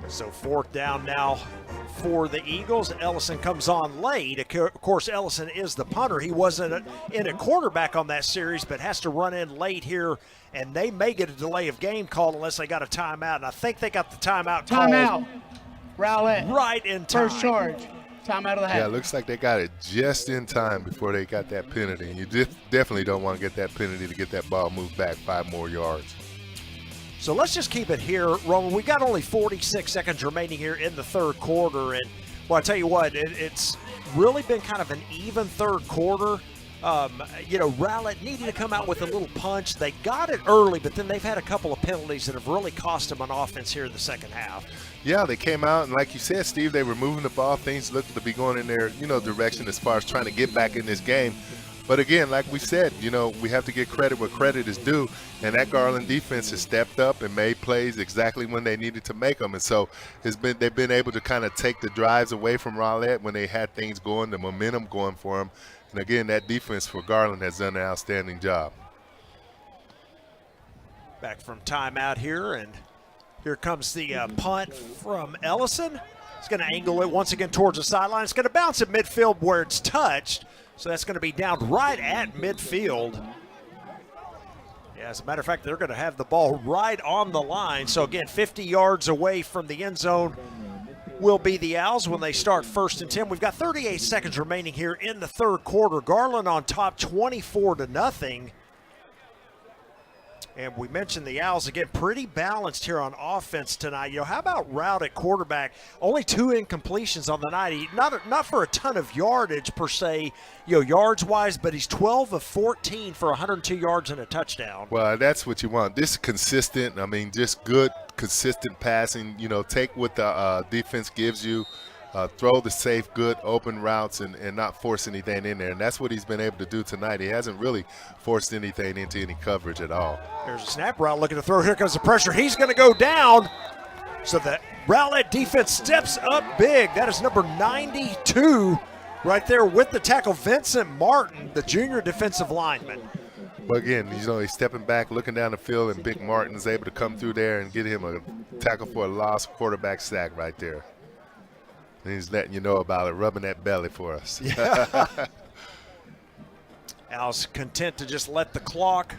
So 4th down now for the Eagles. Ellison comes on late. Of course, Ellison is the punter. He wasn't in a quarterback on that series, but has to run in late here, and they may get a delay of game called unless they got a timeout. And I think they got the timeout called. Timeout. Rowlett. Right in time. First charge. Timeout of the half. Yeah, it looks like they got it just in time before they got that penalty. You definitely don't want to get that penalty to get that ball moved back 5 more yards. So let's just keep it here, Roman. We got only 46 seconds remaining here in the third quarter, and well, I tell you what, it's really been kind of an even third quarter. Rowlett needed to come out with a little punch. They got it early, but then they've had a couple of penalties that have really cost them on offense here in the second half. Yeah, they came out, and like you said, Steve, they were moving the ball. Things looked to be going in their, direction as far as trying to get back in this game. But again, like we said, we have to give credit where credit is due, and that Garland defense has stepped up and made plays exactly when they needed to make them. And so they've been able to kind of take the drives away from Rowlett when they had things going, the momentum going for them. And again, that defense for Garland has done an outstanding job. Back from timeout here, and here comes the punt from Ellison. He's going to angle it once again towards the sideline. It's going to bounce at midfield where it's touched. So that's going to be down right at midfield. Yeah, as a matter of fact, they're going to have the ball right on the line. So again, 50 yards away from the end zone will be the Owls when they start 1st and 10. We've got 38 seconds remaining here in the third quarter. Garland on top 24-0. And we mentioned the Owls, again, pretty balanced here on offense tonight. You know, how about Rowlett at quarterback? Only 2 incompletions on the night. Not for a ton of yardage per se, you know, yards-wise, but he's 12 of 14 for 102 yards and a touchdown. Well, that's what you want. This is consistent. I mean, just good, consistent passing. You know, take what the defense gives you. Throw the safe, good, open routes and not force anything in there. And that's what he's been able to do tonight. He hasn't really forced anything into any coverage at all. There's a snap route looking to throw. Here comes the pressure. He's going to go down. So the Rowlett defense steps up big. That is number 92 right there with the tackle, Vincent Martin, the junior defensive lineman. But again, you know, he's stepping back, looking down the field, and Big Martin's able to come through there and get him a tackle for a lost quarterback sack right there. And he's letting you know about it, rubbing that belly for us. Yeah. Al's content to just let the clock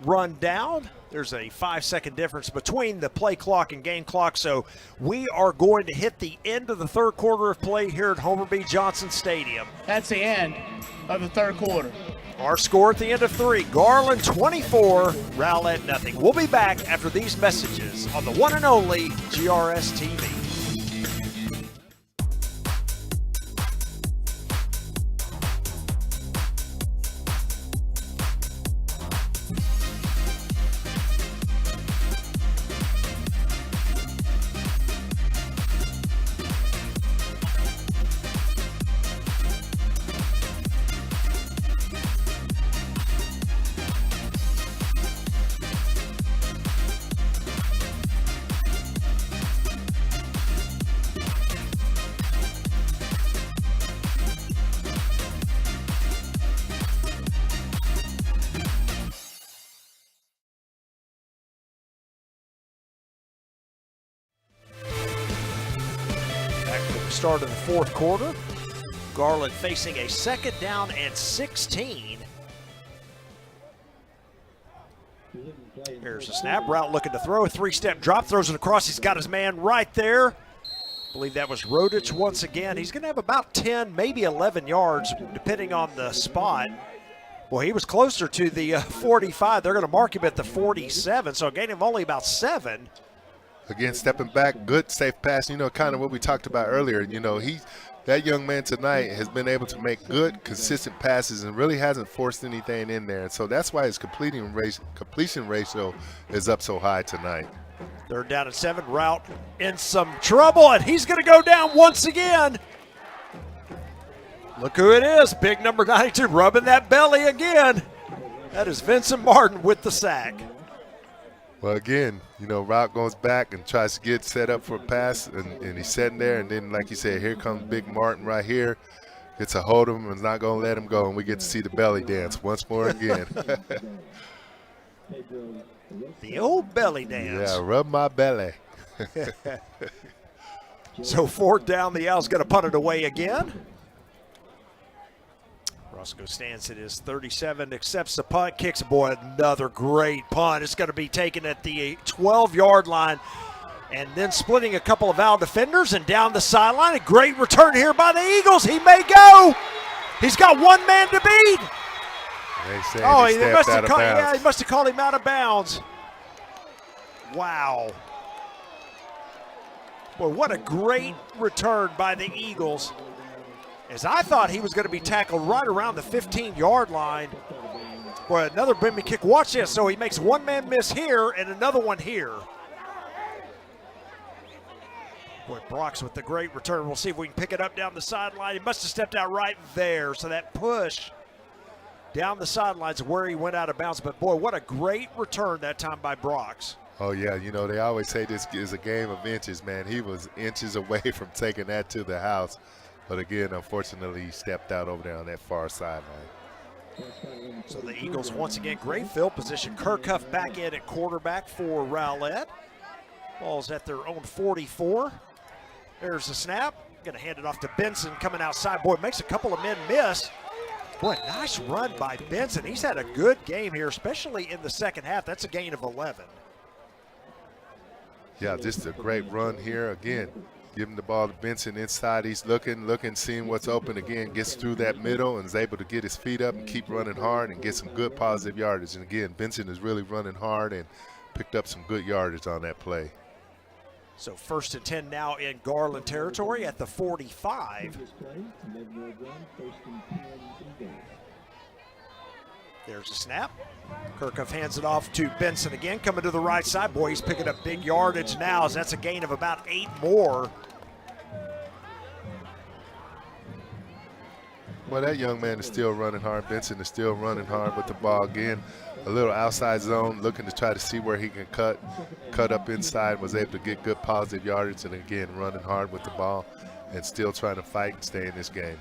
run down. There's a 5-second difference between the play clock and game clock, so we are going to hit the end of the third quarter of play here at Homer B. Johnson Stadium. That's the end of the third quarter. Our score at the end of 3, Garland 24, Rowlett nothing. We'll be back after these messages on the one and only GRS TV. Start of the fourth quarter. Garland facing a 2nd down and 16. Here's a snap route looking to throw. A 3-step drop, throws it across. He's got his man right there. I believe that was Rowlett once again. He's going to have about 10, maybe 11 yards, depending on the spot. Boy, he was closer to the 45. They're going to mark him at the 47, so a gain of only about 7. Again, stepping back, good, safe pass. You know, kind of what we talked about earlier. You know, that young man tonight has been able to make good, consistent passes and really hasn't forced anything in there. And so that's why his completion ratio is up so high tonight. They're down at 7. Route in some trouble, and he's going to go down once again. Look who it is, big number 92, rubbing that belly again. That is Vincent Martin with the sack. Well, again, you know, route goes back and tries to get set up for a pass, and he's sitting there. And then, like you said, here comes Big Martin right here. Gets a hold of him and is not going to let him go. And we get to see the belly dance once more again. The old belly dance. Yeah, rub my belly. So 4th down, the Owls going to punt it away again. Roscoe stands at his 37, accepts the punt, kicks. Boy, another great punt. It's going to be taken at the 12-yard line and then splitting a couple of Owl defenders and down the sideline. A great return here by the Eagles. He may go. He's got one man to beat. Oh, he must have he must have called him out of bounds. Wow. Boy, what a great return by the Eagles. As I thought he was going to be tackled right around the 15-yard line. Boy, another bimmy kick. Watch this. So he makes one man miss here and another one here. Boy, Brock's with the great return. We'll see if we can pick it up down the sideline. He must have stepped out right there. So that push down the sidelines where he went out of bounds. But, boy, what a great return that time by Brock's. Oh, yeah. You know, they always say this is a game of inches, man. He was inches away from taking that to the house. But again, unfortunately, he stepped out over there on that far sideline. So the Eagles, once again, great field position. Kirkhuff back in at quarterback for Rowlett. Ball's at their own 44. There's the snap. Going to hand it off to Benson coming outside. Boy, makes a couple of men miss. Boy, nice run by Benson. He's had a good game here, especially in the second half. That's a gain of 11. Yeah, just a great run here. Again, Giving the ball to Benson inside. He's looking, seeing what's open again. Gets through that middle and is able to get his feet up and keep running hard and get some good positive yardage. And again, Benson is really running hard and picked up some good yardage on that play. So 1st and 10 now in Garland territory at the 45. There's a snap. Kirkhoff hands it off to Benson again, coming to the right side. Boy, he's picking up big yardage now, as that's a gain of about 8 more. Well, that young man is still running hard. Benson is still running hard with the ball. Again, a little outside zone, looking to try to see where he can cut up inside, was able to get good positive yardage, and again, running hard with the ball and still trying to fight and stay in this game.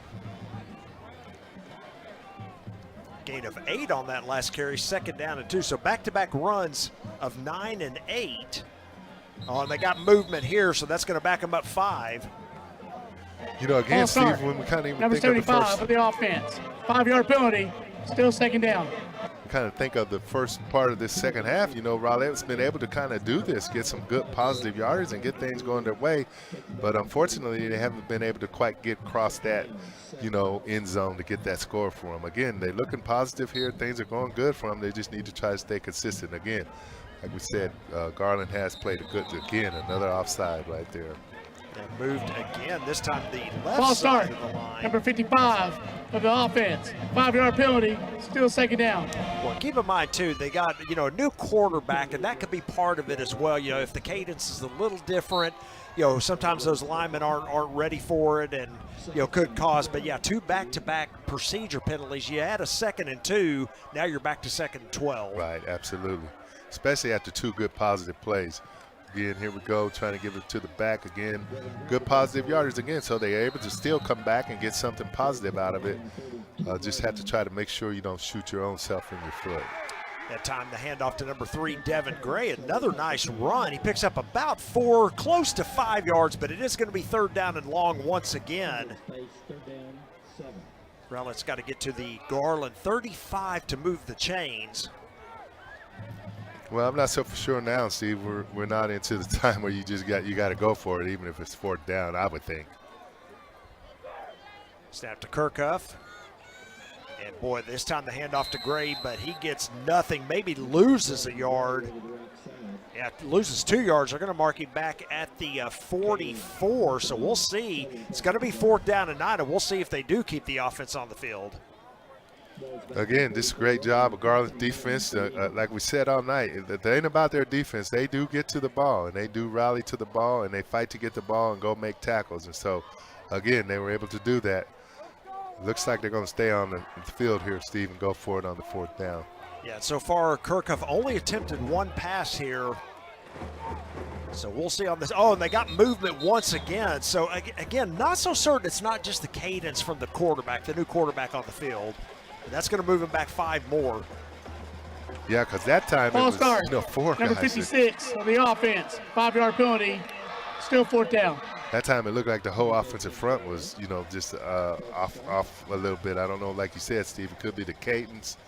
Gain of 8 on that last carry, 2nd down and 2. So back-to-back runs of 9 and 8. Oh, and they got movement here, so that's going to back them up 5. You know, again, Steve, when we kind of even number think of the 75 first, for the offense. 5-yard penalty, still 2nd down. kind of think of the first part of this second half, you know, Rowlett's been able to kind of do this, get some good positive yardage and get things going their way. But unfortunately, they haven't been able to quite get across that, you know, end zone to get that score for them. Again, they're looking positive here. Things are going good for them. They just need to try to stay consistent. Again, like we said, Garland has played a good, again, another offside right there. They moved again, this time the left Ball side start, of the line. number 55 of the offense. 5-yard penalty, still 2nd down. Well, keep in mind, too, they got, you know, a new quarterback, and that could be part of it as well. You know, if the cadence is a little different, you know, sometimes those linemen aren't ready for it and, you know, could cause. But, yeah, 2 back-to-back procedure penalties. You had a 2nd and 2. Now you're back to 2nd and 12. Right, absolutely. Especially after 2 good positive plays. Again, here we go, trying to give it to the back again. Good positive yardage again, so they're able to still come back and get something positive out of it. Just have to try to make sure you don't shoot your own self in your foot. That time the handoff to number 3, Devin Gray. Another nice run. He picks up about 4, close to 5 yards, but it is going to be 3rd down and long once again. Rowlett's got to get to the Garland 35 to move the chains. Well, I'm not so for sure now, Steve. We're not into the time where you got to go for it, even if it's 4th down, I would think. Snap to Kirkhoff. And boy, this time the handoff to Gray, but he gets nothing, maybe loses a yard. Yeah, loses 2 yards. They're going to mark him back at the 44, so we'll see. It's going to be 4th down and 9, and we'll see if they do keep the offense on the field. Again, this is a great job of Garland's defense. Like we said all night, the thing about their defense, they do get to the ball, and they do rally to the ball, and they fight to get the ball and go make tackles. And so, again, they were able to do that. Looks like they're going to stay on the field here, Steve, and go for it on the 4th down. Yeah, so far Kirkhoff only attempted 1 pass here. So we'll see on this. Oh, and they got movement once again. So, again, not so certain it's not just the cadence from the quarterback, the new quarterback on the field. That's going to move him back 5 more. Yeah, because that time Ball it was start, 4 number guys. 56 on the offense. 5-yard penalty, still 4th down. That time it looked like the whole offensive front was, you know, just off a little bit. I don't know, like you said, Steve, it could be the cadence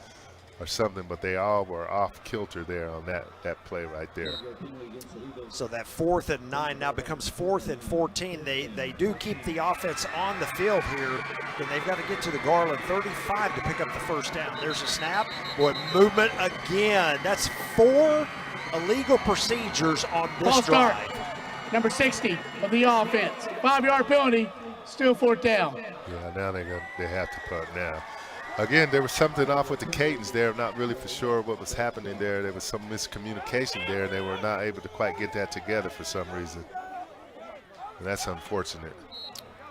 or something, but they all were off kilter there on that play right there. So that 4th and 9 now becomes 4th and 14. They do keep the offense on the field here, and they've got to get to the Garland 35 to pick up the 1st down. There's a snap. Boy, movement again. That's 4 illegal procedures on this Ball start, drive. number 60 of the offense. 5-yard penalty, still 4th down. Yeah, now they have to punt now. Again, there was something off with the cadence there. I'm not really for sure what was happening there. There was some miscommunication there. They were not able to quite get that together for some reason. And that's unfortunate.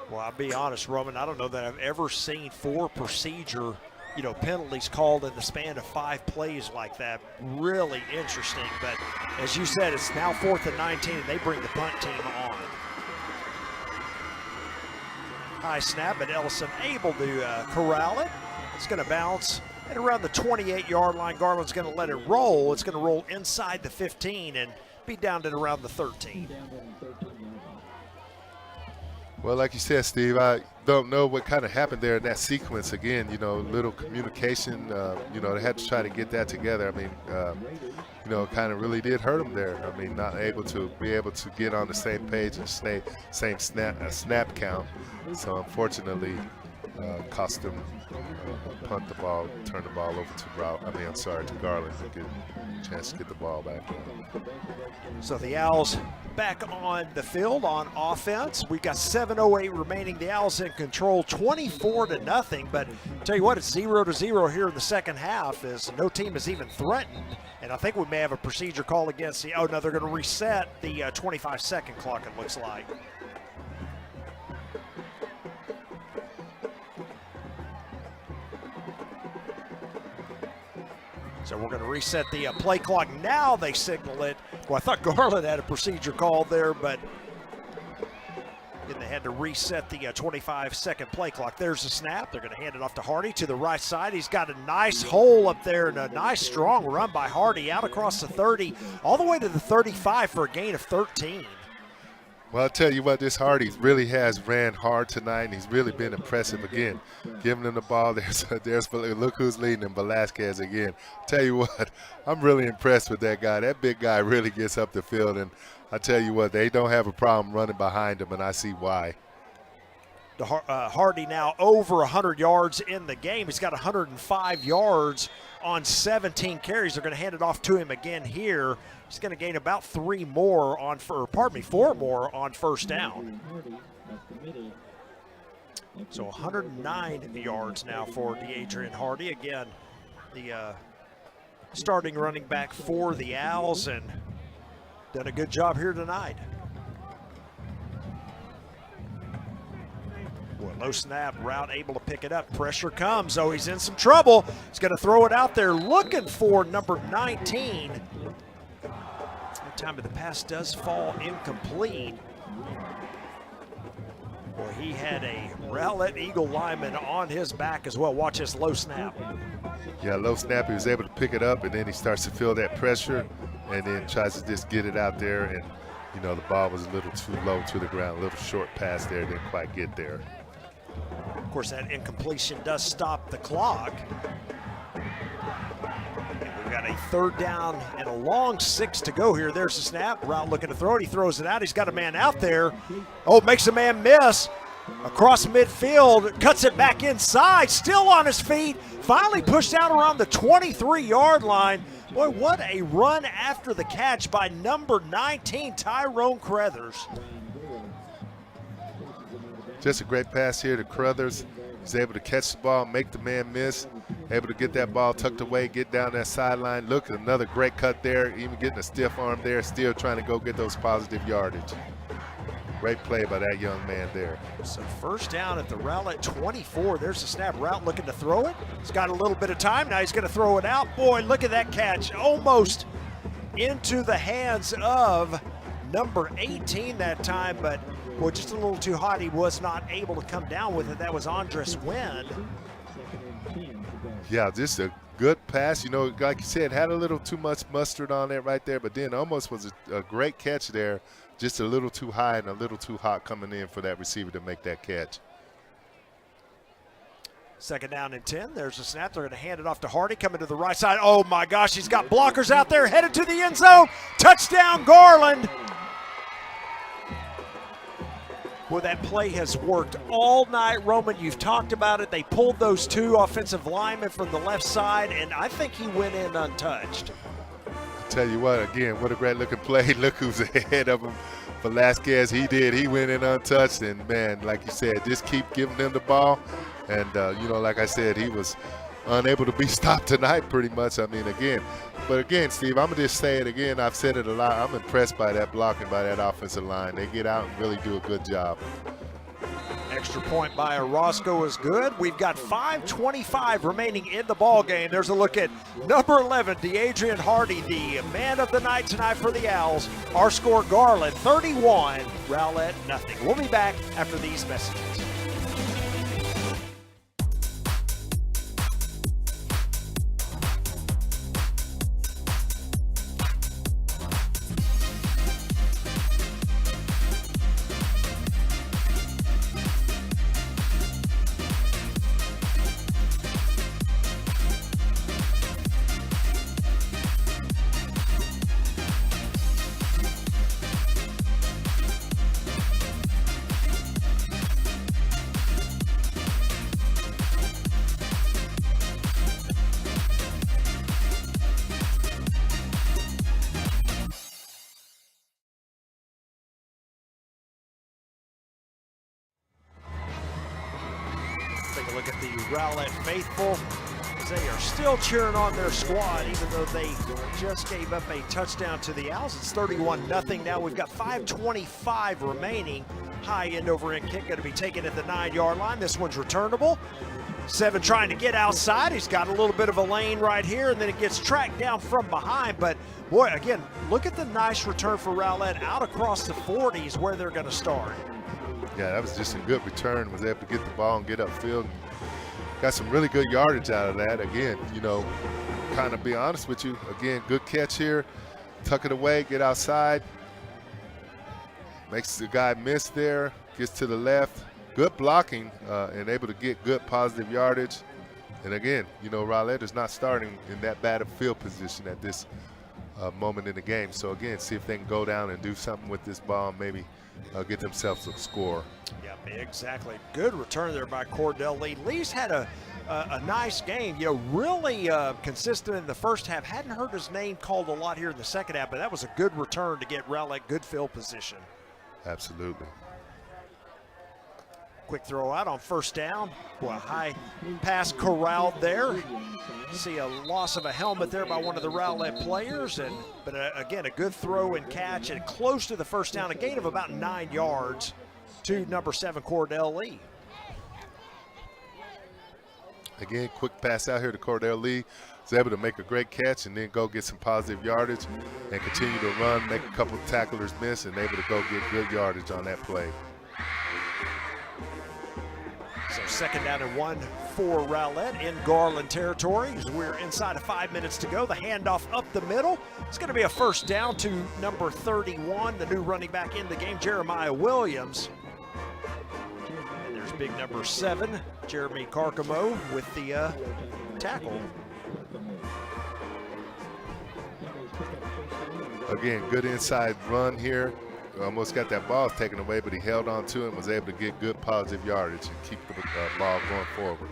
Well, I'll be honest, Roman, I don't know that I've ever seen 4 procedure, you know, penalties called in the span of 5 plays like that. Really interesting. But as you said, it's now 4th and 19, and they bring the punt team on. High snap, but Ellison able to corral it. It's going to bounce at around the 28-yard line. Garland's going to let it roll. It's going to roll inside the 15 and be down at around the 13. Well, like you said, Steve, don't know what kind of happened there in that sequence. Again, you know, little communication. You know, they had to try to get that together. I mean, you know, it kind of really did hurt them there. I mean, not able to get on the same page and same snap count. So unfortunately, cost them punt the ball, turn the ball over to Garland to get a chance to get the ball back. So the Owls back on the field on offense. We've got 7:08 remaining. The Owls in control, 24-0. But tell you what, it's 0-0 here in the second half, as no team is even threatened. And I think we may have a procedure call against the. Oh no, they're going to reset the 25-second clock. It looks like. So we're going to reset the play clock. Now they signal it. Well, I thought Garland had a procedure call there, but then they had to reset the 25-second play clock. There's the snap. They're going to hand it off to Hardy to the right side. He's got a nice hole up there and a nice strong run by Hardy out across the 30, all the way to the 35 for a gain of 13. Well, I'll tell you what, this Hardy really has ran hard tonight, and he's really been impressive again. Giving him the ball, look who's leading him, Velasquez again. I'll tell you what, I'm really impressed with that guy. That big guy really gets up the field, and I tell you what, they don't have a problem running behind him, and I see why. Hardy now over 100 yards in the game. He's got 105 yards on 17 carries. They're going to hand it off to him again here. He's going to gain about 4 more on first down. So 109 yards now for DeAdrian Hardy. Again, the starting running back for the Owls, and done a good job here tonight. Boy, low snap, route able to pick it up. Pressure comes. Oh, he's in some trouble. He's going to throw it out there looking for number 19. Time of the pass does fall incomplete. Boy, he had a Rowlett Eagle lineman on his back as well. Watch this low snap. Yeah, low snap. He was able to pick it up, and then he starts to feel that pressure, and then tries to just get it out there. And, you know, the ball was a little too low to the ground. A little short pass there. Didn't quite get there. Of course, that incompletion does stop the clock. Got a third down and a long 6 to go here. There's the snap. Route looking to throw it. He throws it out. He's got a man out there. Oh, makes a man miss. Across midfield. Cuts it back inside. Still on his feet. Finally pushed out around the 23-yard line. Boy, what a run after the catch by number 19, Tyrone Crothers. Just a great pass here to Crothers. He's able to catch the ball, make the man miss, able to get that ball tucked away, get down that sideline. Look at another great cut there, even getting a stiff arm there, still trying to go get those positive yardage. Great play by that young man there. So first down at the Rowlett 24. There's the snap. Route looking to throw it. He's got a little bit of time. Now he's going to throw it out. Boy, look at that catch. Almost into the hands of number 18 that time, but boy, just a little too hot. He was not able to come down with it. That was Andres Wynn. Yeah, just a good pass. You know, like you said, had a little too much mustard on it right there, but then almost was a great catch there. Just a little too high and a little too hot coming in for that receiver to make that catch. Second down and 10. There's a snap. They're going to hand it off to Hardy, coming to the right side. Oh, my gosh, he's got blockers out there, headed to the end zone. Touchdown, Garland. Well, that play has worked all night, Roman. You've talked about it. They pulled those 2 offensive linemen from the left side, and I think he went in untouched. I'll tell you what, again, what a great-looking play. Look who's ahead of him. Velasquez, he went in untouched, and, man, like you said, just keep giving them the ball. And, you know, like I said, he was unable to be stopped tonight pretty much. I mean, again, Steve, I'm going to just say it again. I've said it a lot. I'm impressed by that blocking by that offensive line. They get out and really do a good job. Extra point by Orozco is good. We've got 5:25 remaining in the ball game. There's a look at number 11, DeAdrian Hardy, the man of the night tonight for the Owls. Our score, Garland 31, Rowlett nothing. We'll be back after these messages. a look at the Rowlett faithful as they are still cheering on their squad, even though they just gave up a touchdown to the Owls. It's 31-0 now. We've got 5:25 remaining. High end over end kick going to be taken at the 9-yard line. This one's returnable. Seven trying to get outside. He's got a little bit of a lane right here, and then it gets tracked down from behind. But boy, again, look at the nice return for Rowlett out across the 40s where they're going to start. Yeah, that was just a good return. Was able to get the ball and get upfield. Got some really good yardage out of that. Again, you know, kind of be honest with you. Again, good catch here. Tuck it away, get outside. Makes the guy miss there. Gets to the left. Good blocking and able to get good positive yardage. And again, you know, Rowlett is not starting in that bad of field position at this moment in the game. So again, see if they can go down and do something with this ball and maybe get themselves a score. Yeah, exactly. Good return there by Cordell Lee. Lee's had a nice game, you know, really consistent in the first half. Hadn't heard his name called a lot here in the second half, but that was a good return to get Rowlett good field position. Absolutely. Quick throw out on first down. Boy, a high pass corralled there. See a loss of a helmet there by one of the Rowlett players, but again, a good throw and catch and close to the first down, a gain of about 9 yards to number 7, Cordell Lee. Again, quick pass out here to Cordell Lee. Was able to make a great catch and then go get some positive yardage and continue to run, make a couple of tacklers miss, and able to go get good yardage on that play. So second down and 1 for Rowlett in Garland territory as we're inside of 5 minutes to go. The handoff up the middle. It's going to be a first down to number 31, the new running back in the game, Jeremiah Williams. And there's big number 7, Jeremy Carcamo, with the tackle. Again, good inside run here. Almost got that ball taken away, but he held on to it and was able to get good positive yardage and keep the ball going forward.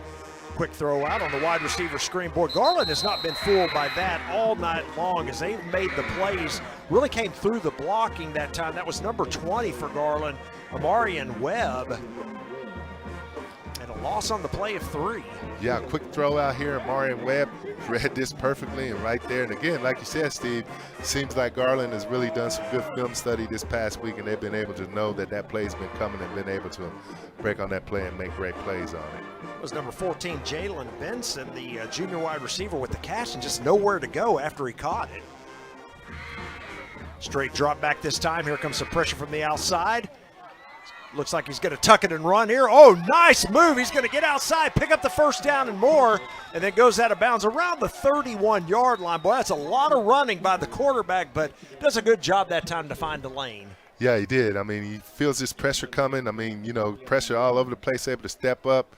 Quick throw out on the wide receiver screen. Boy, Garland has not been fooled by that all night long as they've made the plays. Really came through the blocking that time. That was number 20 for Garland, Amarian Webb. And a loss on the play of 3. Yeah, quick throw out here. Amarian Webb read this perfectly and right there. And again, like you said, Steve, seems like Garland has really done some good film study this past week, and they've been able to know that that play's been coming and been able to break on that play and make great plays on it. It was number 14, Jalen Benson, the junior wide receiver with the catch and just nowhere to go after he caught it. Straight drop back this time. Here comes some pressure from the outside. Looks like he's going to tuck it and run here. Oh, nice move. He's going to get outside, pick up the first down and more, and then goes out of bounds around the 31-yard line. Boy, that's a lot of running by the quarterback, but does a good job that time to find the lane. Yeah, he did. I mean, he feels this pressure coming. I mean, you know, pressure all over the place, able to step up,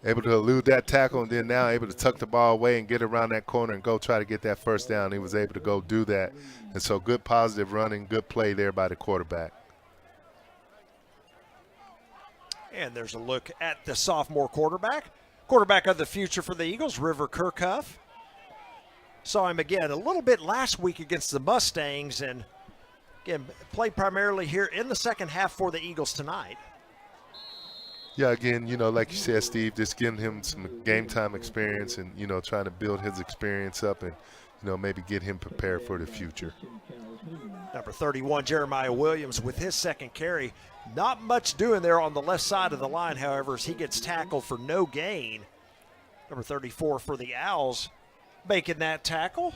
able to elude that tackle, and then now able to tuck the ball away and get around that corner and go try to get that first down. He was able to go do that. And so good positive running, good play there by the quarterback. And there's a look at the sophomore quarterback of the future for the Eagles, River Kirkhuff. Saw him again a little bit last week against the Mustangs, and again played primarily here in the second half for the Eagles tonight. Yeah, again, you know, like you said, Steve, just giving him some game time experience and, you know, trying to build his experience up and, you know, maybe get him prepared for the future. Number 31, Jeremiah Williams, with his second carry. Not much doing there on the left side of the line, however, as he gets tackled for no gain. Number 34 for the Owls making that tackle.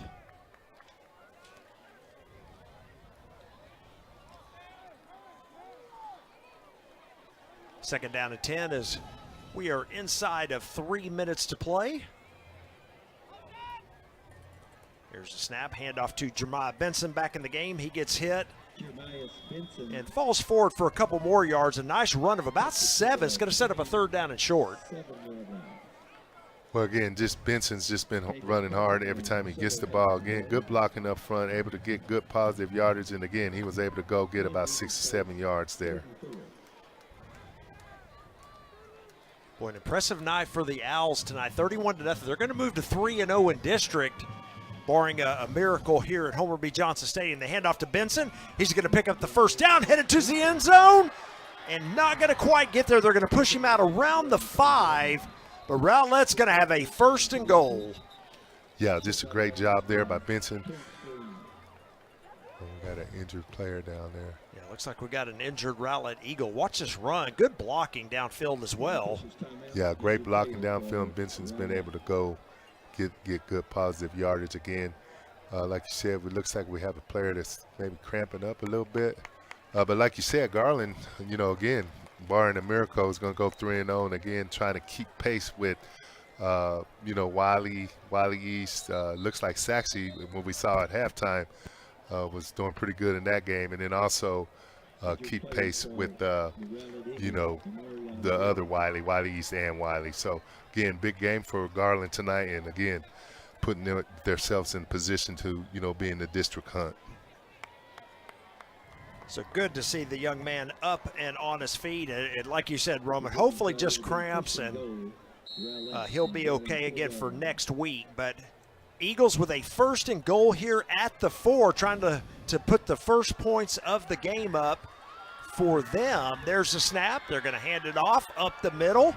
Second down and 10 as we are inside of 3 minutes to play. Here's the snap, handoff to Jeremiah Benson back in the game. He gets hit and falls forward for a couple more yards. A nice run of about 7. It's going to set up a third down and short. Well, again, just Benson's just been running hard every time he gets the ball. Again, good blocking up front, able to get good positive yardage. And again, he was able to go get about 6 or 7 yards there. Boy, an impressive night for the Owls tonight, 31-0. They're going to move to 3-0 in district, barring a miracle here at Homer B. Johnson Stadium. The handoff to Benson. He's going to pick up the first down, headed to the end zone, and not going to quite get there. They're going to push him out around the 5. But Rowlett's going to have a 1st and goal. Yeah, just a great job there by Benson. We got an injured player down there. Yeah, looks like we got an injured Rowlett Eagle. Watch this run. Good blocking downfield as well. Yeah, great blocking downfield. Benson's been able to go get good positive yardage again. Like you said, it looks like we have a player that's maybe cramping up a little bit. But like you said, Garland, you know, again, barring a miracle, is going to go 3-0 and again trying to keep pace with, you know, Wiley East. Looks like Saxe, when we saw at halftime, was doing pretty good in that game. And then also keep pace with, you know, the other Wiley East and Wiley. So, again, big game for Garland tonight. And, again, putting themselves in position to, you know, be in the district hunt. So good to see the young man up and on his feet. And like you said, Roman, hopefully just cramps and he'll be okay again for next week. But Eagles with a 1st and goal here at the 4, trying to put the first points of the game up for them. There's the snap. They're going to hand it off up the middle.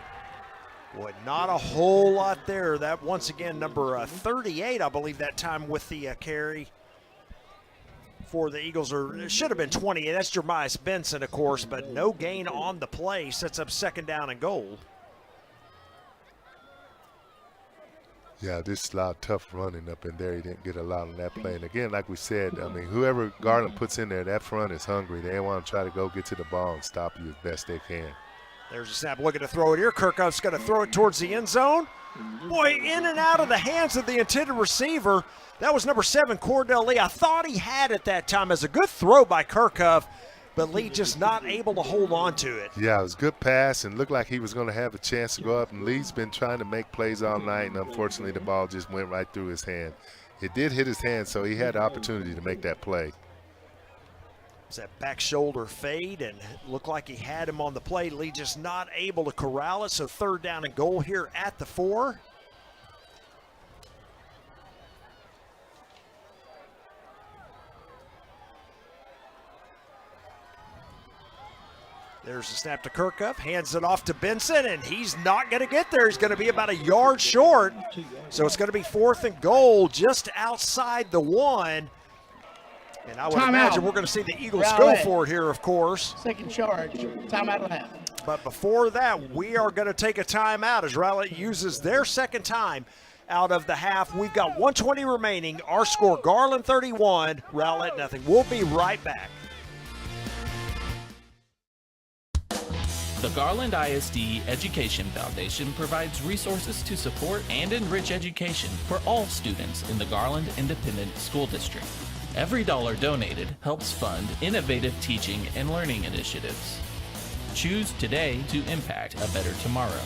Boy, not a whole lot there. That, once again, number 38, I believe, that time with the carry for the Eagles, or it should have been 20. That's Jermias Benson, of course, but no gain on the play. Sets up 2nd down and goal. Yeah, this is a lot of tough running up in there. He didn't get a lot on that play. And again, like we said, I mean, whoever Garland puts in there, that front is hungry. They want to try to go get to the ball and stop you as best they can. There's a snap looking to throw it here. Kirkhoff's going to throw it towards the end zone. Boy, in and out of the hands of the intended receiver. That was number 7, Cordell Lee. I thought he had it that time as a good throw by Kirkhoff, but Lee just not able to hold on to it. Yeah, it was a good pass and looked like he was going to have a chance to go up. And Lee's been trying to make plays all night, and unfortunately the ball just went right through his hand. It did hit his hand, so he had the opportunity to make that play. It's that back shoulder fade, and looked like he had him on the play. Lee just not able to corral it, so 3rd down and goal here at the 4. There's the snap to Kirkhoff, hands it off to Benson, and he's not going to get there. He's going to be about a yard short. So it's going to be 4th and goal just outside the 1. And I would imagine we're going to see the Eagles go for it here, of course. 2nd charge, timeout of the half. But before that, we are going to take a timeout as Rowlett uses their 2nd time out of the half. We've got 1:20 remaining. Our score, Garland 31, Rowlett nothing. We'll be right back. The Garland ISD Education Foundation provides resources to support and enrich education for all students in the Garland Independent School District. Every dollar donated helps fund innovative teaching and learning initiatives. Choose today to impact a better tomorrow.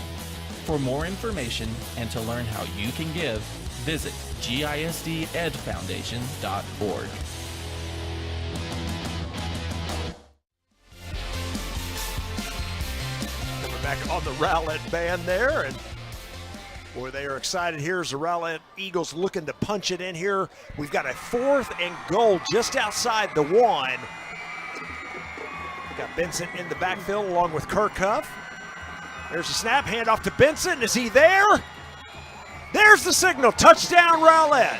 For more information and to learn how you can give, visit gisdedfoundation.org. Back on the Rowlett band there, and boy, they are excited. Here's the Rowlett Eagles looking to punch it in here. We've got a 4th and goal just outside the 1. We got Benson in the backfield along with Kirkhoff. There's a snap, hand off to Benson. Is he there? There's the signal, touchdown Rowlett.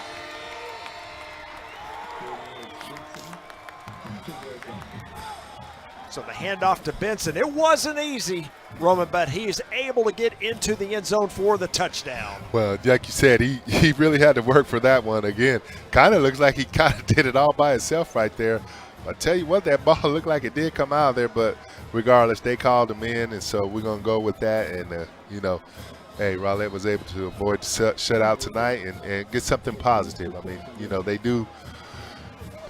So the handoff to Benson, it wasn't easy, Roman, but he is able to get into the end zone for the touchdown. Well, like you said, he really had to work for that one again. Kind of looks like he kind of did it all by himself right there. I tell you what, that ball looked like it did come out of there, but regardless, they called him in, and so we're going to go with that. And, you know, hey, Rowlett was able to avoid the shutout tonight and get something positive. I mean, you know, they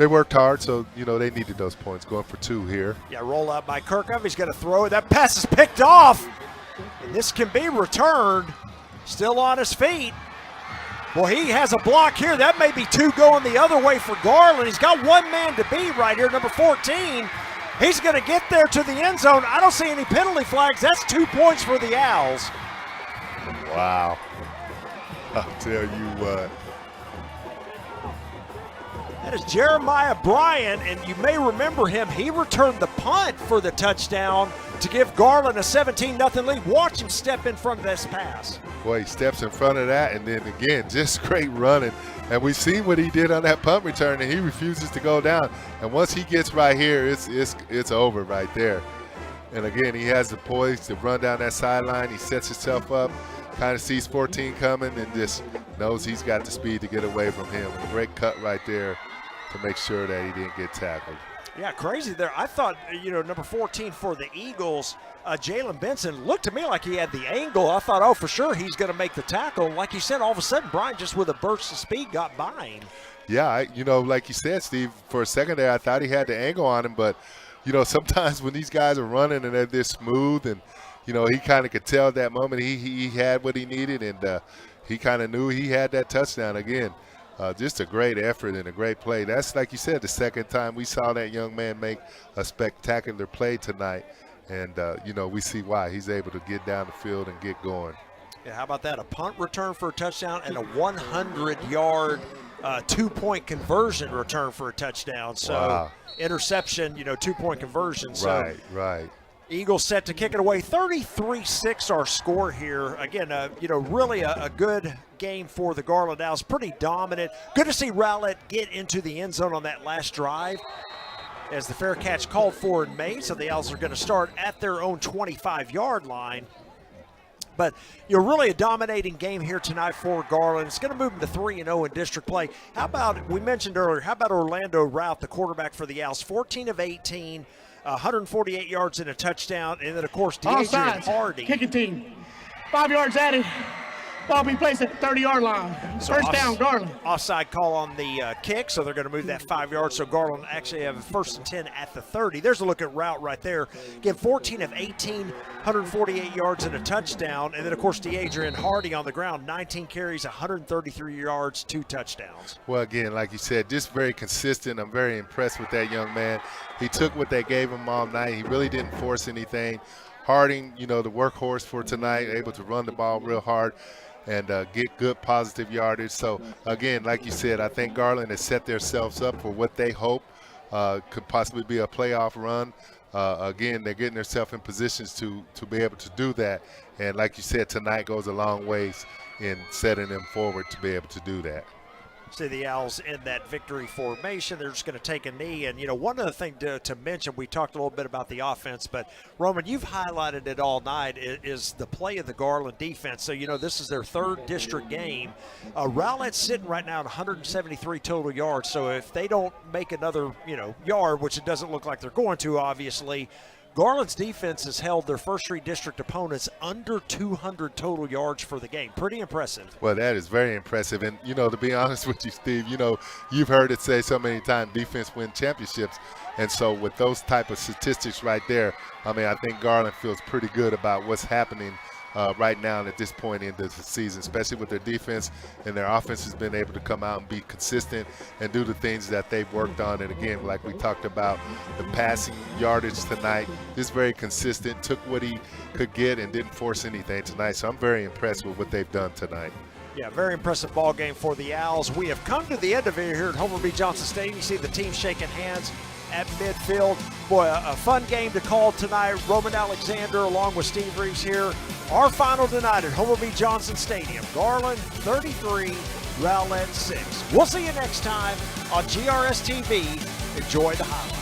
worked hard, so, you know, they needed those points. Going for 2 here. Yeah, roll out by Kirkhoff. He's going to throw it. That pass is picked off. And this can be returned. Still on his feet. Well, he has a block here. That may be 2 going the other way for Garland. He's got 1 man to beat right here, number 14. He's going to get there to the end zone. I don't see any penalty flags. That's 2 points for the Owls. Wow. I'll tell you what. That is Jeremiah Bryan, and you may remember him. He returned the punt for the touchdown to give Garland a 17-0 lead. Watch him step in front of this pass. Boy, he steps in front of that, and then again, just great running. And we've seen what he did on that punt return, and he refuses to go down. And once he gets right here, it's over right there. And again, he has the poise to run down that sideline. He sets himself up, kind of sees 14 coming, and just knows he's got the speed to get away from him. A great cut right there to make sure that he didn't get tackled. Yeah, crazy there. I thought, number 14 for the Eagles, Jalen Benson, looked to me like he had the angle. I thought, oh, for sure he's going to make the tackle. Like you said, all of a sudden, Bryan just with a burst of speed got by him. Yeah, like you said, Steve, for a second there, I thought he had the angle on him, but sometimes when these guys are running and they're smooth, and he kind of could tell at that moment he had what he needed, and he kind of knew he had that touchdown again. Just a great effort and a great play. That's, like you said, the second time we saw that young man make a spectacular play tonight, and we see why. He's able to get down the field and get going. Yeah, how about that? A punt return for a touchdown and a 100-yard two-point conversion return for a touchdown. So wow. Interception, 2-point conversion. So Right. Eagles set to kick it away. 33-6 our score here. Again, really a good game for the Garland Owls. Pretty dominant. Good to see Rowlett get into the end zone on that last drive as the fair catch called for and made. So the Owls are going to start at their own 25-yard line. But really a dominating game here tonight for Garland. It's going to move them to 3-0 in district play. How about, we mentioned earlier, how about Orlando Routh, the quarterback for the Owls, 14 of 18, 148 yards and a touchdown. And then, of course, DeAdrian Hardy. Kicking team. 5 yards added. Ball be placed at the 30-yard line. So first down, Garland. Offside call on the kick, so they're going to move that 5 yards. So Garland actually have a 1st and 10 at the 30. There's a look at route right there. Again, 14 of 18, 148 yards and a touchdown. And then, of course, DeAdrian Hardy on the ground, 19 carries, 133 yards, 2 touchdowns. Well, again, like you said, just very consistent. I'm very impressed with that young man. He took what they gave him all night. He really didn't force anything. Harding, the workhorse for tonight, able to run the ball real hard and get good positive yardage. So, again, like you said, I think Garland has set themselves up for what they hope could possibly be a playoff run. Again, they're getting themselves in positions to be able to do that. And like you said, tonight goes a long ways in setting them forward to be able to do that. See the Owls in that victory formation. They're just going to take a knee. And, one other thing to mention, we talked a little bit about the offense, but, Roman, you've highlighted it all night, is the play of the Garland defense. So, this is their 3rd district game. Rowlett's sitting right now at 173 total yards. So if they don't make another, yard, which it doesn't look like they're going to, obviously, Garland's defense has held their first 3 district opponents under 200 total yards for the game. Pretty impressive. Well, that is very impressive. And, to be honest with you, Steve, you've heard it say so many times, defense wins championships. And so with those type of statistics right there, I think Garland feels pretty good about what's happening right now at this point in the season, especially with their defense, and their offense has been able to come out and be consistent and do the things that they've worked on. And again, like we talked about, the passing yardage tonight, just very consistent, took what he could get and didn't force anything tonight. So I'm very impressed with what they've done tonight. Yeah, very impressive ball game for the Owls. We have come to the end of it here at Homer B. Johnson Stadium. You see the team shaking hands at midfield. Boy, a fun game to call tonight. Roman Alexander along with Steve Reeves here. Our final tonight at Homer B. Johnson Stadium. Garland 33, Rowlett 6. We'll see you next time on GRS TV. Enjoy the highlights.